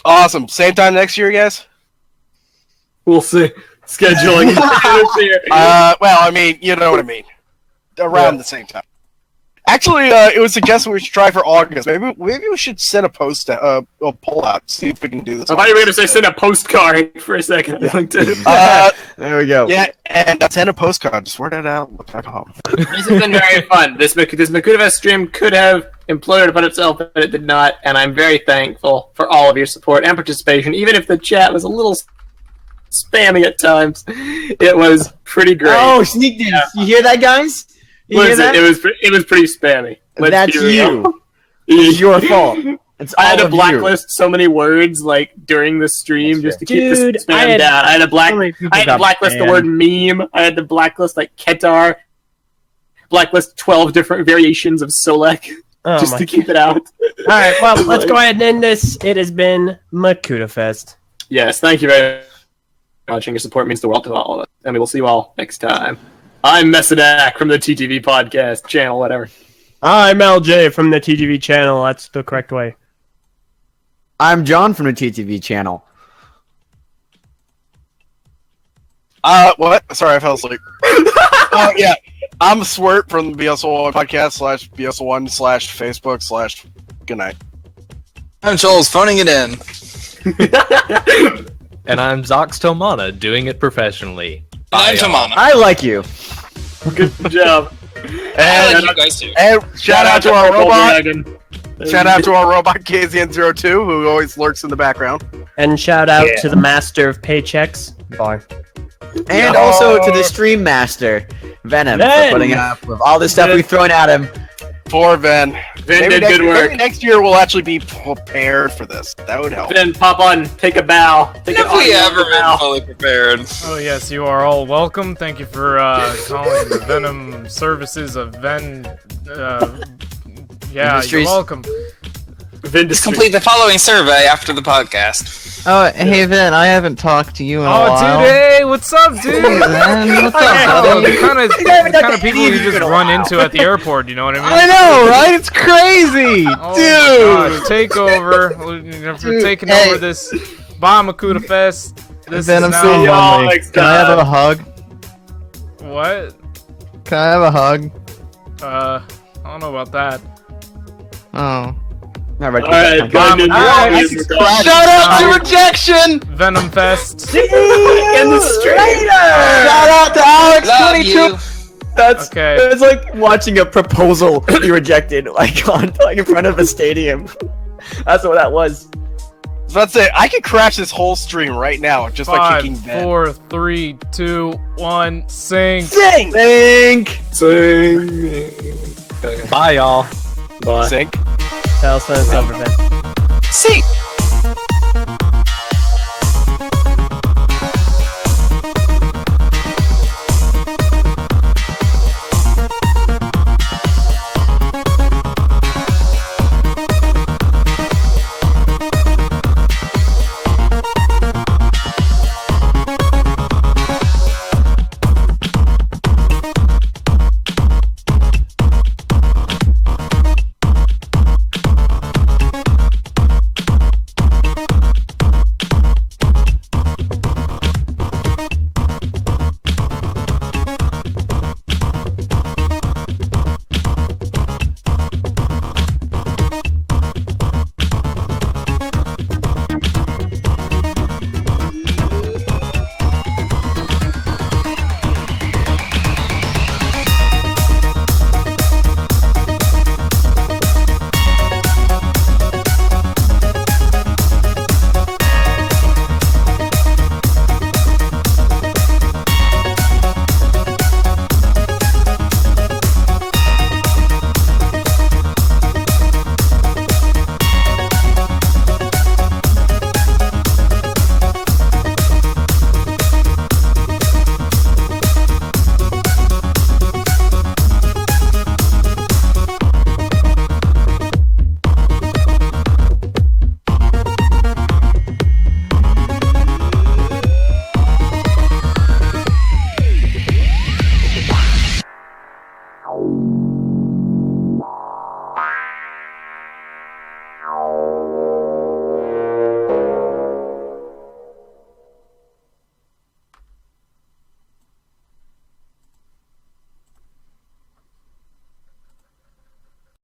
Awesome. Same time next year, guys. We'll see. Scheduling. Well, I mean, you know what I mean. Around the same time. Actually, it was suggested we should try for August. Maybe we should send a poll out, see if we can do this. I thought you were going to say send a postcard for a second. There we go. Yeah, and send a postcard. Just word it out. Look back home. This has been very fun. This MakutaFest stream could have imploded upon itself, but it did not, and I'm very thankful for all of your support and participation, even if the chat was a little spammy at times. It was pretty great. Oh, sneak dance! You hear that, guys? You hear that? It was pretty spammy. That's you. It's your fault. It's I had all to of you. blacklist so many words during the stream just to keep Dude, the spam down. I had to blacklist the word meme. I had to blacklist Ketar. Blacklist 12 different variations of Solek just to keep it out. All right, well, let's go ahead and end this. It has been MakutaFest. Yes, thank you very much for watching. Your support means the world to all of us, and we will see you all next time. I'm Messadak from the TTV podcast channel, whatever. I'm LJ from the TTV channel. That's the correct way. I'm John from the TTV channel. What? Sorry, I fell asleep. Yeah. I'm Swirt from the BS01 podcast /BS01/Facebook/ good night. I'm Joel's phoning it in. And I'm Zox Tomana, doing it professionally. I'm Tomana. I like you. Good job. I like you guys too. And shout out to our Purple robot. Dragon. Shout out to our robot KZN02, who always lurks in the background. And shout out to the master of paychecks. Bye. And also to the stream master, Venom, for putting up with all the stuff we've thrown at him. Poor Ven. Ven did good work. Maybe next year we'll actually be prepared for this. That would help. Then pop on, take a bow. Take Have we ever been fully prepared? Oh yes, you are all welcome. Thank you for calling the Venom services of Ven. Yeah, Industries. you're welcome. Just complete the following survey after the podcast. Oh, hey Vin, I haven't talked to you in a while. Oh, dude, hey, what's up, dude? Hey, man, what's up, Oh, buddy? the kind of people you just run into at the airport, you know what I mean? I know, right? It's crazy, Oh dude. my gosh, take over. We're taking over this MakutaFest. This Vin, is I'm now... so lonely. Can I have a hug? What? Can I have a hug? I don't know about that. Oh. Alright, Shout out to rejection! Venom Fest. In the straight. Shout out to Alex22. That's okay. It's like watching a proposal be rejected, like in front of a stadium. That's what that was. I was about to say, I could crash this whole stream right now just by kicking Ben. 5, 4, 3, 2, 1, sing. Sing! Bye, y'all. Bye. Sync. Tell us when it's over, Ben. See.